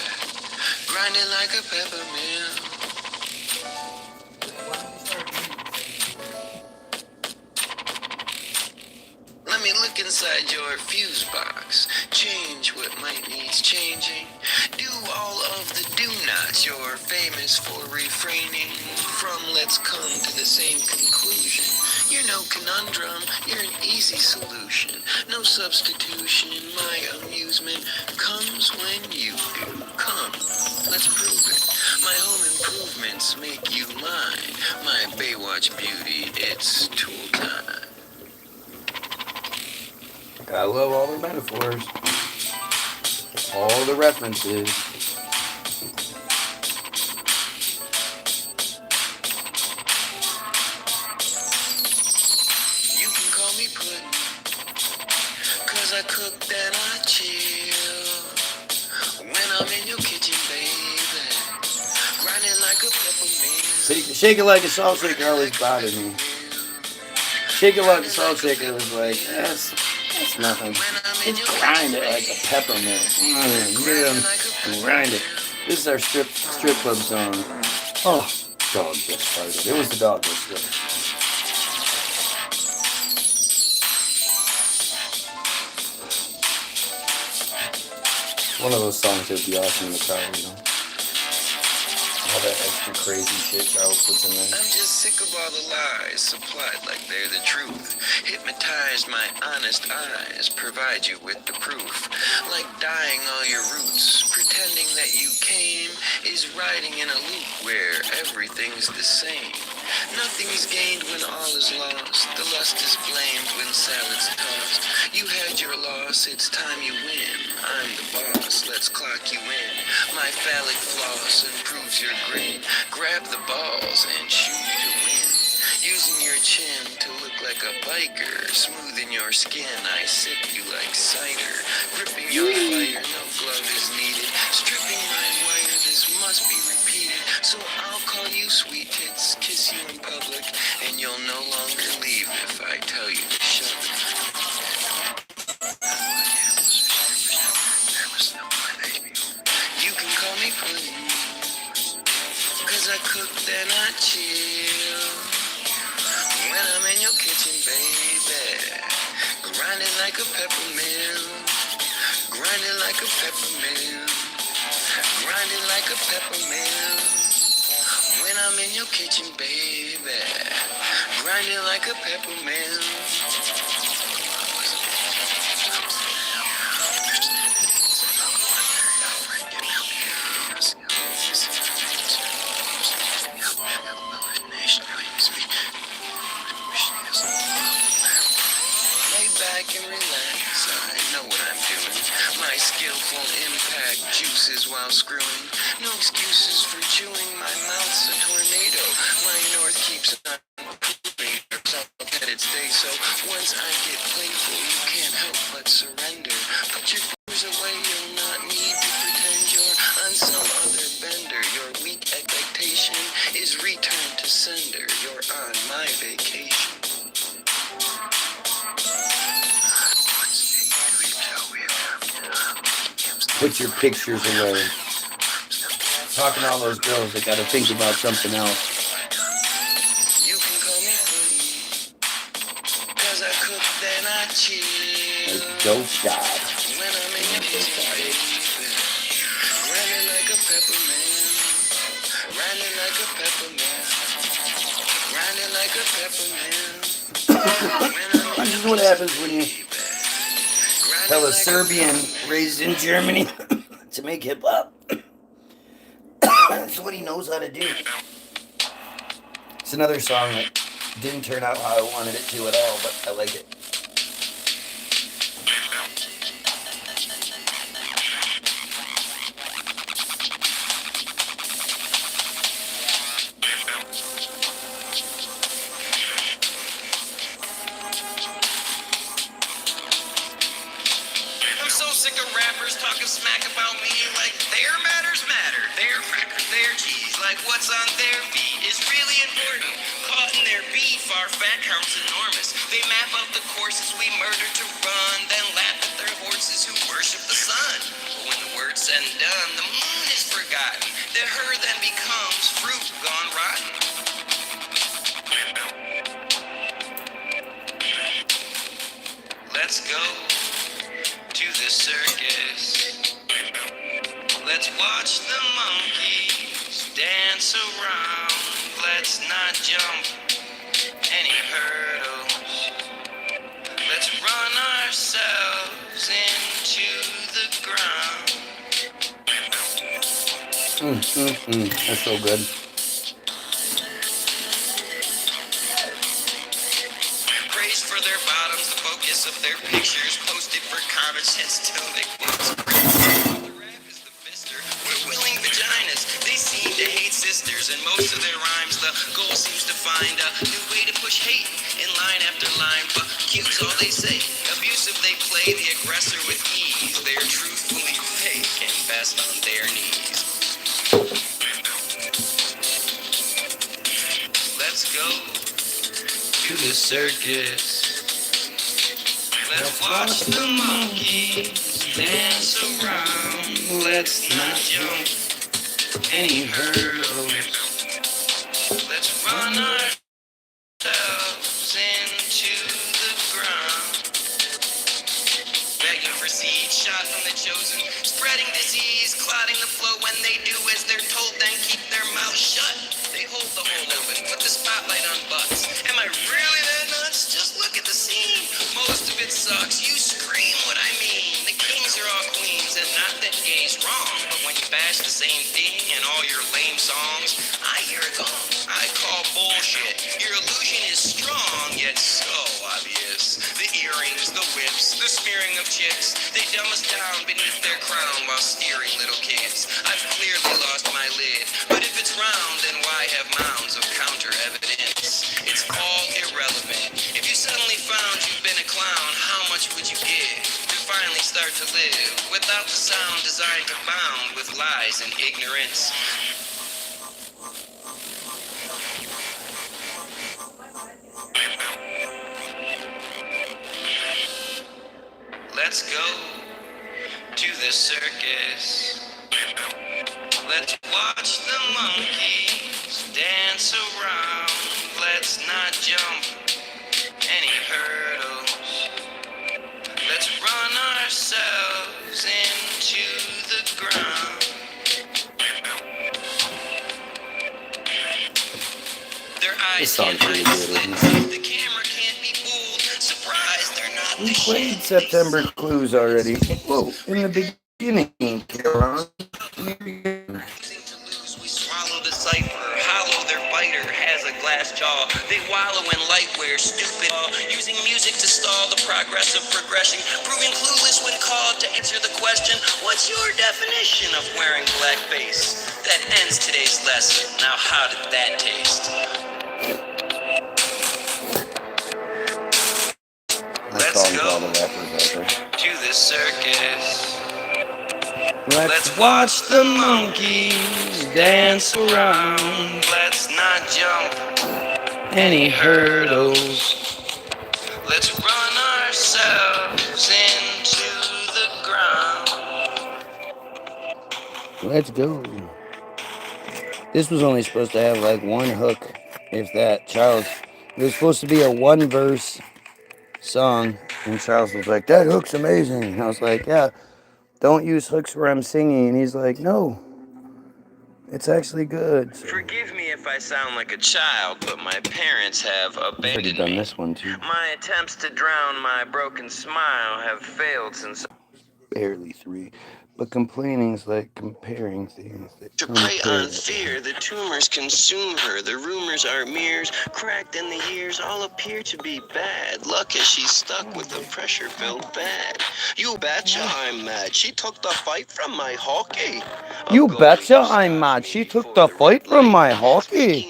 grinding like a peppermill. Let me look inside your fuse box, change what might needs changing, do all of the do-nots you're famous for refraining from. Let's come to the same conclusion. You're no conundrum, you're an easy solution, no substitution. My amusement comes when you do. Come, let's prove it. My home improvements make you mine. My Baywatch beauty, it's tool time. I love all the metaphors, all the references. You can call me Puddin', 'cause I cook then I chill. When I'm in your kitchen, baby, grinding like a peppermint. Shake it like a salt shaker always bothered me. Shake it like a salt shaker was like, that's nothing. Just grind it like a peppermint. Get them and grind it. This is our strip club song. Oh, dog gets started. It was the dog that started. One of those songs that would be awesome in the car, you know. All that extra crazy shit Charles puts in there. I'm just sick of all the lies supplied like they're the truth. Hypnotize my honest eyes, provide you with the proof. Like dyeing all your roots, pretending that you came is riding in a loop where everything's the same. Nothing's gained when all is lost. The lust is blamed when salad's tossed. You had your loss, it's time you win. I'm the boss, let's clock you in. My phallic floss improves your grin. Grab the balls and shoot to win. Using your chin to look like a biker. Smoothing your skin, I sip you like cider. Gripping your fire, no glove is needed. Stripping my wire, this must be repeated. So I'll call you sweet tits, kiss you in public, and you'll no longer leave if I tell you to shut it. You can call me Puddin', 'cause I cook then I chill. When I'm in your kitchen, baby, grinding like a peppermill, grinding like a peppermill, grinding like a peppermill. When I'm in your kitchen, baby, grinding like a peppermill. And relax, I know what I'm doing. My skillful impact juices while screwing. No excuses for chewing, my mouth's a tornado. My north keeps on improving, that it stays so. Once I get playful, you can't help but surrender. Put your fingers away, you'll not need to pretend you're on some other bender. Your weak expectation is returned to sender. You're on my vacation. Put your pictures away. Talking to all those girls that gotta think about something else. You can call me Puddin', 'cause I cook then I chill. Like dope job. When I'm in your kitchen, baby, grinding like a peppermint, grinding like a peppermint, grinding like a peppermint. This is what happens when you tell a Serbian raised in Germany to make hip hop. That's what he knows how to do. It's another song that didn't turn out how I wanted it to at all, but I like it. Sick of rappers talking smack about me like their matters matter, their crackers, their cheese. like what's on their feet is really important. Caught in their beef, our fat count's enormous. They map out the courses we murdered to run, then laugh at their horses who worship the sun. But when the word's said and done, the moon is forgotten. The her then becomes fruit gone rotten. Let's go to the circus. Let's watch the monkeys dance around. Let's not jump any hurdles. Let's run ourselves into the ground. That's so good. Praised for their bottoms, the focus of their pictures, posted for college heads till they quotes. The rap is the fister. We're willing vaginas. They seem to hate sisters, and most of their rhymes, the goal seems to find a new way to push hate in line after line. But cute's all they say. Abusive they play the aggressor with ease. They're truthfully fake and best on their knees. Let's go to the circus. Let's watch the monkeys dance around. Let's not jump any hurdles. Let's run ourselves into the ground. Begging for seeds shot from the chosen, spreading disease, clotting the flow when they do as they're told, then keep their mouth shut. They hold the hole open, put the spotlight on butts. Am I really that nuts? Just look at the scene. Most of it sucks. You scream what I mean. The kings are all queens, and not that gay's wrong. But when you bash the same thing in all your lame songs, I hear it gone. I call bullshit. Your illusion is strong, yet so obvious. The earrings, the whips, the smearing of chicks. They dumb us down beneath their crown while steering little kids. I've clearly lost my lid. But if it's round, then why have mounds of counter evidence? It's all irrelevant. If you suddenly found you've been a clown, how much would you give to finally start to live without the sound designed to bound with lies and ignorance? Let's go to the circus. Let's watch the monkeys dance around. Let's not jump any hurdles. Let's run ourselves into the ground. Their eyes can't hide the slits. The camera can't be fooled. Surprised they're not the We shit. played September Clues already. Whoa, in the beginning. We swallow the cipher, hollow their biter has a glass jaw. They wallow in lightware, stupid, using music to stall the progress of progression, proving clueless when called to answer the question, what's your definition of wearing blackface? That ends today's lesson. Now how did that taste? Let's go to the circus. Let's watch the monkeys dance around. Let's not jump any hurdles. Let's run ourselves into the ground. Let's go. This was only supposed to have like one hook, if that. Charles, it was supposed to be a one verse song, and Charles was like, that hook's amazing. And I was like, yeah, don't use hooks where I'm singing. And he's like, no, it's actually good. So, Forgive me if I sound like a child, but my parents have I've already abandoned done me. this one too. My attempts to drown my broken smile have failed since Barely 3. But complaining is like comparing things. to prey on fear. The tumors consume her. The rumors are mirrors, cracked in the years, all appear to be bad. Luck as she's stuck with a pressure-filled bag. You betcha I'm mad. She took the fight from my hockey. You betcha I'm mad. She took the fight from my hockey.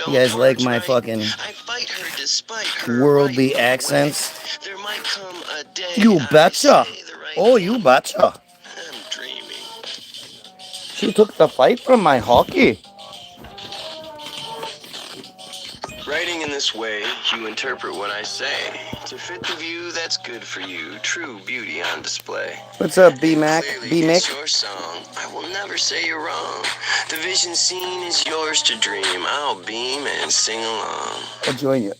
You guys like my fucking worldly accents? There might come a day You I betcha. say the right Oh, thing. you betcha. I'm dreaming. She took the fight from my hockey. Writing in this way, you interpret what I say. To fit the view that's good for you, true beauty on display. What's up, B-Mac? Clearly, B-Mick? it's your song. I will never say you're wrong. The vision seen is yours to dream. I'll beam and sing along. I'll join you.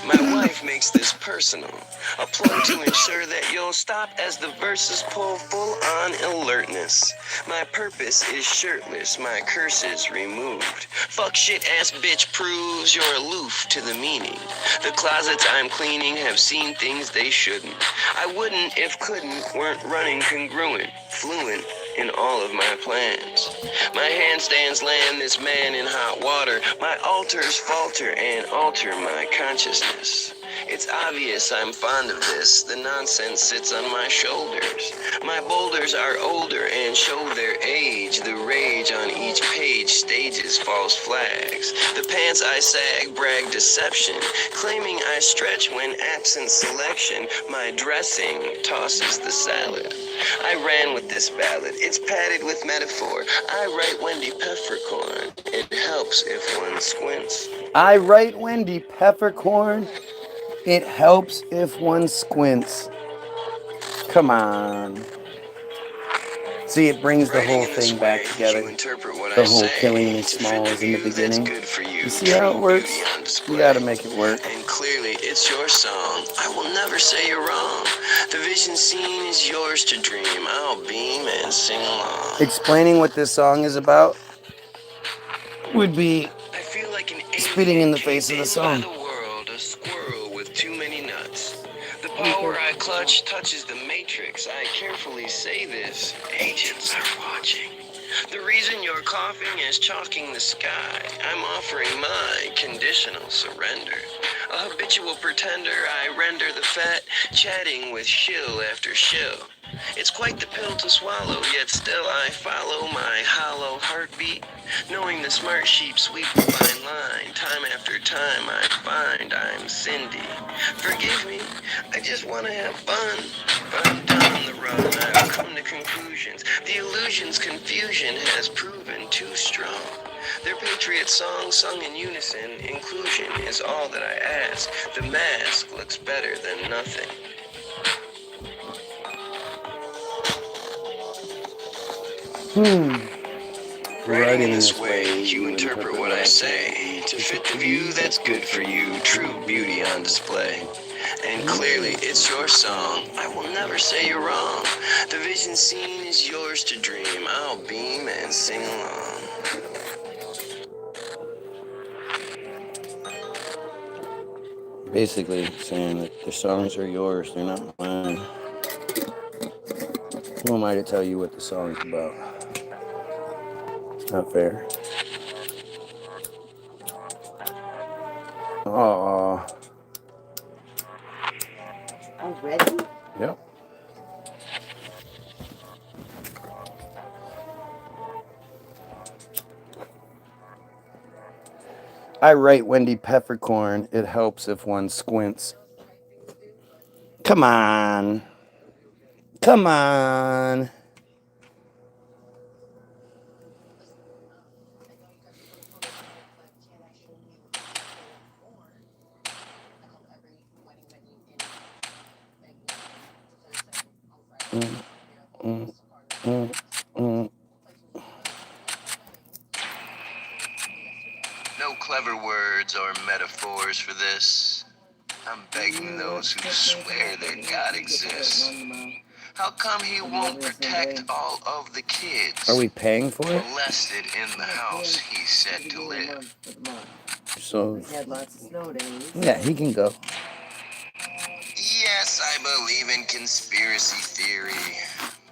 My wife makes this personal. A plug to ensure that you'll stop as the verses pull full on alertness. My purpose is shirtless, my curses removed. Fuck shit ass bitch proves you're aloof to the meaning. The closets I'm cleaning have seen things they shouldn't. I wouldn't if couldn't weren't running congruent, fluent in all of my plans. My handstands land this man in hot water. My altars falter and alter my consciousness. It's obvious I'm fond of this. The nonsense sits on my shoulders. My boulders are older and show their age. The rage on each page stages false flags. The pants I sag brag deception, claiming I stretch when absent selection. My dressing tosses the salad. I ran with this ballad. It's padded with metaphor. I write Wendy Peppercorn. It helps if one squints. I write Wendy Peppercorn. It helps if one squints. Come on. See, it brings the whole thing back together. The whole killing me small is in the beginning. You see how it works? You gotta make it work. And clearly, it's your song. I will never say you're wrong. The vision seen is yours to dream. I'll beam and sing along. Explaining what this song is about would be spitting in the face of the song. A squirrel with too many nuts. The power I clutch touches the matrix. I carefully say this. Agents are watching. The reason you're coughing is chalking the sky. I'm offering my conditional surrender. A habitual pretender, I render the fat, chatting with shill after shill. It's quite the pill to swallow, yet still I follow my hollow heartbeat, knowing the smart sheep sweep the fine line. Time after time I find I'm Cindy. Forgive me, I just want to have fun. But I'm down the run, I've come to conclusions. The illusion's confusion has proven too strong. Their patriot song sung in unison, inclusion is all that I ask. The mask looks better than nothing. Writing in this way, you interpret what I say. To fit the view that's good for you, true beauty on display. And clearly, it's your song. I will never say you're wrong. The vision seen is yours to dream. I'll beam and sing along. Basically saying that the songs are yours, they're not mine. Who am I to tell you what the song's about? It's not fair. Aww. Already? Yep. I write Wendy Peppercorn. It helps if one squints. Come on. Come on. No clever words or metaphors for this. I'm begging those who swear their God exists. How come he won't protect all of the kids? Are we paying for it? Molested in the house he's said to live. So, Had lots of snow days. yeah, he can go. Yes, I believe in conspiracy theory,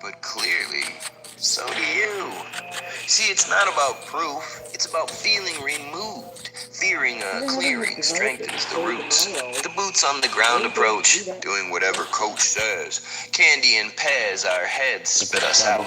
but clearly, so do you. See, it's not about proof, it's about feeling removed, Fearing a clearing strengthens the roots. The boots on the ground approach, doing whatever coach says. Candy and Pez, our heads spit us out.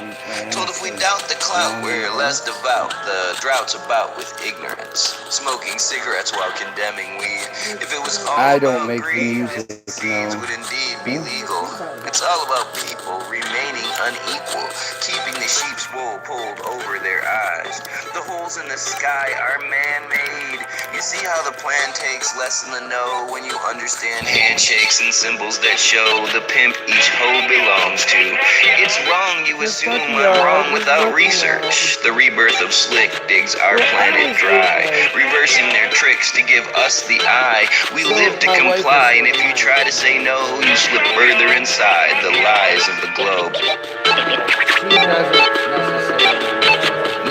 Told if we doubt the clout, we're less devout. The drought's about with ignorance. Smoking cigarettes while condemning weed. If it was all I don't about make the greed, music, seeds no. would indeed be legal. It's all about people remaining unequal, keeping the sheep's wool pulled over their eyes. The holes in the sky are man-made. You see how the plan takes less than the know when you understand handshakes and symbols that show the pimp each hoe belongs to. It's wrong you assume I'm wrong without research. The rebirth of slick digs our planet dry, reversing their tricks to give us the eye. We live to comply, and if you try to say no, you slip further inside the lies of the globe.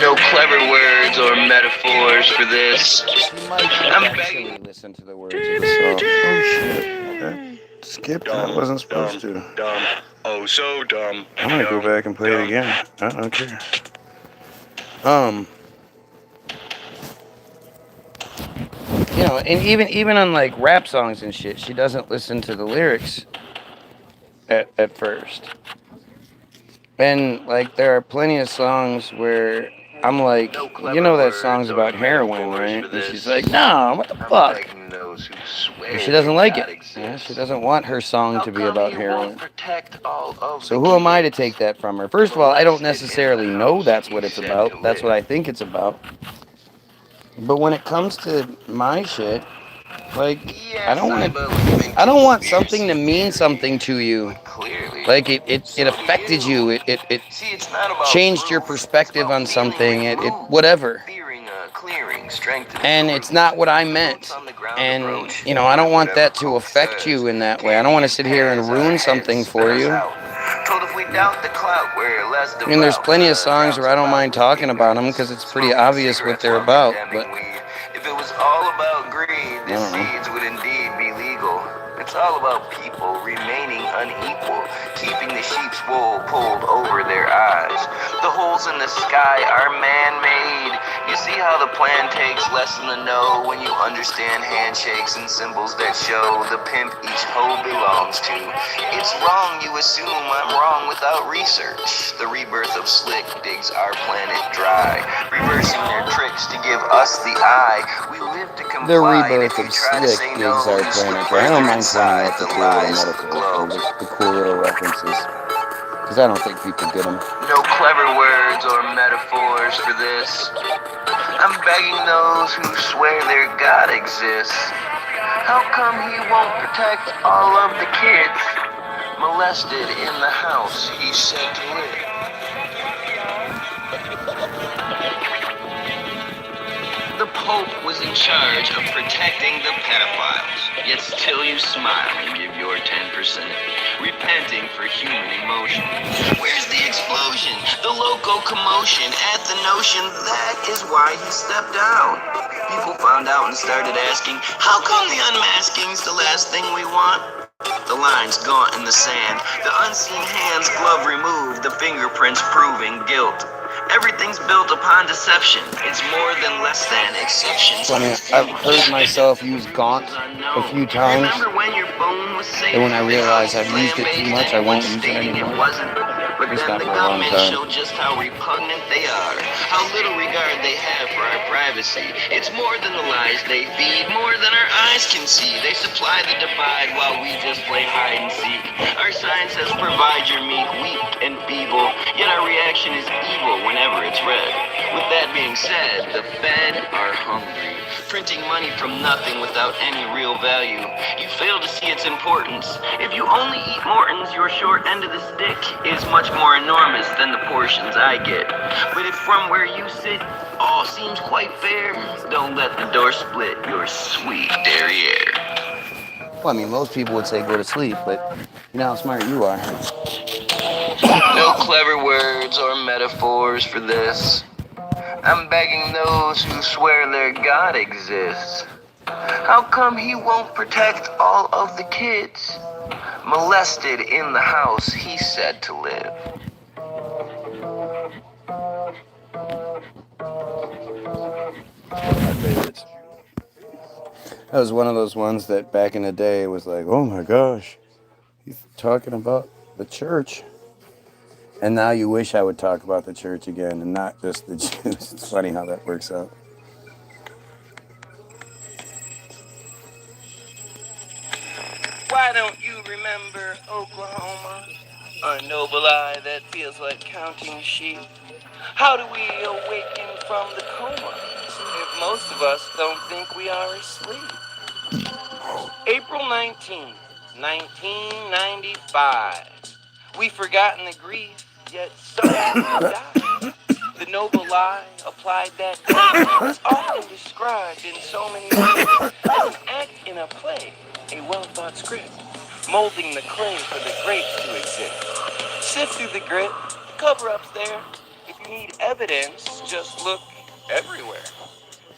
No clever words or metaphors for this. I'm begging. Listen to the words of the song. Oh shit! That skipped. That wasn't supposed to. Dumb. Oh, so dumb. I'm gonna go back and play it again. I don't care. You know, and even on like rap songs and shit, she doesn't listen to the lyrics at first. And like there are plenty of songs where I'm like, you know that song's about heroin, right? And she's like, no, what the fuck? She doesn't like it. Yeah, she doesn't want her song to be about heroin. So who am I to take that from her? First of all, I don't necessarily know that's what it's about. That's what I think it's about. But when it comes to my shit, like I don't want something to mean something to you. Like it affected you. It changed your perspective on something. It whatever. And it's not what I meant. And you know, I don't want that to affect you in that way. I don't want to sit here and ruin something for you. I mean, there's plenty of songs where I don't mind talking about them because it's pretty obvious what they're about. But if it was all about greed, the seeds would indeed be legal. It's all about people remaining unequal, keeping the sheep's wool pulled over their eyes. The holes in the sky are man-made. You see how the plan takes less than the know when you understand handshakes and symbols that show the pimp each hoe belongs to. It's wrong you assume I'm wrong without research. The rebirth of slick digs our planet dry, reversing their tricks to give us the eye. We live to comply. the rebirth of slick digs our planet dry. I don't mind pointing out the cool little metaphors, the cool little references, because I don't think people get them. No clever words or metaphors for this. I'm begging those who swear their God exists. How come he won't protect all of the kids molested in the house he's said to live? The Pope was in charge of protecting the pedophiles, yet still you smile and give your 10%, repenting for human emotion. Where's the explosion, the local commotion at the notion that is why he stepped down? People found out and started asking, how come the unmasking's the last thing we want? The lines gaunt in the sand, the unseen hands glove removed, the fingerprints proving guilt. Everything's built upon deception. It's more than less than exceptions. Funny, I've heard myself use gaunt a few times, and when I realize I've used it too much, I won't use it anymore. But then the government show just how repugnant they are, how little regard they have for our privacy. It's more than the lies they feed, more than our eyes can see. They supply the divide while we just play hide and seek. Our sign says provide your meek, weak and feeble, yet our reaction is evil whenever it's read. With that being said, the Fed are hungry, printing money from nothing without any real value. You fail to see its importance. If you only eat Morton's, your short end of the stick is much more enormous than the portions I get. But if from where you sit all seems quite fair, don't let the door split your sweet derriere. Well, I mean, most people would say go to sleep, but you know how smart you are. No clever words or metaphors for this. I'm begging those who swear their God exists. How come he won't protect all of the kids molested in the house he's said to live? My favorites. That was one of those ones that back in the day was like, oh my gosh, he's talking about the church. And now you wish I would talk about the church again and not just the Jews. It's funny how that works out. Why don't you remember Oklahoma? A noble eye that feels like counting sheep. How do we awaken from the coma if most of us don't think we are asleep? April 19th, 1995. We've forgotten the grief, yet so have we died. The noble lie applied that day is often described in so many ways as an act in a play, a well-thought script, molding the clay for the grapes to exist. Sift through the grit, the cover-up's there. If you need evidence, just look everywhere.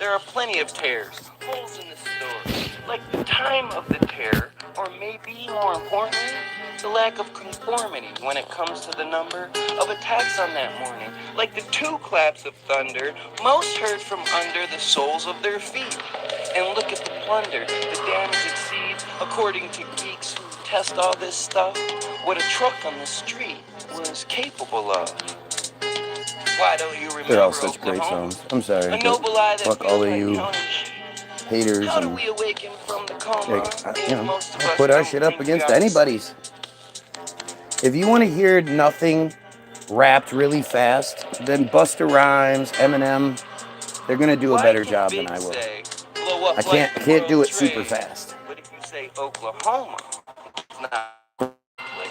There are plenty of tears, holes in the story, like the time of the tear, or maybe more importantly, the lack of conformity when it comes to the number of attacks on that morning, like the 2 claps of thunder most heard from under the soles of their feet. And look at the plunder, the damage exceeds, according to geeks who test all this stuff, what a truck on the street was capable of. Why don't you remember They're all such Oklahoma? great songs. I'm sorry, A noble eye but that fuck all feels of like you counting sheep. haters How do and we awaken from the coma if most of I'll us put our don't shit up think we against are anybody's. If you want to hear nothing rapped really fast, then Busta Rhymes, Eminem, they're gonna do a better job than I will. blow up I like the can't do World it super Trade? fast. But if you say Oklahoma, it's not played.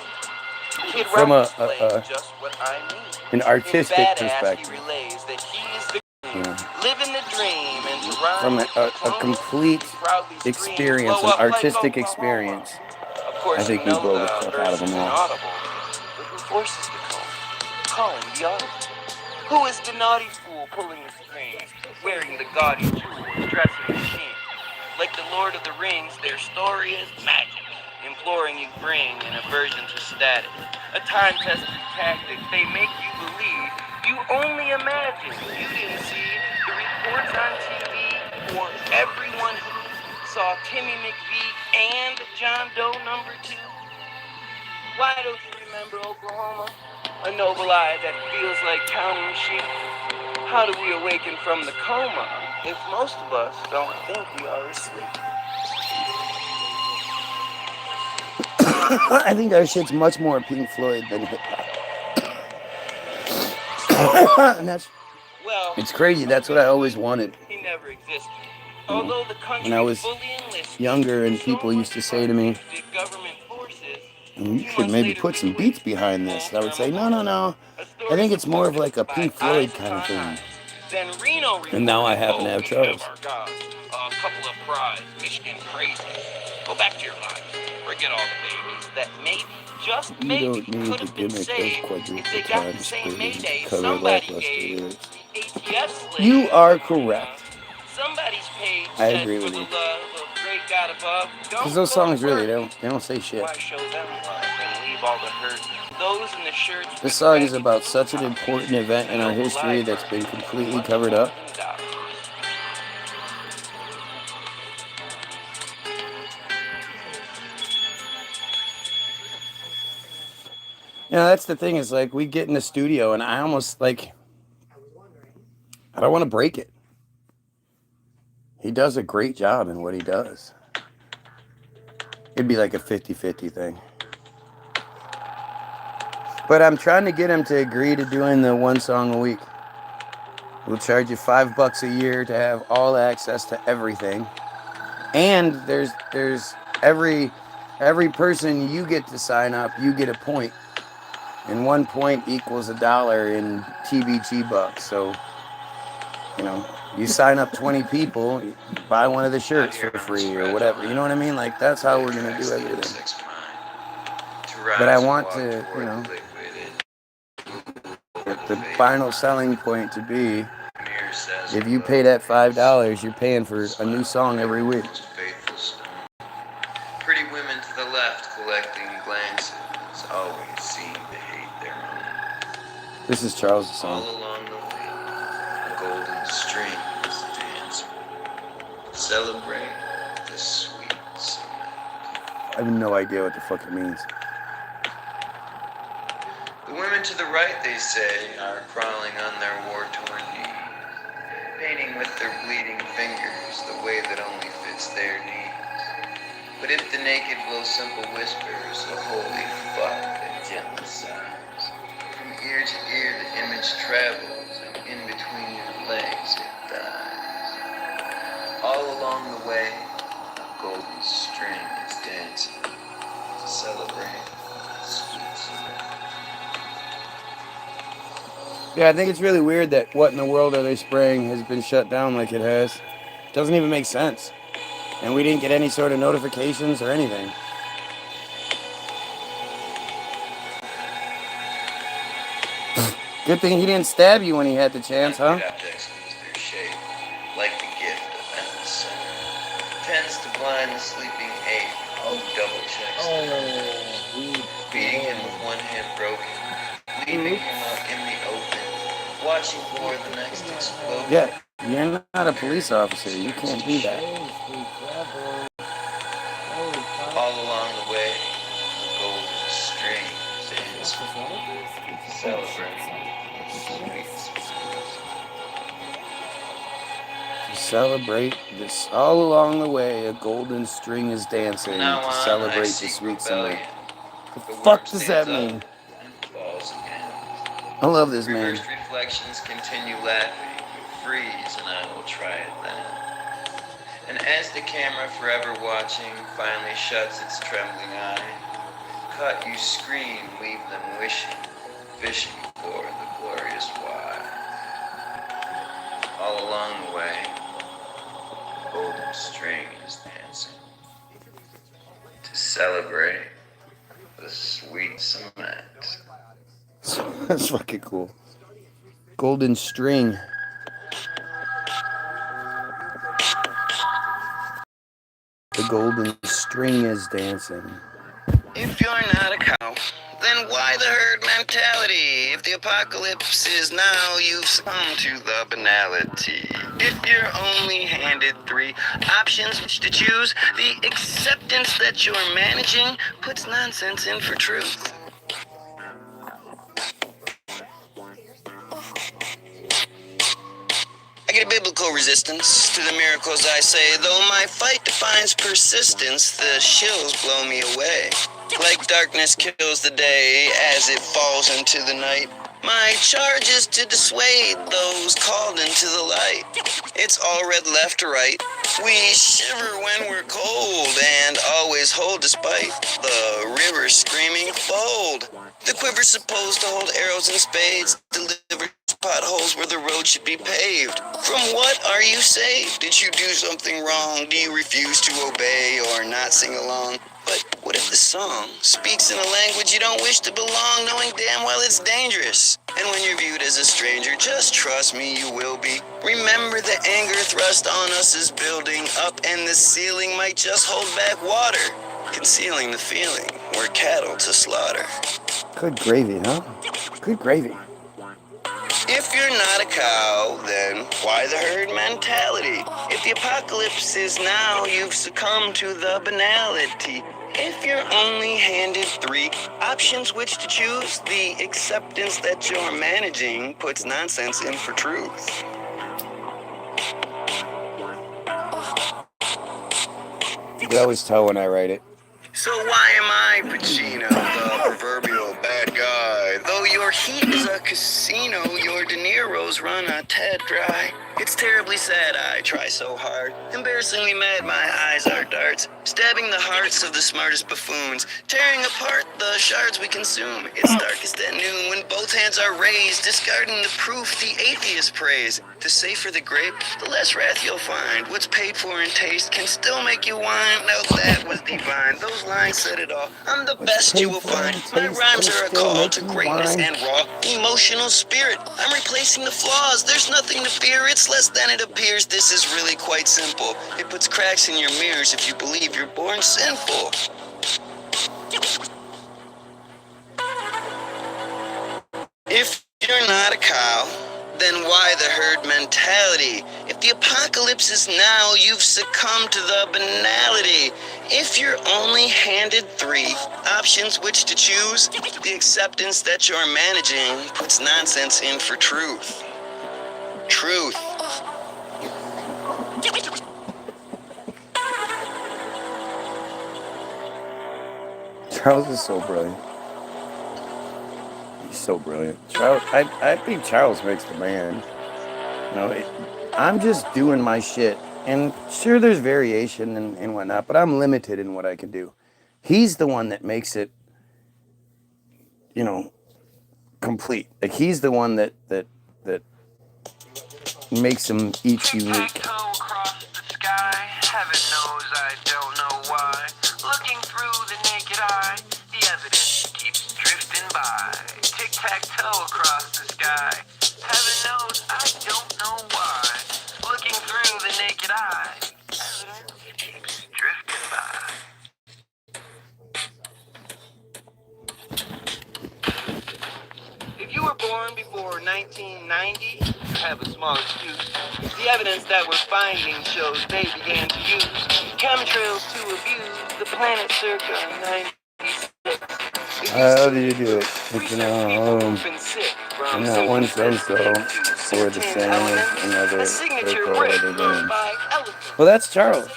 Kid From Rock is playing just what I mean. an In artistic Badass, perspective, he relays that he's the you know, living the dream, and to rhyme from with a diploma, complete he proudly screams, experience, blow an up like artistic Oklahoma. experience, Of course, I think you we know blow the the fuck out verse of them is all. inaudible, but who forces the cone? Calling the audible. Who is the naughty fool pulling the strings, wearing the gaudy jewels, dressing the king? Like the Lord of the Rings, their story is magic, imploring you bring an aversion to static. A time-tested tactic, they make you believe you only imagine. You didn't see the reports on TV, or everyone who saw Timmy McVeigh and John Doe #2. Why don't you remember Oklahoma? A noble eye that feels like counting sheep. How do we awaken from the coma if most of us don't think we are asleep? I think our shit's much more Pink Floyd than hip hop. And it's crazy. That's what I always wanted. He never existed. Although the country When I was fully enlisted, younger and people used to say to me, government forces, you should maybe put some beats behind this. And I would say, no. I think it's more of like a Pink Floyd kind of thing. Then Reno And now I happen to have Charles. a couple of prides, Michigan crazy. Go back to your life. Forget all the babies that maybe, just You maybe, don't need could the have been gimmick saved of quadruple if they got time the same splitting Mayday to cover somebody lackluster gave lyrics. the ATF slave. You are correct. Somebody's page I said, agree for with the you. love of great God above, Because those songs really, they don't say shit. why show them love and leave all the hurt? Those in the shirts This with song is ragged about such an important event in our history that's been completely covered up. You know, that's the thing, is like we get in the studio and I almost like, I don't want to break it. He does a great job in what he does. It'd be like a 50-50 thing. But I'm trying to get him to agree to doing the one song a week. We'll charge you $5 a year to have all access to everything. And there's every person you get to sign up, you get a point. And 1 point equals $1 in TBT bucks. So, you know, you sign up 20 people, you buy one of the shirts for free or whatever. You know what I mean? Like, that's how we're going to do everything. But I want to, you know, the final selling point to be, if you pay that $5, you're paying for a new song every week. Pretty women to the left collecting glances always seem to hate their own. This is Charles' song. All along the way, golden strings dance. Celebrate the the sweet cement. I have no idea what the fuck it means. The women to the right, they say, are crawling on their war-torn knees, painting with their bleeding fingers the way that only fits their needs. But if the naked will simple whispers a holy fuck that gently sighs, from ear to ear the image travels, and in between your legs it dies. All along the way, a golden string is dancing to celebrate sweet cement. Yeah, I think it's really weird that What in the World Are They Spraying has been shut down like it has. Doesn't even make sense. And we didn't get any sort of notifications or anything. Good thing he didn't stab you when he had the chance, huh? Objects lose their shape, like the gift of endless sin. Tends to blind the sleeping ape who double checks the beating him with one hand broken, leaving him out in the open, watching for the next explosion. Yeah, you're not a police officer. You can't do that. All along the way, the golden string stands celebrating sweet. To celebrate this, all along the way, a golden string is dancing Now to on, celebrate I the seek sweet summer. rebellion. The The fuck worm does that stands mean? up and falls again. I love this man. Reversed reflections continue laughing. Freeze, and I will try it then. And as the camera, forever watching, finally shuts its trembling eye, cut, you scream, leave them wishing, fishing for the glorious why. All along the way, the golden string is dancing to celebrate the sweet cement. That's fucking cool. Golden string. The golden string is dancing. If you're not a cow, then why the herd mentality? If the apocalypse is now, you've succumbed to the banality. If you're only handed 3 options to choose, the acceptance that you're managing puts nonsense in for truth. I get a biblical resistance to the miracles I say, though my fight defines persistence, the shills blow me away. Like darkness kills the day as it falls into the night, my charge is to dissuade those called into the light. It's all red left to right. We shiver when we're cold and always hold despite the river screaming bold. The quiver's supposed to hold arrows and spades, deliver potholes where the road should be paved. From what are you saved? Did you do something wrong? Do you refuse to obey or not sing along? But what if the song speaks in a language you don't wish to belong, knowing damn well it's dangerous? And when you're viewed as a stranger, just trust me, you will be. Remember the anger thrust on us is building up, and the ceiling might just hold back water, concealing the feeling we're cattle to slaughter. Good gravy, huh? Good gravy. If you're not a cow, then why the herd mentality? If the apocalypse is now, you've succumbed to the banality. If you're only handed 3 options which to choose, the acceptance that you're managing puts nonsense in for truth. You can always tell when I write it. So why am I Pacino, the proverbial bad guy? Though your heat is a casino, your De Niro's run a tad dry. It's terribly sad I try so hard. Embarrassingly mad my eyes are darts, stabbing the hearts of the smartest buffoons, tearing apart the shards we consume. It's darkest at noon when both hands are raised, discarding the proof the atheist praise. The safer the grape, the less wrath you'll find. What's paid for in taste can still make you whine. Now that was divine, those lines said it all. I'm the best you will find. My rhymes are a call to greatness and raw emotional spirit. I'm replacing the flaws, there's nothing to fear. It's less than it appears. This is really quite simple. It puts cracks in your mirrors if you believe you're born sinful. If you're not a cow, then why the herd mentality? If the apocalypse is now, you've succumbed to the banality. If you're only handed 3 options which to choose, the acceptance that you're managing puts nonsense in for truth. Truth. Charles is so brilliant. He's so brilliant. Charles, I think Charles makes the band. You know, I'm just doing my shit. And sure, there's variation and whatnot, but I'm limited in what I can do. He's the one that makes it, you know, complete. Like, he's the one that makes them each unique. Heaven knows I don't know why. Looking through the naked eye, the evidence keeps drifting by. Tic-tac-toe across the sky. Heaven knows I don't know why. Looking through the naked eye, evidence keeps drifting by. If you were born before 1990, you have a small excuse. The evidence that we're finding shows they began to use chemtrails to abuse the planet circa 96. How do you do it? You know, in that one sense, though, for the same as another circle other than. Well, that's Charles.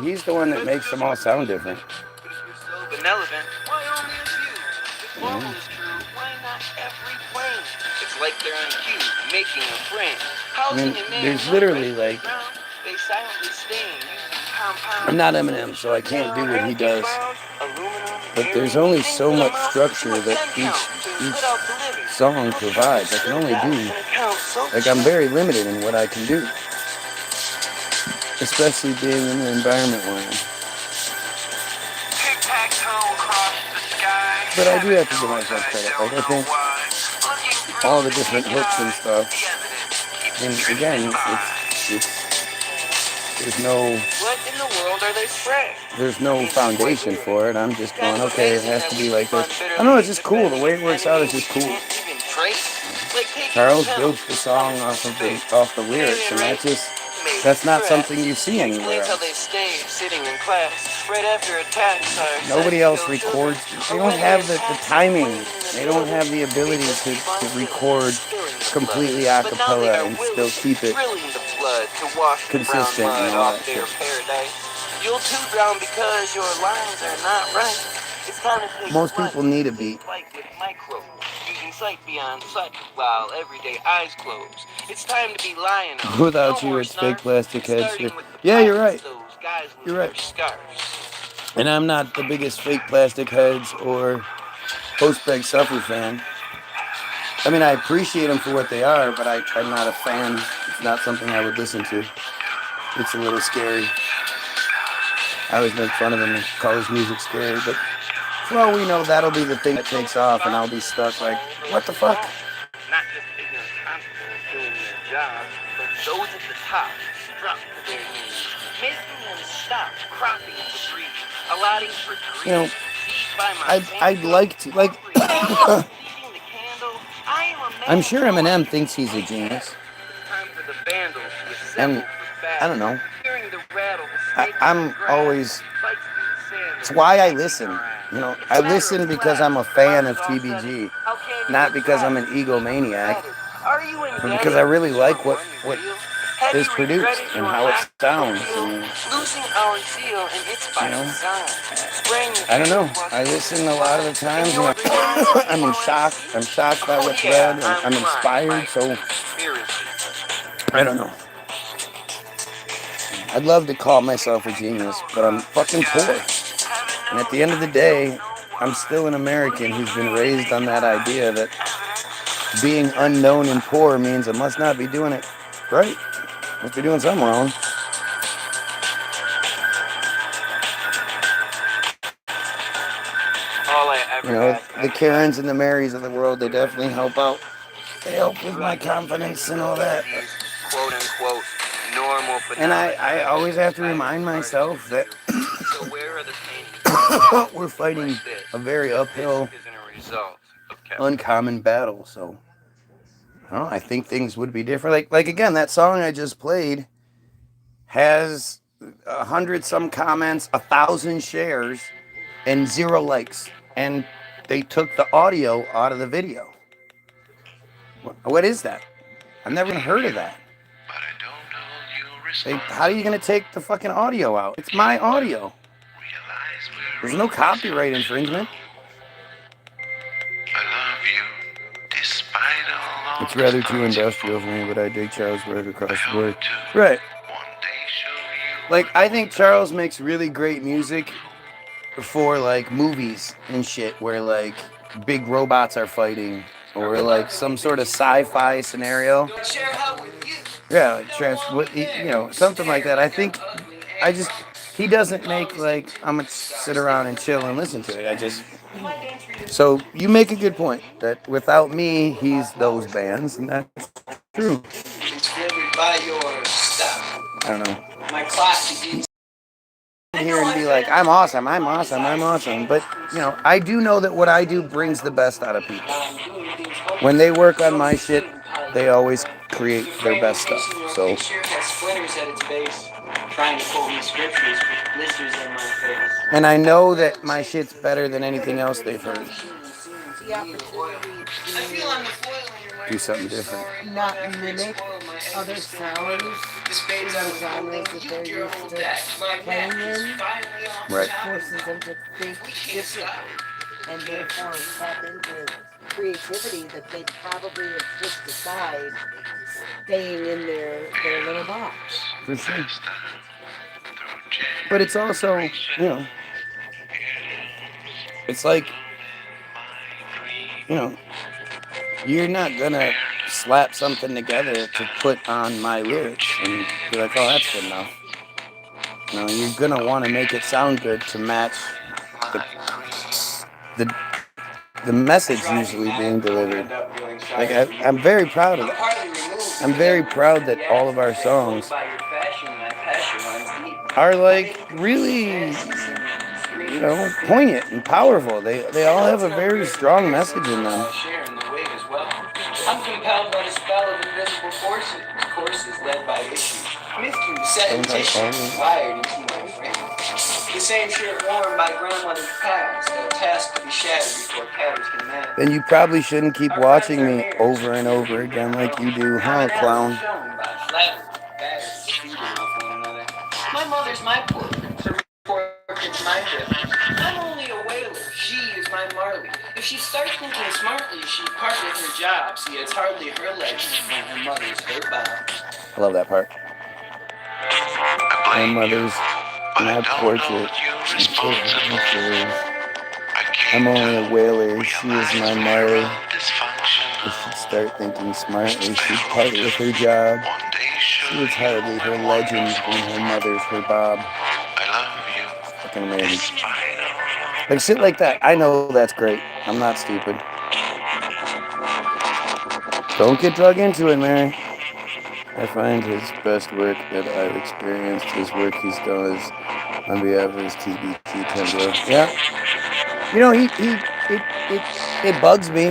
He's the one that makes them all sound different. It's like they're on cue, making a friend. I mean, there's literally like, I'm not Eminem, so I can't do what he does. But there's only so much structure that each song provides. I can only do, like, I'm very limited in what I can do, especially being in the environment we're in. But I do have to give myself credit. Like, I think all the different hooks and stuff, and again, there's no foundation for it. I'm just going, okay, it has to be like this. I don't know, it's just cool. The way it works out is just cool. Charles builds the song off the lyrics, and that's not something you see anywhere else. Nobody else records. They don't have the timing. They don't have the ability to record completely a cappella and still keep it consistent and all that shit. Most people need a beat. Without you, it's fake plastic heads. Yeah, you're right. You're right. And I'm not the biggest fake plastic heads or post-beg suffer fan. I mean, I appreciate them for what they are, but I'm not a fan. It's not something I would listen to. It's a little scary. I always make fun of him and call his music scary, but for all we know, that'll be the thing that takes off, and I'll be stuck like, what the fuck? Not just ignorant constables doing their job, but those at the top struck to their knees, making them stop cropping debris, allotting for trees. You know, I'd like to, like, I'm sure Eminem thinks he's a genius. And I don't know. I'm always, it's why I listen. You know, I listen because I'm a fan of TBG, not because I'm an egomaniac, but because I really like what is produced and how it sounds. And, you know, I don't know. I listen a lot of the times and I'm in shock. I'm shocked by what's read. And I'm inspired. So I don't know. I'd love to call myself a genius, but I'm fucking poor. And at the end of the day, I'm still an American who's been raised on that idea that being unknown and poor means I must not be doing it right. Must be doing something wrong. You know, the Karens and the Marys of the world, they definitely help out. They help with my confidence and all that. Quote unquote normal. And I always have to remind myself that we're fighting a very uphill, uncommon battle. So Oh, I think things would be different. Like again, that song I just played has 100 some comments, 1,000 shares, and 0 likes. And they took the audio out of the video. What is that? I've never even heard of that. How are you going to take the fucking audio out? It's my audio. There's no copyright infringement. It's rather too industrial for me, but I dig Charles' work across the board. Right. Like, I think Charles makes really great music for, like, movies and shit where, like, big robots are fighting or, like, some sort of sci-fi scenario. Yeah, like, something like that. I think, he doesn't make, like, I'm going to sit around and chill and listen to it. So you make a good point that without me, he's those bands, and that's true. I don't know. My classic. Here and be like, I'm awesome. But, I do know that what I do brings the best out of people. When they work on my shit, they always create their best stuff. So. And I know that my shit's better than anything else they've heard. Do something different. Not mimic other sounds in those genres that they're used to playing in. Right. Forces them to think differently and therefore tap into creativity that they probably have pushed aside, staying in their little box. For sure. But it's also, it's like, you're not gonna slap something together to put on my lyrics and be like, oh, that's good enough. You're gonna want to make it sound good to match the message usually being delivered. Like I'm very proud of that. I'm very proud that all of our songs are like really, poignant and powerful. They all have a very strong message in them. I'm compelled by the spell of invisible forces led by issues. Mystery set in tissue, wired into my frame. The same shirt worn by grandmother's past, a task to be shattered before patterns can mend. Then you probably shouldn't keep watching me over and over again like you do, huh, clown? My mother's my pork, her pork is my gift. I'm only a whaler, she is my Marley. If she starts thinking smartly, she'd part with her job. See, it's hardly her legend, and her mother's her bound. I love that part. My mother's my portrait. I'm only a whaler, she is my Marley. If she'd start thinking smartly, she'd part with her job. She was hardly her legend, and her mother's her Bob. Fucking amazing. Like shit like that. I know that's great. I'm not stupid. Don't get drug into it, Mary. I find his best work that I've experienced, his work he's done is on behalf of his TBT Tundra. Yeah. It bugs me.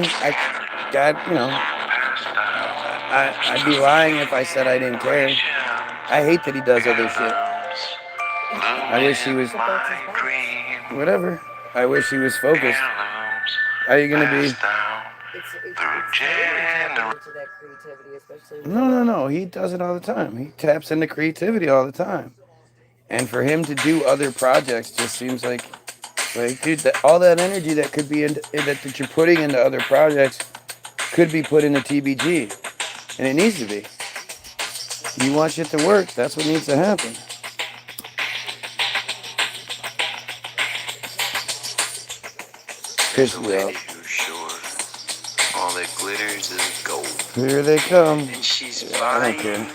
I'd be lying if I said I didn't care. I hate that he does other shit. I wish he was... Whatever. I wish he was focused. How are you going to be... No. He does it all the time. He taps into creativity all the time. And for him to do other projects just seems like dude, all that energy that could be that you're putting into other projects could be put into TBG. And it needs to be. You want shit to work, that's what needs to happen. Well, all that glitters is gold. Here they come. And she's I don't buying care. a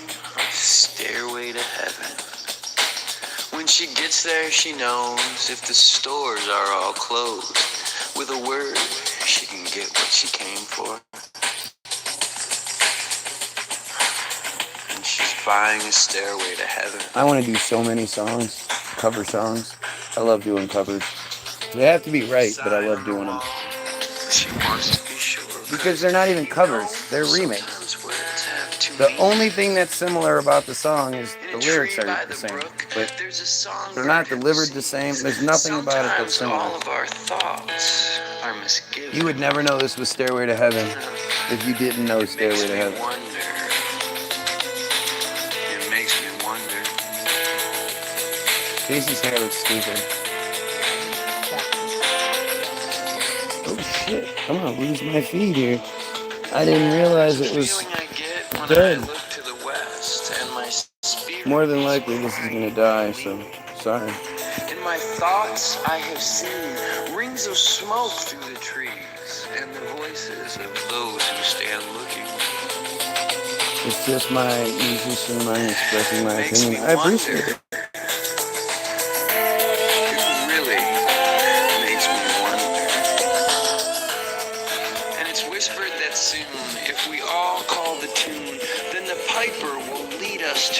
stairway to heaven. When she gets there, she knows if the stores are all closed, with a word, she can get what she came for. And she's buying a stairway to heaven. I want to do so many songs, cover songs. I love doing covers. They have to be right, but I love doing them. She wants to be sure because they're not even covers, they're remakes. The only thing that's similar about the song is the lyrics are the same, but they're not delivered the same. There's nothing about it that's similar. You would never know this was Stairway to Heaven if you didn't know Stairway to Heaven. It makes me wonder. Casey's hair looks stupid. Oh shit, I'm gonna lose my feed here. I didn't realize it was dead. More than likely this is gonna die, so sorry. In my thoughts I have seen rings of smoke through the trees and the voices of those who stand looking. It's just my musician mind expressing my opinion. I appreciate it.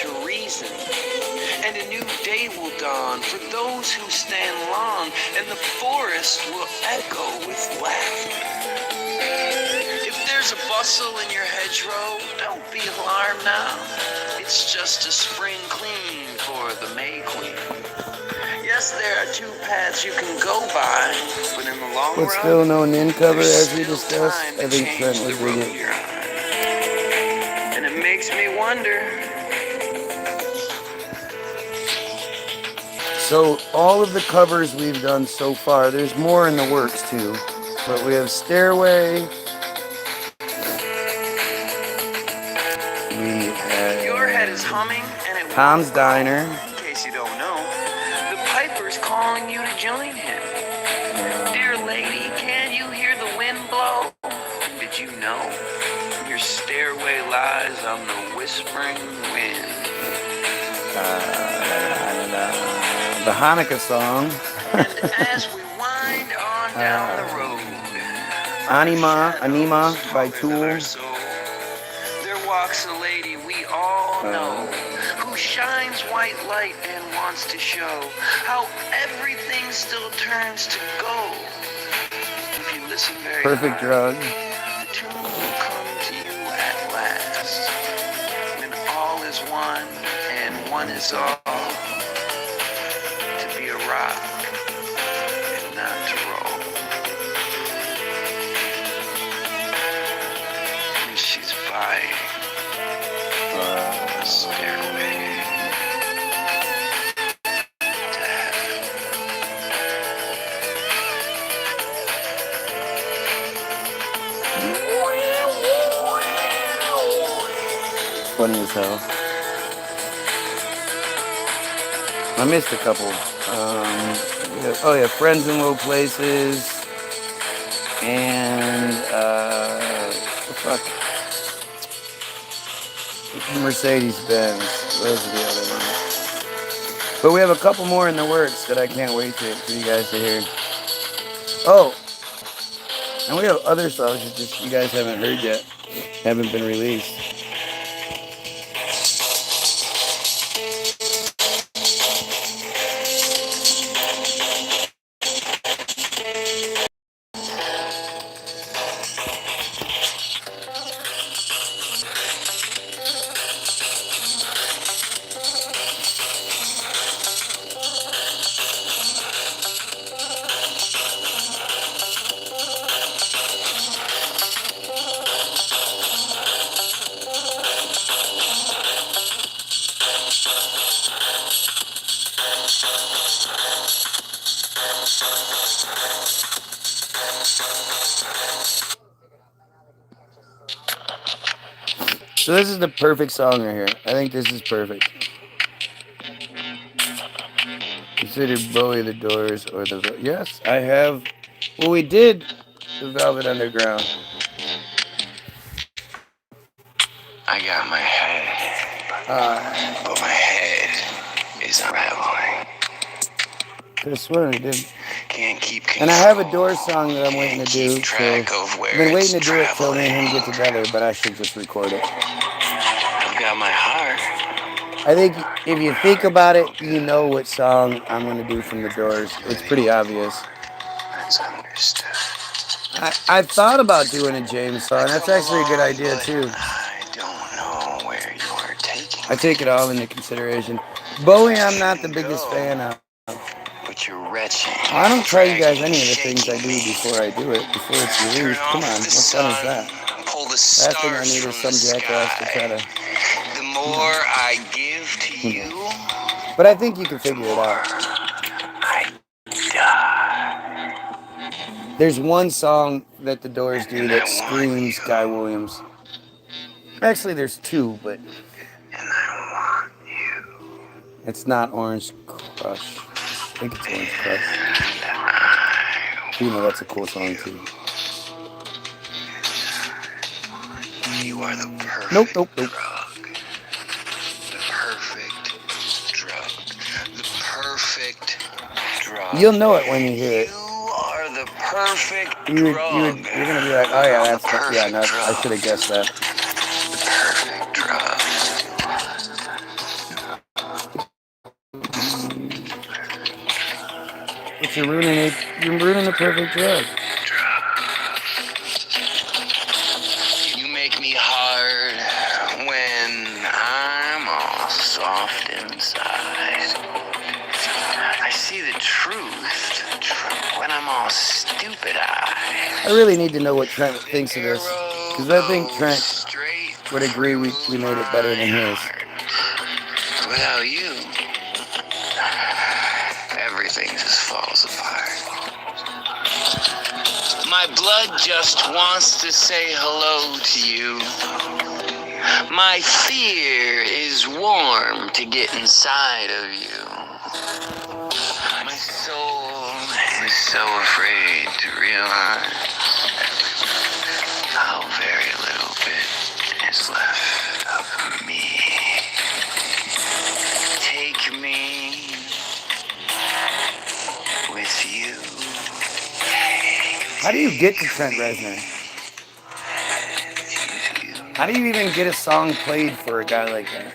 To reason, and a new day will dawn for those who stand long, and the forest will echo with laughter. If there's a bustle in your hedgerow, don't be alarmed now. It's just a spring clean for the May Queen. Yes, there are two paths you can go by, but in the long run, but still no nin cover as we discussed. I think Trent would read it. And it makes me wonder. So all of the covers we've done so far, there's more in the works too. But we have Stairway. We have Your head is humming and it Tom's Diner. In case you don't know, the piper's calling you to join him. Dear lady, can you hear the wind blow? Did you know your stairway lies on the whispering wind? The Hanukkah song. And as we wind on down the road, Anima by Tool. There walks a lady we all know, who shines white light and wants to show how everything still turns to gold. If you listen very Perfect hard, Drug. the tune will come to you at last, when all is one and one is all. Rock and not to roll. And she's by the stairway to heaven. Funny as hell. I missed a couple. Friends in Low Places, and Mercedes-Benz. Those are the other ones. But we have a couple more in the works that I can't wait for you guys to hear. Oh, and we have other songs that just you guys haven't heard yet, haven't been released. So this is the perfect song right here. I think this is perfect. Consider Bowie the Doors or the... Yes, I have... Well, we did the Velvet Underground. I got my head, but my head is unraveling. Could have sworn we did. Can't keep control. And I have a Doors song that I'm waiting to do. So I've been waiting to do it till me and him get together, but I should just record it. I've got my heart. I think if you think about it, you know what song I'm going to do from the Doors. It's pretty obvious. That's understood. I've thought about doing a James song. That's actually a good idea too. I don't know where you are taking I take it all into consideration. Bowie, I'm not the biggest fan of. but you're retching. I don't tell you guys any of the things I do before I do it, before it's released. Come on, what fun is that? Pull the Last thing I stars need from is some the jackass to sky. try to. The more I give to you, But I think you can figure it out. I die. There's one song that the Doors do that screams Guy Williams. Actually, there's two, but And I want you. it's not Orange Crush. I think it's Orange Crush. You know, that's a cool song too. You are the perfect Nope. drug. The perfect drug. The perfect drug. You'll know it when you hear it. You are the perfect You're drug. gonna be like, oh yeah, that's yeah. No, I should have guessed that. The perfect drug. But you're ruining it. You're ruining the perfect drug. You make me hard when I'm all soft inside. I see the truth when I'm all stupid-eyed. I really need to know what Trent thinks of this, because I think Trent would agree we made it better than his. Without you, everything just falls apart. My blood just wants to say hello to you. My fear is warm to get inside of you. My soul is so afraid to realize how very little bit is left of me. Take me with you. How do you get to Trent Reznor? How do you even get a song played for a guy like that?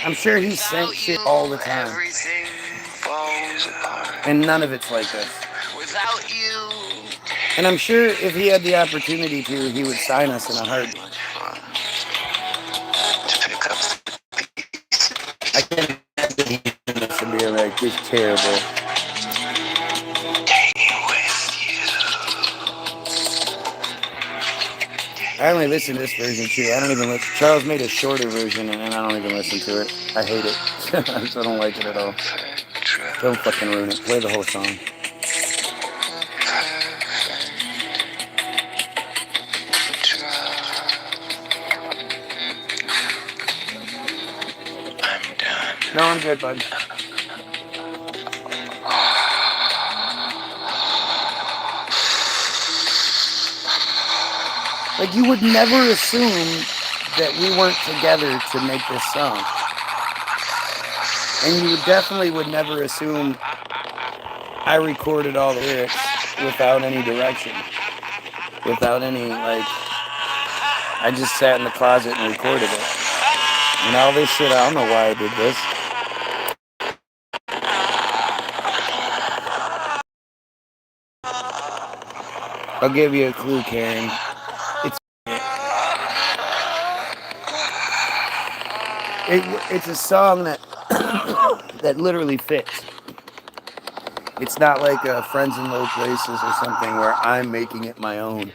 I'm sure he sent shit all the time. Everything falls apart. And none of it's like this. Without you, And I'm sure if he had the opportunity to, he would sign us in a heartbeat. to pick up I can't imagine he did this and being like, this is terrible. take me with you. I only listen to this version too. I don't even listen. Charles made a shorter version and I don't even listen to it. I hate it. I don't like it at all. Don't fucking ruin it. Play the whole song. I'm done. No, I'm good, bud. Like, you would never assume that we weren't together to make this song. And you definitely would never assume I recorded all the lyrics without any direction. Without any, like, I just sat in the closet and recorded it. And all this shit, I don't know why I did this. I'll give you a clue, Karen. It's a song that that literally fits. It's not like Friends in Low Places or something where I'm making it my own.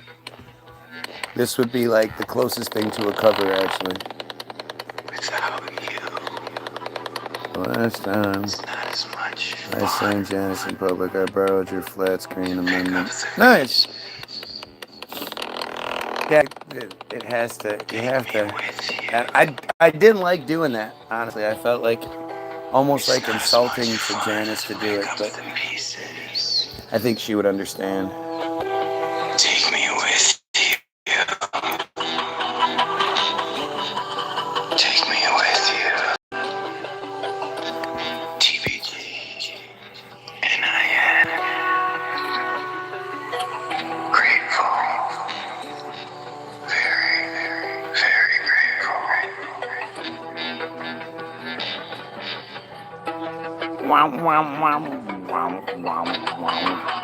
This would be like the closest thing to a cover, actually. Without you, Last time it's not as much I sang Janice in public, I borrowed your flat screen Pick up amendment. the Nice. Yeah, it has to. You have to. with you. And I didn't like doing that. Honestly, I felt like almost like insulting to Janice to do it, but The pieces. I think she would understand. Take me with you. Take me with you. TBG. NIN. Grateful. Very, very, very grateful. Wow, wow, wow, wow, wow, wow.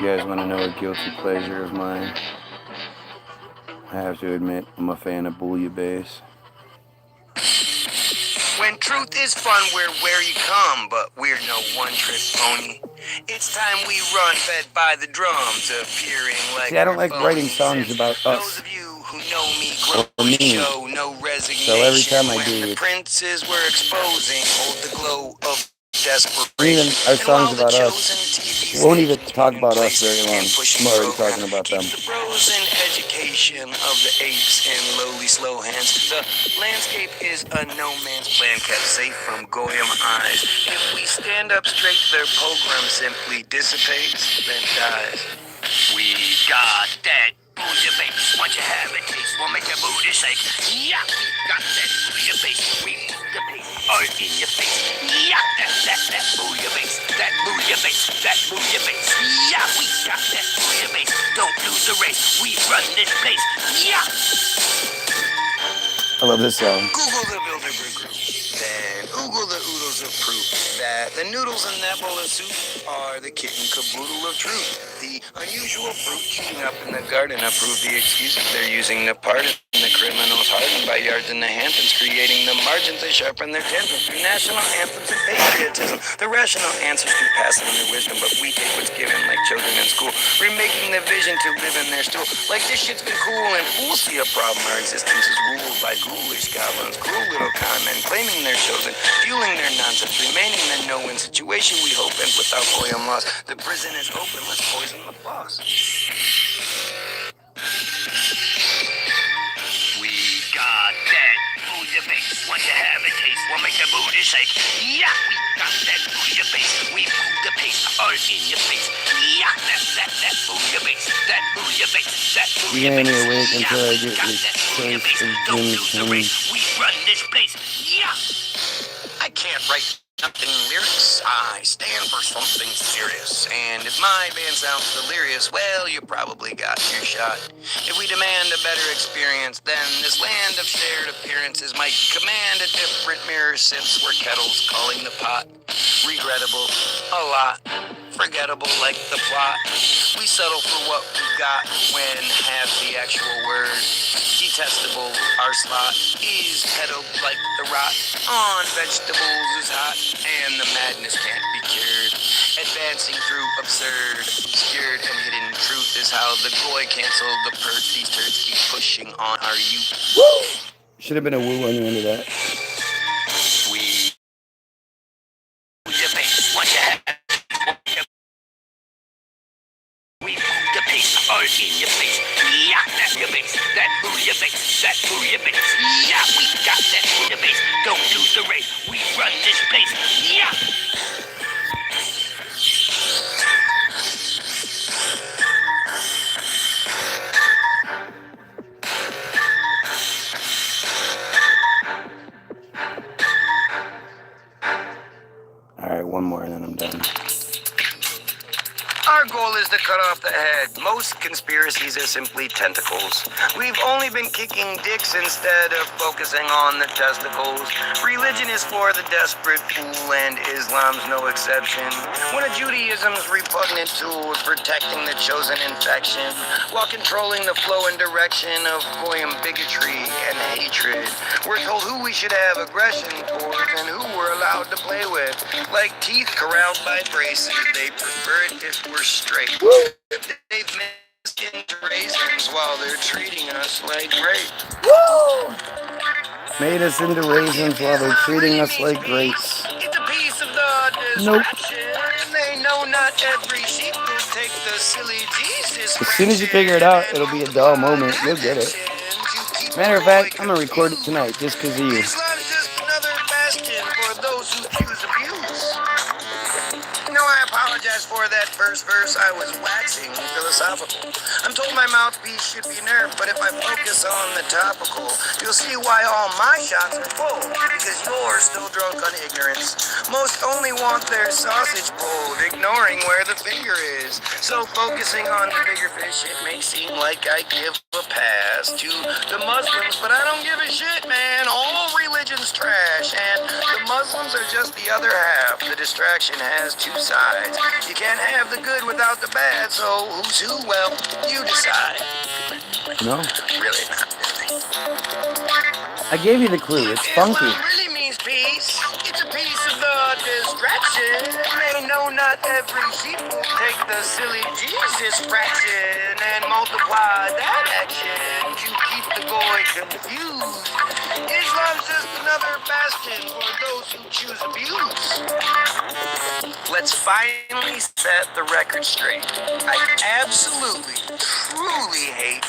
You guys want to know a guilty pleasure of mine? I have to admit, I'm a fan of bouillabaisse. When truth is fun, we're where you come, but we're no one-trick pony. It's time we run, fed by the drums, appearing like. See, I don't like writing songs about Those us of you who know me or me. show no resignation. So every time I when do, the princes were exposing, hold the glow of desperation. even our songs about us won't even talk about us very long. I'm already talking about them. The frozen education of the apes in lowly slow hands. The landscape is a no man's land kept safe from Goyim eyes. If we stand up straight, their program simply dissipates, then dies. We got that bouillabaisse. Once you have it, taste will make your booty shake. Yeah, we got that bouillabaisse. We move the pace all in your face. Yeah, that bouillabaisse. That bouillabaisse. That bouillabaisse. Yeah, we got that bouillabaisse. Don't lose the race. We run this place. Yeah. I love this song. Google the Bilderberg Group. Then Google the oodles of proof that the noodles in that bowl of soup are the kitten caboodle of truth. The unusual fruit shooting up in the garden approve the excuses they're using to pardon the criminals hardened by yards in the Hamptons, creating the margins they sharpen their tantrums through national anthems and patriotism. The rational ancestry pass on their wisdom, but we take what's given like children in school, remaking the vision to live in their stool. Like this shit's been cool and fools see a problem. Our existence is ruled by ghoulish goblins, cruel little con men, claiming they're chosen, fueling their nonsense, remaining the no-win situation we hope ends without Goyim loss. The prison is open, let's poison the floss. We got that bouillabaisse. Once you have it, taste will make your booty shake. Yeah, we got that bouillabaisse. We move the pace all in your face. Yeah, that bouillabaisse. That bouillabaisse. That bouillabaisse. You ain't awake until I get your taste of Don't Jimmy lose the race. We run this place. Yeah. I can't write nothing lyrics. I stand for something serious. And if my band sounds delirious, well, you probably got your shot. If we demand a better experience, then this land of shared appearances might command a different mirror since we're kettles calling the pot. Regrettable, a lot. Forgettable like the plot. We settle for what we got when half the actual word. Detestable, our slot is peddled like the rot. On vegetables is hot, and the madness can't be cured. Advancing through absurd, obscured, and hidden truth is how the goy canceled the perch. These turds keep pushing on our youth. Should have been a woo on the end of that. We once you have we move the pace all in your face. Yeah, that bouillabaisse. That bouillabaisse. That bouillabaisse. Yeah, we got that bouillabaisse. Don't lose the race. We run this place. Yeah. Alright, one more and then I'm done. Our goal is to cut off the head. Most conspiracies are simply tentacles. We've only been kicking dicks instead of focusing on the testicles. Religion is for the desperate fool, and Islam's no exception. One of Judaism's repugnant tools, protecting the chosen infection, while controlling the flow and direction of Goyim bigotry and hatred. We're told who we should have aggression towards and who we're allowed to play with. Like teeth corralled by braces, they prefer it if we're straight. They've missed into raisins while they're treating us like grape. Made us into raisins while they're treating us like grapes. It's a piece of the distraction. They know not every sheep will take the silly Jesus. As soon as you figure it out, it'll be a dull moment. You'll get it. Matter of fact, I'm gonna record it tonight just because of you. Islam's just another bastion for those who choose abuse. No, I apologize for that first verse. I was waxing philosophical. I'm told my mouthpiece should be nerfed, but if I focus on the topical, you'll see why all my shots are full. Because you're still drunk on ignorance. Most only want their sausage pulled, ignoring where the finger is. So focusing on the bigger fish, it may seem like I give a pass to the Muslims, but I don't give a shit, man. All religion's trash, and the Muslims are just the other half. The distraction has two sides. You can't have the good without the bad, so who's who? Well, you decide. No. Really not. I gave you the clue. It's funky. Islam really means peace. It's a piece of the distraction. They know not every sheep will take the silly Jesus fraction and multiply that action to keep the goy confused. Islam's just another bastion for those who choose abuse. Let's finally set the record straight. I absolutely, truly hate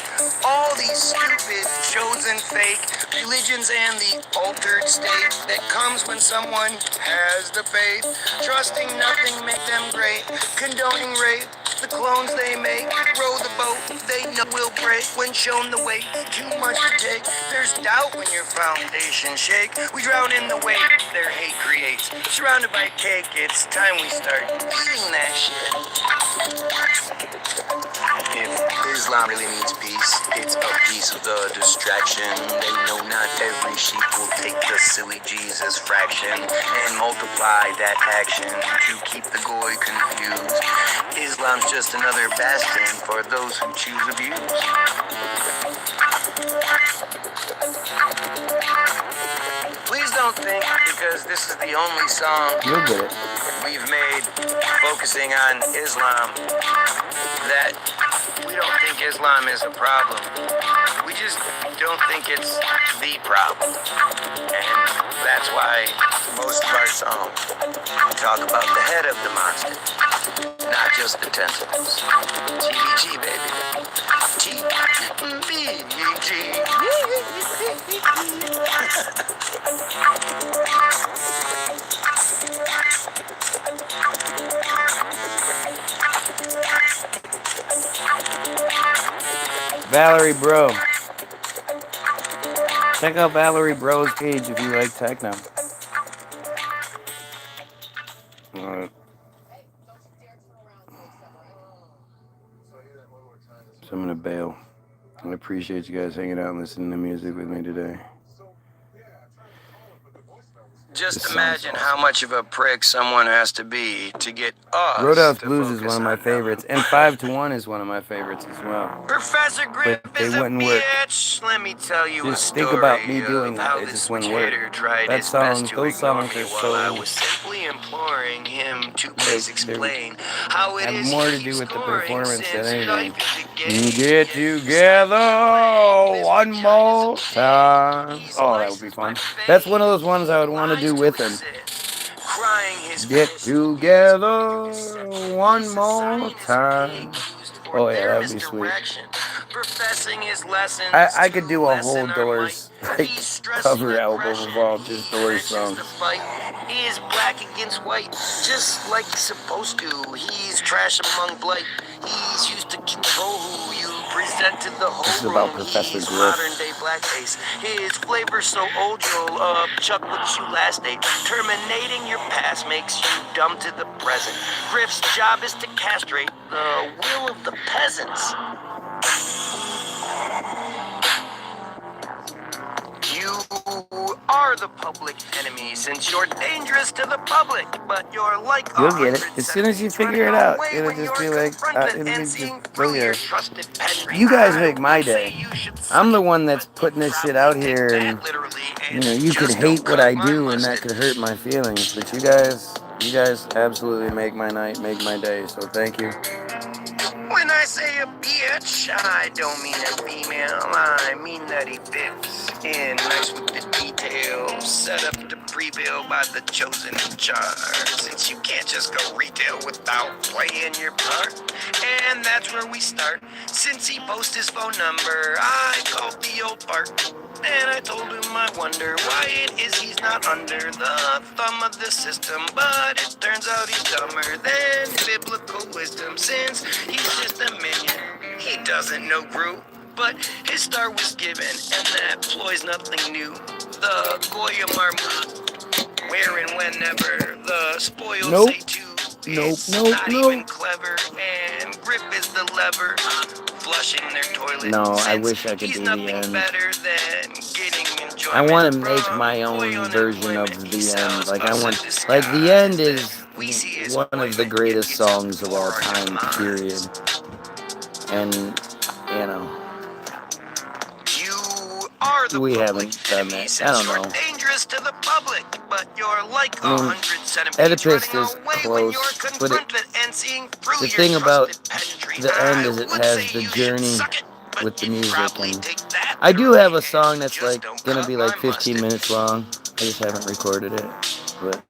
all these stupid, chosen fake religions and the altered state that comes when someone has the faith. Trusting nothing make them great. Condoning rape, the clones they make. Row the boat they know will break when shown the weight. Too much to take. There's doubt when your foundation shake. We drown in the wake their hate creates. Surrounded by cake, it's time we start eating that shit. If Islam really means peace, it's a piece of the distraction. They know not every sheep will take the silly Jesus fraction and multiply that action to keep the goy confused. Islam's just another bastion for those who choose abuse. Please don't think because this is the only song we've made focusing on Islam that we don't think Islam is a problem. We just don't think it's the problem. And that's why most of our songs talk about the head of the monster, not just the tentacles. TBG, baby. TBG. Valerie Bro. Check out Valerie Bro's page if you like techno. Alright. So I'm gonna bail. I appreciate you guys hanging out and listening to music with me today. Just imagine how much of a prick someone has to be to get us. Roadhouse Blues is one of my favorites, and 5 to 1 is one of my favorites as well. Professor Griff But they is a wouldn't work. bitch. Let me tell you Just a story think about me doing of that. how It this just wouldn't switch work. hitter tried That his song, best to those ignore songs me are while I so. was simply imploring him to please explain how it Have is more he to do keeps with the scoring performance than since anything. life is a game. Get together one more time. Oh, that would be fun. That's one of those ones I would want to do with him. Get together one more time. Oh yeah, that would be sweet. I could do a whole Doors like cover album of all just Doors songs. He is black against white, just like he's supposed to. He's trash among blight. He's used to control who you present to the whole This is about room. Professor He's Griff. modern day blackface. His flavor's so old you'll chuck what you last ate. Terminating your past makes you dumb to the present. Griff's job is to castrate the will of the peasants. You are the public enemy since you're dangerous to the public, but you're like You'll get it as soon as you figure it out. It'll just be like, it'll just go here. You guys make my day. I'm the one that's putting this shit out here, and you could hate what I do, and that could hurt my feelings. But you guys absolutely make my night, make my day. So thank you. When I say a bitch, I don't mean a female. I mean that he fits in nice with the details. Set up to prevail by the chosen in charge. Since you can't just go retail without playing your part. And that's where we start. Since he posted his phone number, I called the old fart. And I told him I wonder why it is he's not under the thumb of the system. But it turns out he's dumber than biblical wisdom, since he's just a minion. He doesn't know Groot, but his star was given, and that ploy's nothing new. The Goyim are where and whenever the spoils say to. It's not even clever, and Grip is the lever, flushing their toilet. No, I wish I could do the end. Better than getting enjoyment. I want to make my own version of the end. Like the end is we see is one of the greatest songs of all time, period. And, you know, you are the we public haven't done enemy that. since I don't you're know. dangerous to the public, but you're like I mean, 100 centipedes Oedipus running is away when you're close, but confronted and seeing through the your thing about trusted pedantry. the end is I it would has say the you should journey suck it, but with the you'd music, probably and take that I do literally, have a and song you that's just like don't gonna cut be my like 15 mustard. minutes long. I just haven't recorded it, but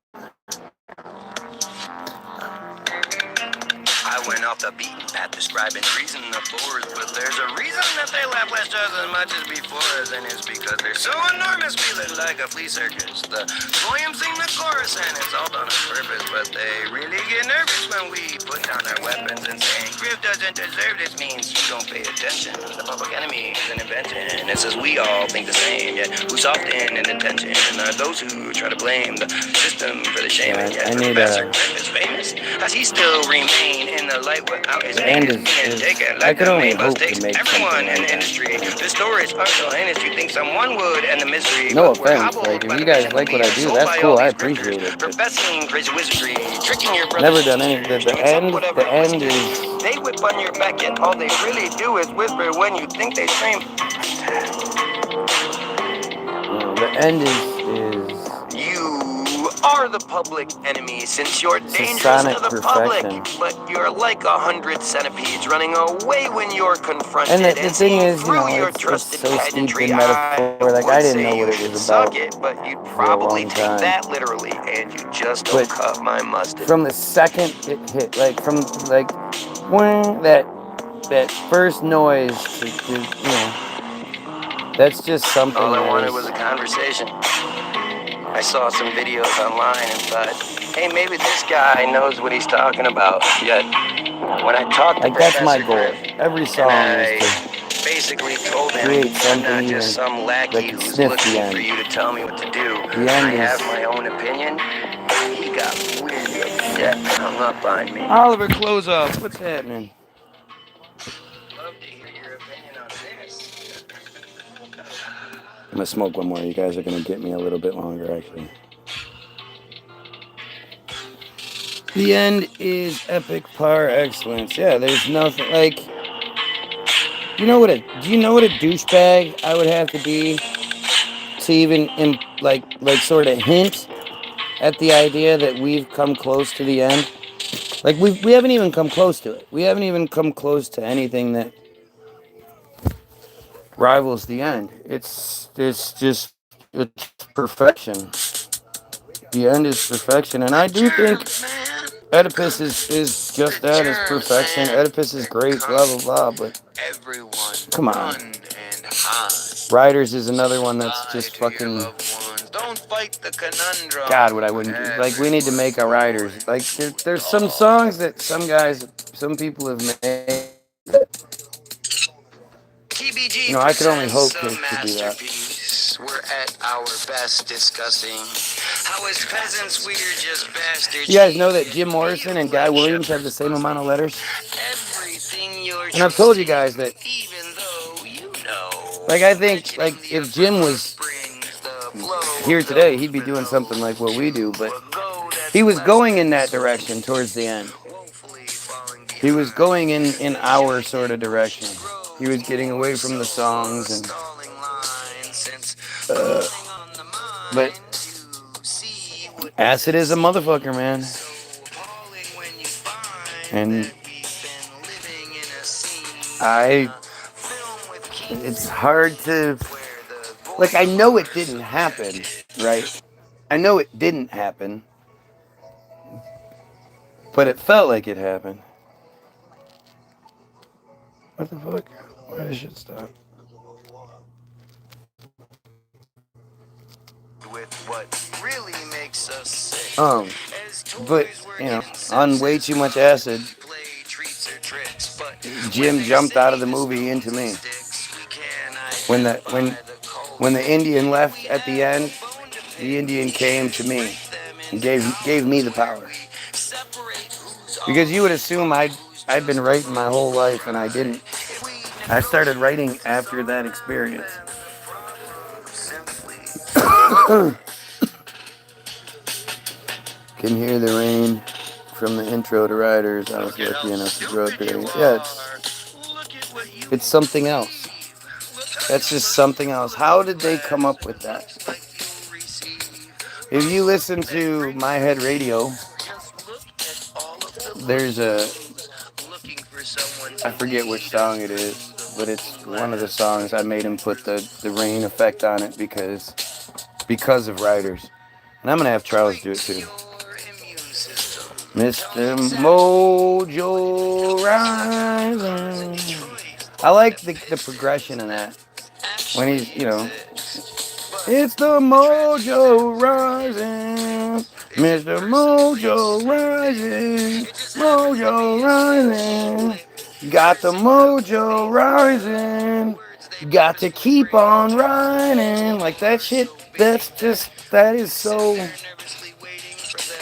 I went off the beaten path describing treason of boars, but there's a reason that they laugh less just as much as before, and it's because they're so enormous, feeling like a flea circus. The Goyim sing the chorus, and it's all done on purpose, but they really get nervous when we put down our weapons and saying Griff doesn't deserve this means you don't pay attention. The public enemy is an invention, and it says we all think the same, yet who's often in detention are those who try to blame the system for the shame, and yet I need Professor Griff is famous as he still remain in the light without his the end name being is taken. I Like could the only main bus hope to takes make everyone something in like the industry. that. The stories are so heinous you think someone would end the misery. No But we're offense, hobbled like if by you the guys mission like we what I are do, sold that's by cool. all I these appreciate grifters, it. But professing crazy wizardry, tricking your brothers never and done any. sisters The to accept end. whatever The was end due. is. They whip on your back, yet all they really do is whisper when you think they scream. The end is You are the public enemy since you're dangerous sonic to the public, perfection. but you're like 100 centipedes running away when you're confronted And the and thing seeing is, you through know, your it's trusted so steeped pedantry. in metaphor. I Like I would didn't say know what you it should was suck about it, but you'd for a probably long take time. that literally, and you just don't But cut my mustard. from the second it hit, like from like when that first noise to you know, that's just something All I that wanted is. was a conversation. I saw some videos online and thought, hey, maybe this guy knows what he's talking about. Yet, when I talked to Like that's my Professor goal. Griff, Every and song I is to basically told him create I'm something not even just some that lackey can who's sniff the looking end. for you to tell me what to do. The I end have is. my own opinion. He got really upset and hung up on me. Oliver, close up. What's happening? Love to hear your opinion on this. I'm gonna smoke one more. You guys are gonna get me a little bit longer, actually. The end is epic par excellence. Yeah, there's nothing like. Do you know what a douchebag I would have to be to even like sort of hint at the idea that we've come close to the end? Like we haven't even come close to it. We haven't even come close to anything that rivals the end. It's perfection. The end is perfection, and I do think Oedipus is just that, is perfection. Oedipus is great, blah blah blah, but come on. Riders is another one that's just fucking. Don't fight the conundrum. God, what I wouldn't do. Like we need to make our riders. Like there's some songs that some people have made. TBG You know, I could only hope presents a to do that. masterpiece. We're at our best discussing how as peasants we're just bastards. You guys know that Jim Morrison and Guy Williams have the same amount of letters? Everything you're And I've told you guys that, even though you know. like, I think, like, if Jim was here today, he'd be doing something like what we do, but he was going in that direction towards the end. He was going in our sort of direction. He was getting away from the songs and but acid is a motherfucker, man. And it's hard to, like, I know it didn't happen, right? I know it didn't happen, but it felt like it happened. What the fuck? Why does shit stop? With what really makes us sick. But, you know, on way too much acid, Jim jumped out of the movie into me. When the Indian left at the end, the Indian came to me and gave me the power. Because you would assume I'd been writing my whole life, and I didn't. I started writing after that experience. Can hear the rain. from the intro to Riders. I was lucky enough to grow up there. Yeah, it's something else. That's just something else. How did they come up with that? If you listen to My Head Radio, there's I forget which song it is, but it's one of the songs I made him put the rain effect on it because of Riders. And I'm going to have Charles do it too. Mr. Mojo Rising. I like the progression in that. When he's, it's the Mojo Rising. Mr. Mojo Rising. Mojo Rising. Got the mojo rising. Got to keep on riding. Like that shit, that is so.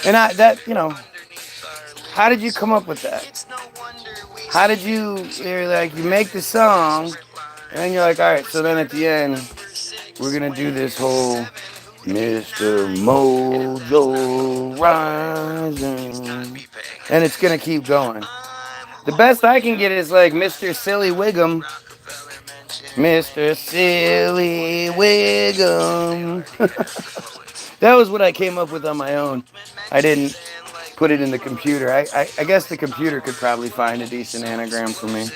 And how did you come up with that? How did you make the song, and then you're like, all right, so then at the end, we're going to do this whole Mr. Mojo Rising. And it's going to keep going. The best I can get is like Mr. Silly Wiggum. Mr. Silly Wiggum. That was what I came up with on my own. I didn't put it in the computer. I guess the computer could probably find a decent anagram for me.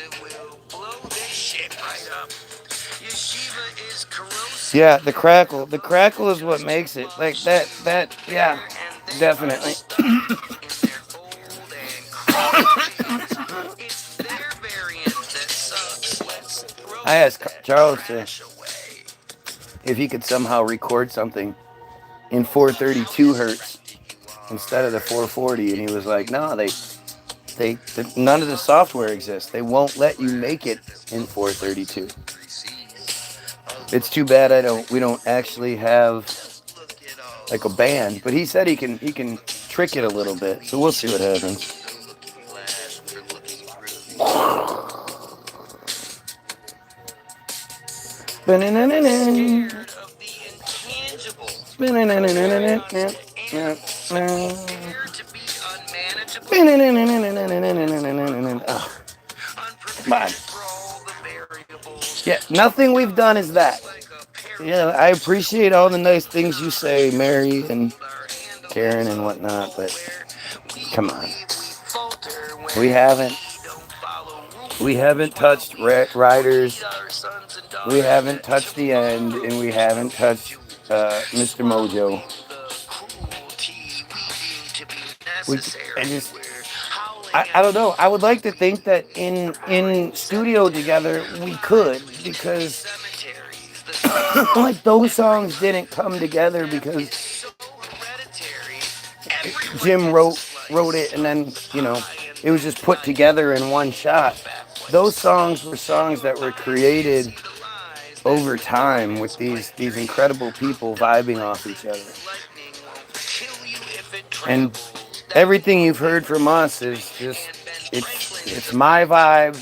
Yeah, the crackle. The crackle is what makes it. Like that, yeah, definitely. I asked Charles if he could somehow record something in 432 hertz instead of the 440, and he was like, "No, none of the software exists. They won't let you make it in 432. It's too bad we don't actually have like a band." But he said he can trick it a little bit, so we'll see what happens. Yeah, nothing we've done is that. Yeah, I appreciate all the nice things you say, Mary and Karen and whatnot, but come on. We haven't touched Riders. We haven't touched the end, and we haven't touched Mr. Mojo. I don't know. I would like to think that in studio together we could, because like those songs didn't come together because Jim wrote it and then it was just put together in one shot. Those songs were songs that were created over time with these incredible people vibing off each other. And everything you've heard from us is just it's my vibe.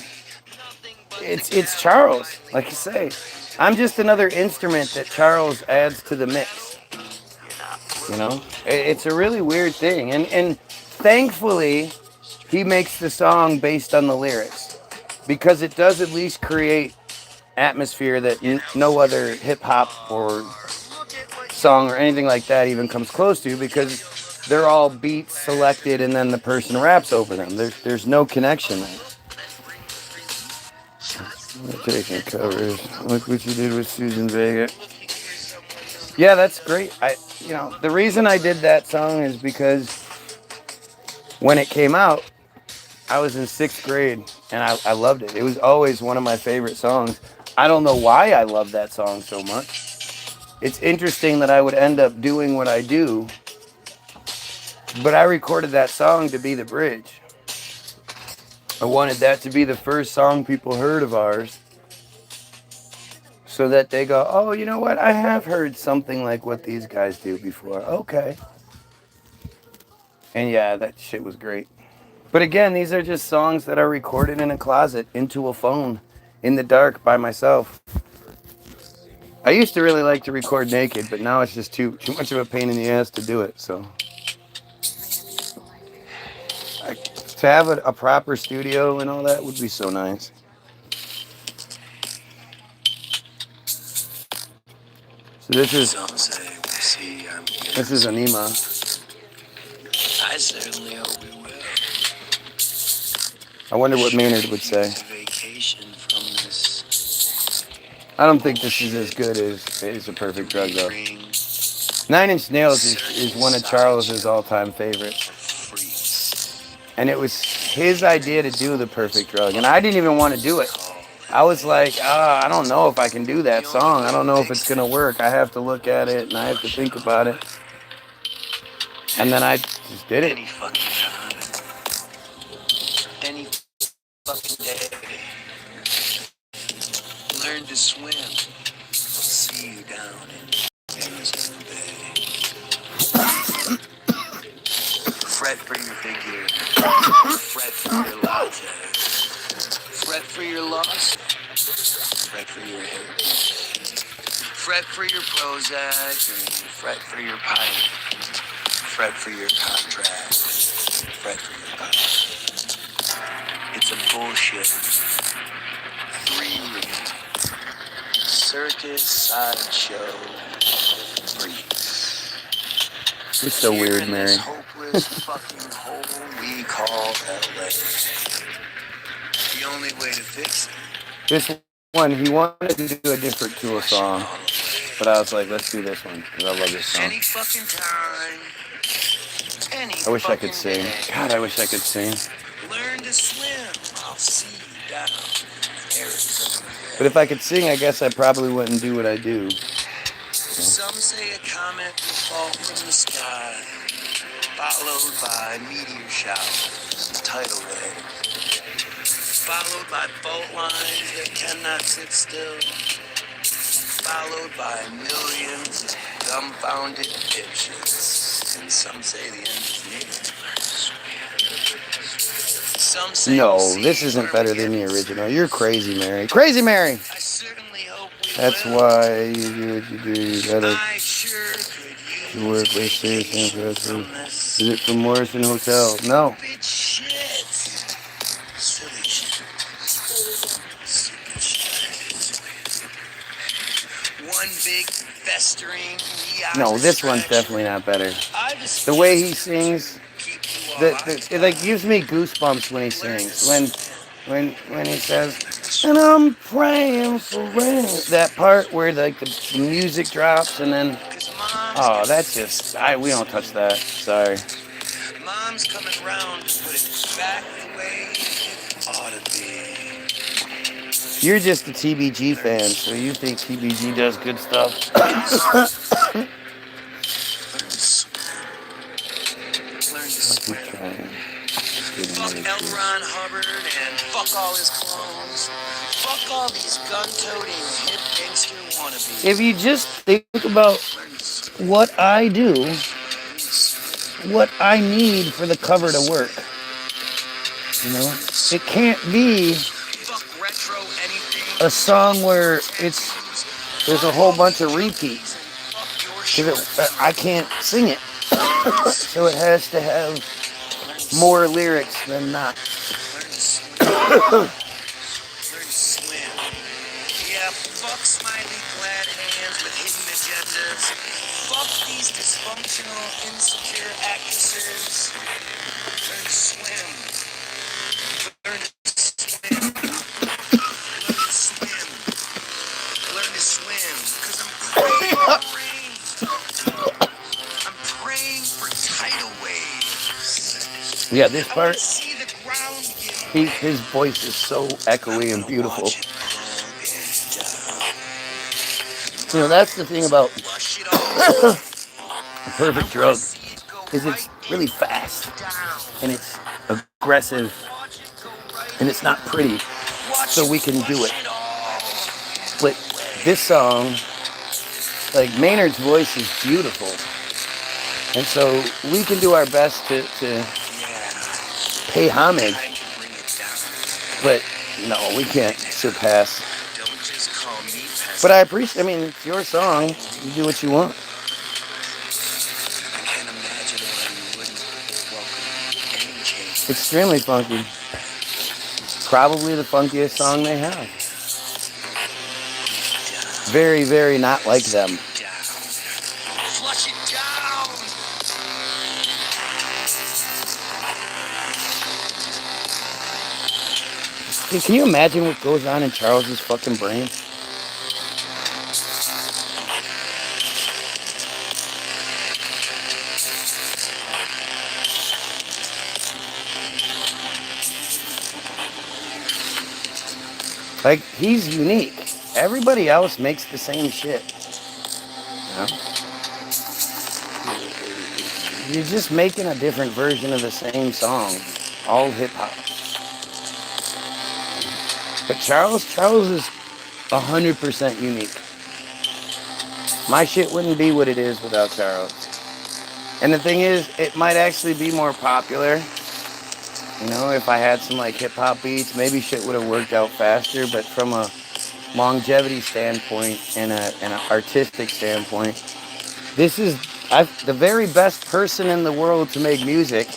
It's Charles, like you say. I'm just another instrument that Charles adds to the mix. It's a really weird thing, and thankfully he makes the song based on the lyrics, because it does at least create atmosphere that no other hip-hop or song or anything like that even comes close to, because they're all beats selected and then the person raps over them. There's no connection there. Taking covers. Look what you did with Susan Vega. Yeah, that's great. The reason I did that song is because when it came out, I was in 6th grade and I loved it. It was always one of my favorite songs. I don't know why I love that song so much. It's interesting that I would end up doing what I do, but I recorded that song to be the bridge. I wanted that to be the first song people heard of ours, so that they go, oh, you know what? I have heard something like what these guys do before. Okay. And yeah, that shit was great. But again, these are just songs that are recorded in a closet, into a phone, in the dark by myself. I used to really like to record naked, but now it's just too much of a pain in the ass to do it, so. To have a proper studio and all that would be so nice. So this is Anima. I certainly hope we will. I wonder what Maynard would say. Vacation from this. I don't think this is as good as A Perfect Drug, though. 9 Inch Nails is one of Charles's all-time favorites. And it was his idea to do The Perfect Drug. And I didn't even want to do it. I was like, I don't know if I can do that song. I don't know if it's going to work. I have to look at it and I have to think about it. And then I just did it. Any fucking time. Any fucking day. Learn to swim. I'll see you down in Arizona Bay. Fret for your figure. Fret for your latte. Fret for your loss. Fret for your hair. Fret for your Prozac. Fret for your pipe. Fret for your contract. Fret for your pipe. It's a bullshit. 3-ring circus sideshow freaks. You're so weird, Mary. Hopeless fucking hole we call LA. The only way to fix it. This one, he wanted to do a different Tool song. But I was like, let's do this one. Because I love this song. Any fucking time. I wish I could sing. God, I wish I could sing. Learn to swim. I'll see you down Arizona. But if I could sing, I guess I probably wouldn't do what I do. Some say a comet will fall from the sky, followed by meteor showers, tidal waves, followed by fault lines that cannot sit still, followed by millions of dumbfounded bitches. And some say the end is near. Some say No, this isn't better than the original. You're crazy, Mary. Crazy, Mary! I certainly hope we That's will. why you do what you do. You gotta I sure could use work with serious vacation from Is this it from Morrison Hotel? No. stupid shit. Silly shit. Stupid shit. One big festering No, this one's definitely not better. The way he sings, it like gives me goosebumps when he sings. When he says, and I'm praying for rain. That part where like the music drops and then, oh, that's just, we don't touch that. Sorry. Mom's coming round to put it back the way it ought to be. You're just a TBG fan, so you think TBG does good stuff. Learn to swim. Fuck L. Ron Hubbard and fuck all his clones. Fuck all these gun-toting hip gangster wannabes. If you just think about what I do, what I need for the cover to work, you know, it can't be a song where there's a whole bunch of repeats, because I can't sing it. So it has to have more lyrics than not. Learn to swim. Yeah, fuck smiley glad hands with hidden agendas. Fuck these dysfunctional, insecure actresses. Learn to swim. Learn to swim. Learn to swim. Because I'm praying for tidal waves. Yeah, this part, his voice is so echoey and beautiful. You know, that's the thing about A Perfect Drug, is it's really fast, and it's aggressive, and it's not pretty, so we can do it. But this song, like, Maynard's voice is beautiful, and so we can do our best to pay homage, but no, we can't surpass. But I appreciate, I mean, it's your song, you do what you want. I can't imagine why you wouldn't welcome any change Extremely funky. Probably the funkiest song they have. Very, very not like them. Flush it down. Dude, can you imagine what goes on in Charles's fucking brain? Like, he's unique. Everybody else makes the same shit. You know? You're just making a different version of the same song. All hip-hop. But Charles is 100% unique. My shit wouldn't be what it is without Charles. And the thing is, it might actually be more popular. You know, if I had some like hip-hop beats, maybe shit would have worked out faster. But from a longevity standpoint and an artistic standpoint, this is the very best person in the world to make music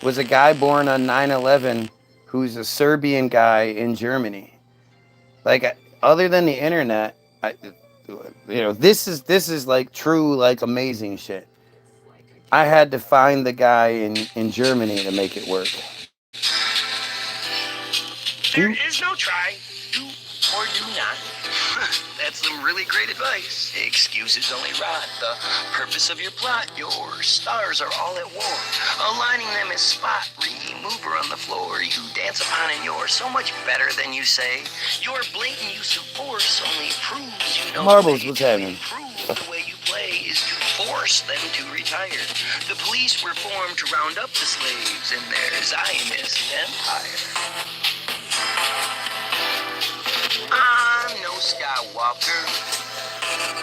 was a guy born on 9/11 who's a Serbian guy in Germany. Like, other than the internet, this is like true, like amazing shit. I had to find the guy in Germany to make it work. There is no try, do or do not. That's some really great advice. Excuses only rot the purpose of your plot. Your stars are all at war. Aligning them is spot remover on the floor. You dance upon and you're so much better than you say. Your blatant use of force only proves you know. Marbles, what's happening? The way you play is to force them to retire. The police were formed to round up the slaves in their Zionist empire. I'm no Skywalker.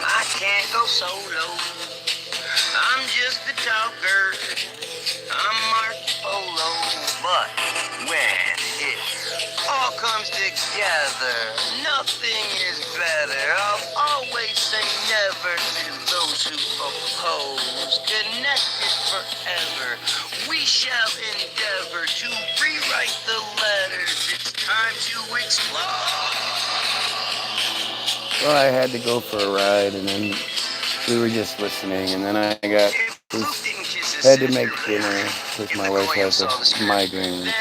I can't go solo. I'm just the talker. I'm Marco Polo. But when it all comes together, nothing is better. I'll always say never to those who oppose. Connected forever. We shall endeavor to rewrite the letters. It's time to explode. Well, I had to go for a ride, and then we were just listening, and then I had to make dinner because my wife has a migraine,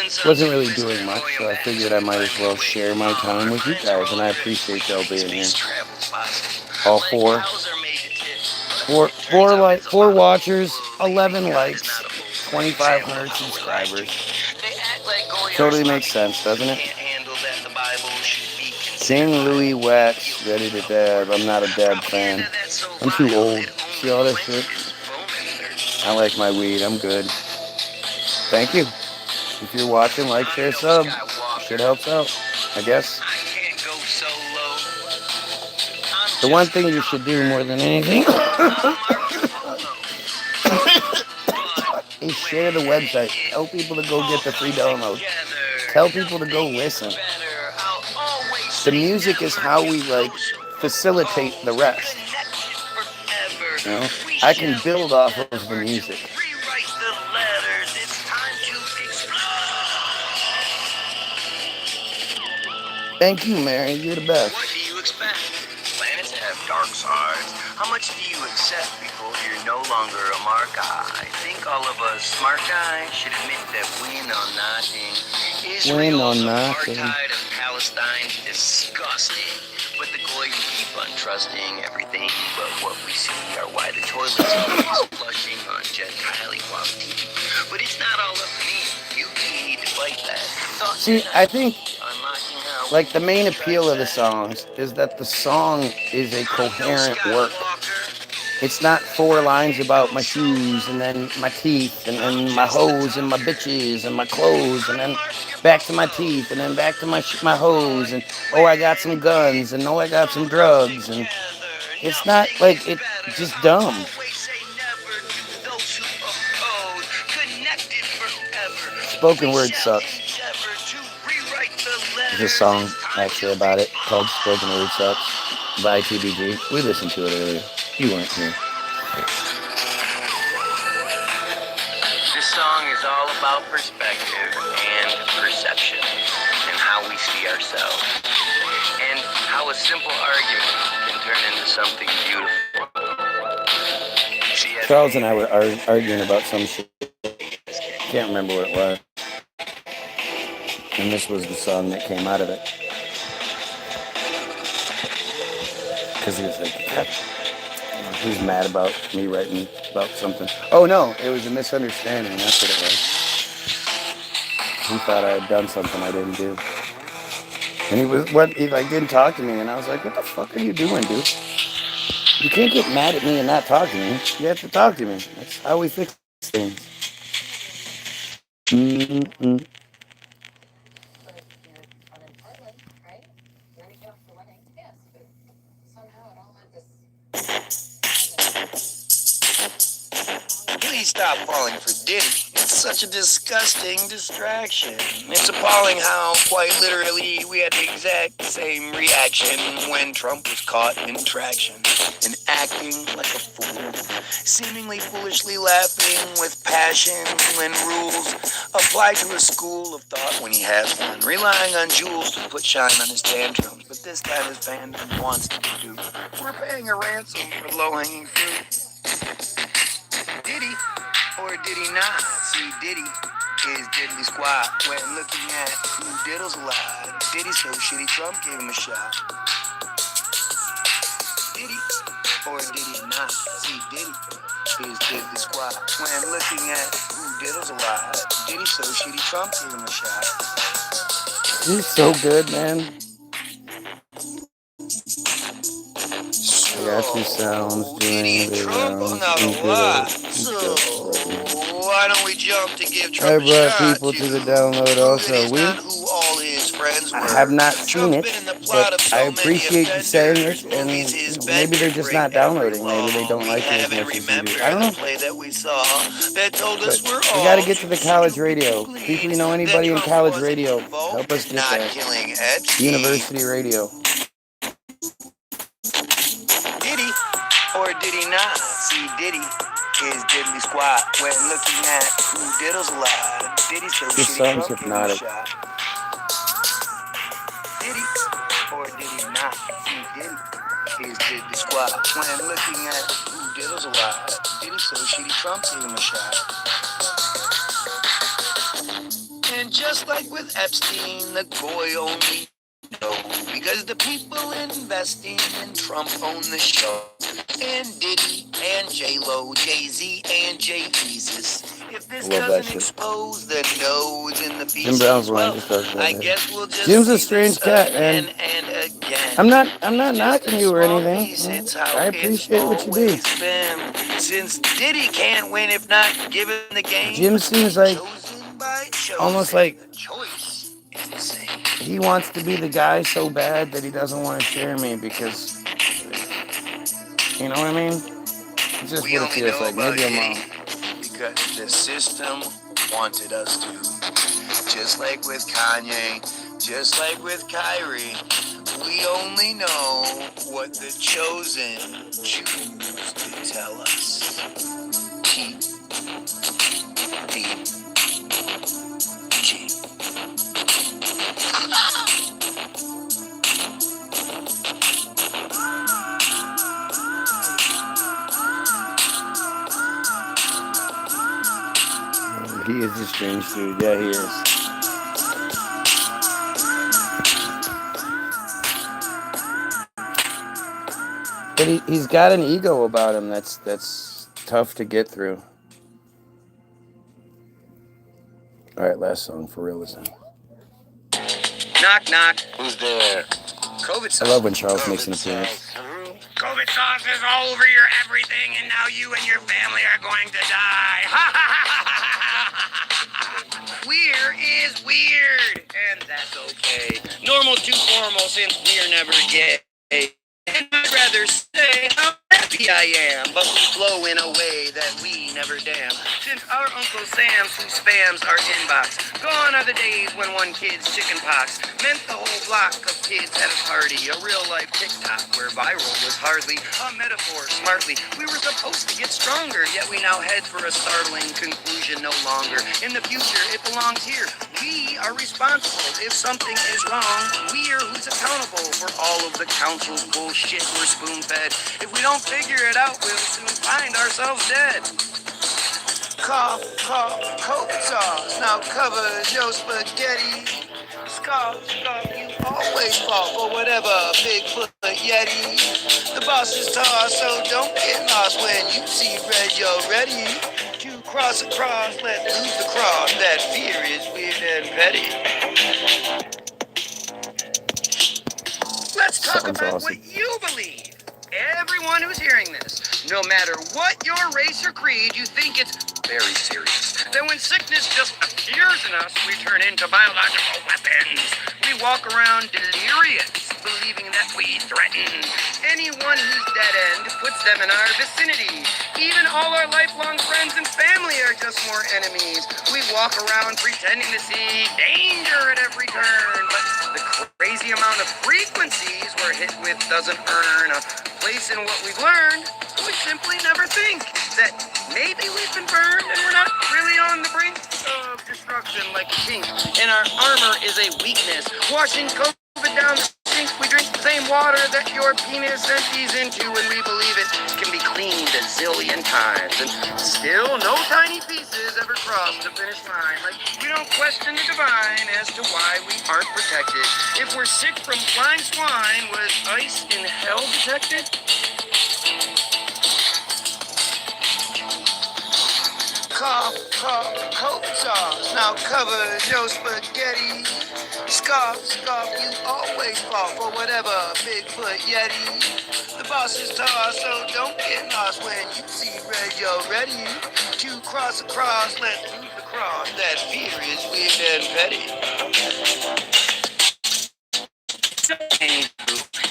so wasn't really doing much, so I figured I might as well share my time with you guys, and I appreciate y'all being here. All four watchers, 11 likes, 2,500 subscribers. Totally makes sense, doesn't it? King Louis Wax, ready to dab. I'm not a dab fan. I'm too old. See all that shit? I like my weed. I'm good. Thank you. If you're watching, like, share, sub. Shit helps out, I guess. The one thing you should do more than anything is share the website. Tell people to go get the free download. Tell people to go listen. The music is how we, like, facilitate the rest. You know? I can build off of the music. Thank you, Mary. You're the best. What do you expect? Planets have dark sides. How much do you accept before you're no longer a mark eye? I think all of us smart guys should admit that we know nothing. Israel's apartheid of Palestine is disgusting. But the Goyim keep on trusting everything but what we see are why the toilet is flushing on Gentile equality. But it's not all up to me. You need to fight that. See, I think, like, the main appeal of the songs is that the song is a coherent work. It's not 4 lines about my shoes and then my teeth and then my hoes and my bitches and my clothes and then back to my teeth and then back to my hoes and oh, I got some guns and oh, I got some drugs, and it's not like, it's just dumb. Spoken word sucks. There's a song actually about it called Spoken Word Sucks by TBG. We listened to it earlier. You weren't here. This song is all about about perspective and perception and how we see ourselves and how a simple argument can turn into something beautiful. Charles and I were arguing about some shit. Can't remember what it was. And this was the song that came out of it. Because he was like, he was mad about me writing about something. Oh no, it was a misunderstanding. That's what it was. He thought I had done something I didn't do. And he like didn't talk to me, and I was like, what the fuck are you doing, dude? You can't get mad at me and not talk to me. You have to talk to me. That's how we fix things. Mm-mm. Please stop falling for Diddy. It's such a disgusting distraction. It's appalling how, quite literally, we had the exact same reaction when Trump was caught in traction and acting like a fool, seemingly foolishly laughing with passion when rules apply to a school of thought when he has one, relying on jewels to put shine on his tantrums. But this time his fandom wants to do. We're paying a ransom for low-hanging fruit. Diddy, or did he not? See, Diddy is diddly squat when looking at who diddles a lot. Diddy so shitty Trump gave him a shot. Diddy, or did he not? See, Diddy is diddly squat when looking at who diddles a lot. Diddy so shitty Trump gave him a shot. He's so good, man. I got some sounds doing the rounds. Why don't we jump to give Trump I brought people to the download also. I have not seen it, but I appreciate you saying it, and maybe they're just not downloading. Maybe they don't like it as much as you do. I don't know. But we got to get to the college radio. People, you know anybody in college radio, help us get that. University radio. Diddy, or did he not? See, Diddy is diddly squat when looking at who diddles a lot. Diddy so This shitty song's hypnotic. Diddy, or did he not? See, Diddy is diddly squat when looking at who diddles a lot. Diddy so shitty Trump gave him a shot. And just like with Epstein, the Goy only because the people investing in Trump own the show. And Diddy and J-Lo, Jay-Z and Jay-Jesus. If this doesn't expose the nose in the beast, Jim Brown's well, I guess we'll just Jim's a strange cat, man. and again. I'm not knocking you or anything. I appreciate what you do. Since Diddy can't win if not given the game. Jim seems like almost like he wants to be the guy so bad that he doesn't want to share me because, you know what I mean? It's just what it feels like. Maybe I'm wrong. Because the system wanted us to. Just like with Kanye, just like with Kyrie, we only know what the chosen choose to tell us. T. D. G. He is a strange dude. Yeah, he is. But he's got an ego about him that's tough to get through. All right, last song for real this time. Knock, knock. Who's there? COVID sauce. I love when Charles makes an appearance. COVID sauce is all over your everything, and now you and your family are going to die. Queer is weird, and that's okay. Normal to formal since we're never gay. And I'd rather say how happy I am, but we flow in a way that we never damn. Since our Uncle Sam's who spams our inbox, gone are the days when one kid's chicken pox meant the whole block of kids at a party, a real-life TikTok where viral was hardly a metaphor. Smartly, we were supposed to get stronger, yet we now head for a startling conclusion no longer. In the future, it belongs here. We are responsible if something is wrong. We are who's accountable for all of the council's bullshit we're spoon-fed. If we don't figure it out, we'll soon find ourselves dead. Cough, cough, COVID sauce now covers your spaghetti. Scoff, scoff, you always fall for whatever Bigfoot Yeti. The boss is tossed, so don't get lost when you see red, you're ready to cross across, let loose the cross. That fear is weird and petty. Let's talk about what you believe. Everyone who's hearing this, no matter what your race or creed, you think it's very serious. Then when sickness just appears in us, we turn into biological weapons. We walk around delirious, believing that we threaten anyone who's dead end puts them in our vicinity. Even all our lifelong friends and family are just more enemies. We walk around pretending to see danger at every turn, but the crazy amount of frequencies we're hit with doesn't earn a place in what we've learned. We simply never think that maybe we've been burned and we're not really on the brink of destruction like a king. And our armor is a weakness. Washing COVID down the sink, we drink the same water that your penis empties into, and we believe it can be cleaned a zillion times. And still, no tiny pieces ever cross the finish line. Like, we don't question the divine as to why we aren't protected. If we're sick from flying swine, was ice in hell detected? Cough, cough, COVID sauce now covers your spaghetti. Scoff, scoff, you always fall for whatever Bigfoot Yeti. The boss is tossed, so don't get lost when you see red, you're ready to cross across, let loose the cross. That fear is weird and petty.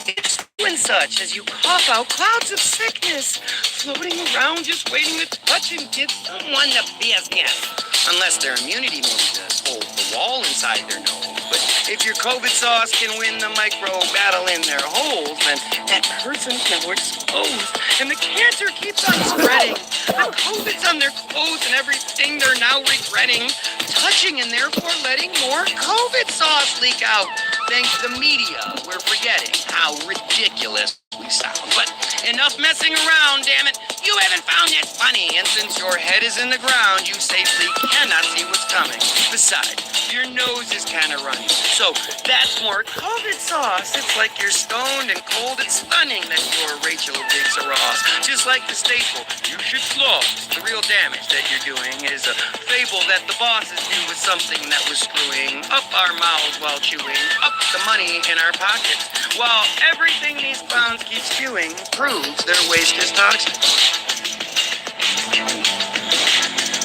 It's and such as you cough out clouds of sickness, floating around just waiting to touch and give someone the business. Unless their immunity manages hold the wall inside their nose. But if your COVID sauce can win the micro battle in their holes, then that person's now exposed. And the cancer keeps on spreading. The COVID's on their clothes and everything they're now regretting. Touching and therefore letting more COVID sauce leak out. Thanks to the media, we're forgetting how ridiculous we sound. But enough messing around, damn it. You haven't found that funny. And since your head is in the ground, you safely cannot see what's coming. Besides, your nose is kind of runny. So that's more COVID sauce. It's like you're stoned and cold and stunning that you're Rachel Diggs Ross. Just like the staple, you should floss. The real damage that you're doing is a fable that the bosses knew was something that was screwing up our mouths while chewing up the money in our pockets. While everything these clowns keep spewing proves their waste is toxic.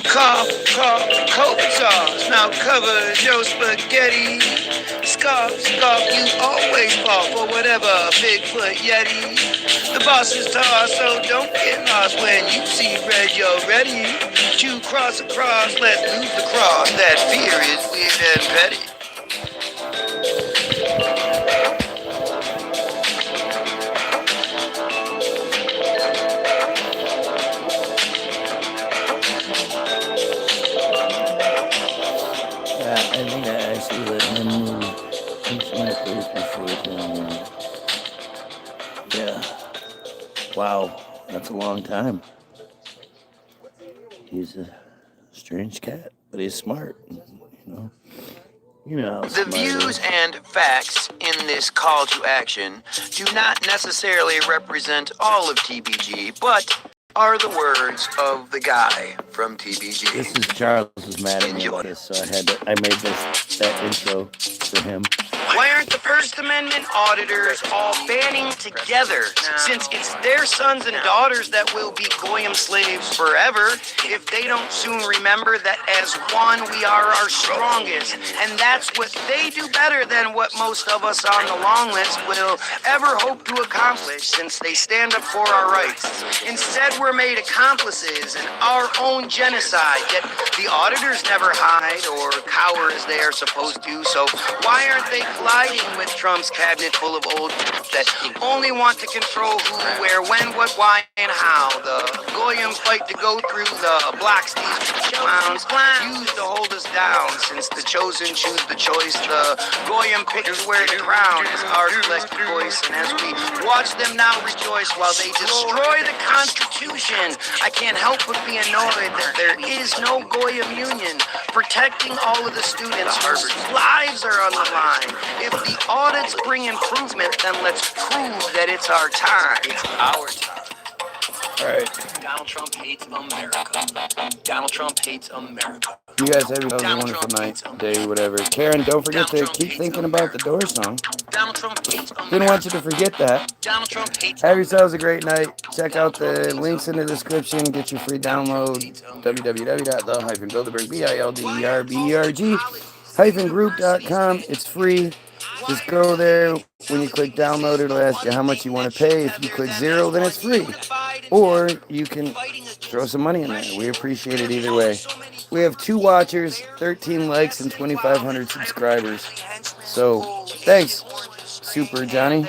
Cough, cough, COVID sauce now covers your spaghetti. Scoff, scoff, you always fall for whatever Bigfoot Yeti. The boss is tossed, so don't get lost when you see red, you're ready to cross across, let loose the cross. That fear is weird and petty. I think I actually let him move into my place before then. Yeah. Wow, that's a long time. He's a strange cat, but he's smart, you know. You know how The views and facts in this call to action do not necessarily represent all of TBG, but are the words of the guy from TBG. This is Charles was mad at me about this, so I made that intro for him. Why aren't the first First Amendment auditors all banding together, since it's their sons and daughters that will be Goyim slaves forever if they don't soon remember that as one we are our strongest, and that's what they do better than what most of us on the long list will ever hope to accomplish, since they stand up for our rights. Instead, we're made accomplices in our own genocide, yet the auditors never hide or cower as they are supposed to, so why aren't they colliding with Trump's cabinet full of old that only want to control who, where, when, what, why, and how? The Goyim fight to go through the blocks these clowns use to hold us down, since the chosen choose the choice. The Goyim pictures where the crown is our collective voice, and as we watch them now rejoice while they destroy the Constitution, I can't help but be annoyed that there is no Goyim union protecting all of the students whose lives are on the line. If the audits bring improvement, then let's prove that it's our time. It's our time. All right. Donald Trump hates America. Donald Trump hates America. You guys have yourselves a wonderful night, day, whatever. Karen, don't forget to keep thinking about the Doors song. Donald Trump hates America. Didn't want you to forget that. Donald Trump hates Have yourselves a great night. Check out the links in the description. Get your free download. www.the-builderberg-group.com. It's free. Just go there. When you click download, it'll ask you how much you want to pay. If you click 0, then it's free. Or you can throw some money in there. We appreciate it either way. We have 2 watchers, 13 likes, and 2,500 subscribers. So, thanks, Super Johnny.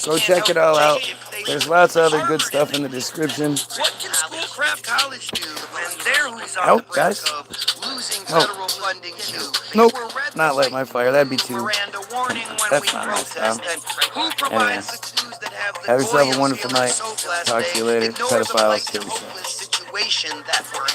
Go check it all out. There's lots of other good stuff in the description. What can school crap college do when they're who's on Nope, the brink guys. of losing Nope. federal funding too? Nope, not light my fire. That'd be too. Miranda warning when That's we not my protest, style. and who provides the clues that have the Have yourself a Goyim wonderful feeling night. so blessed Talk to you they later. ignore the Pedophiles, blight kill and yourself. hopeless situation that we're in.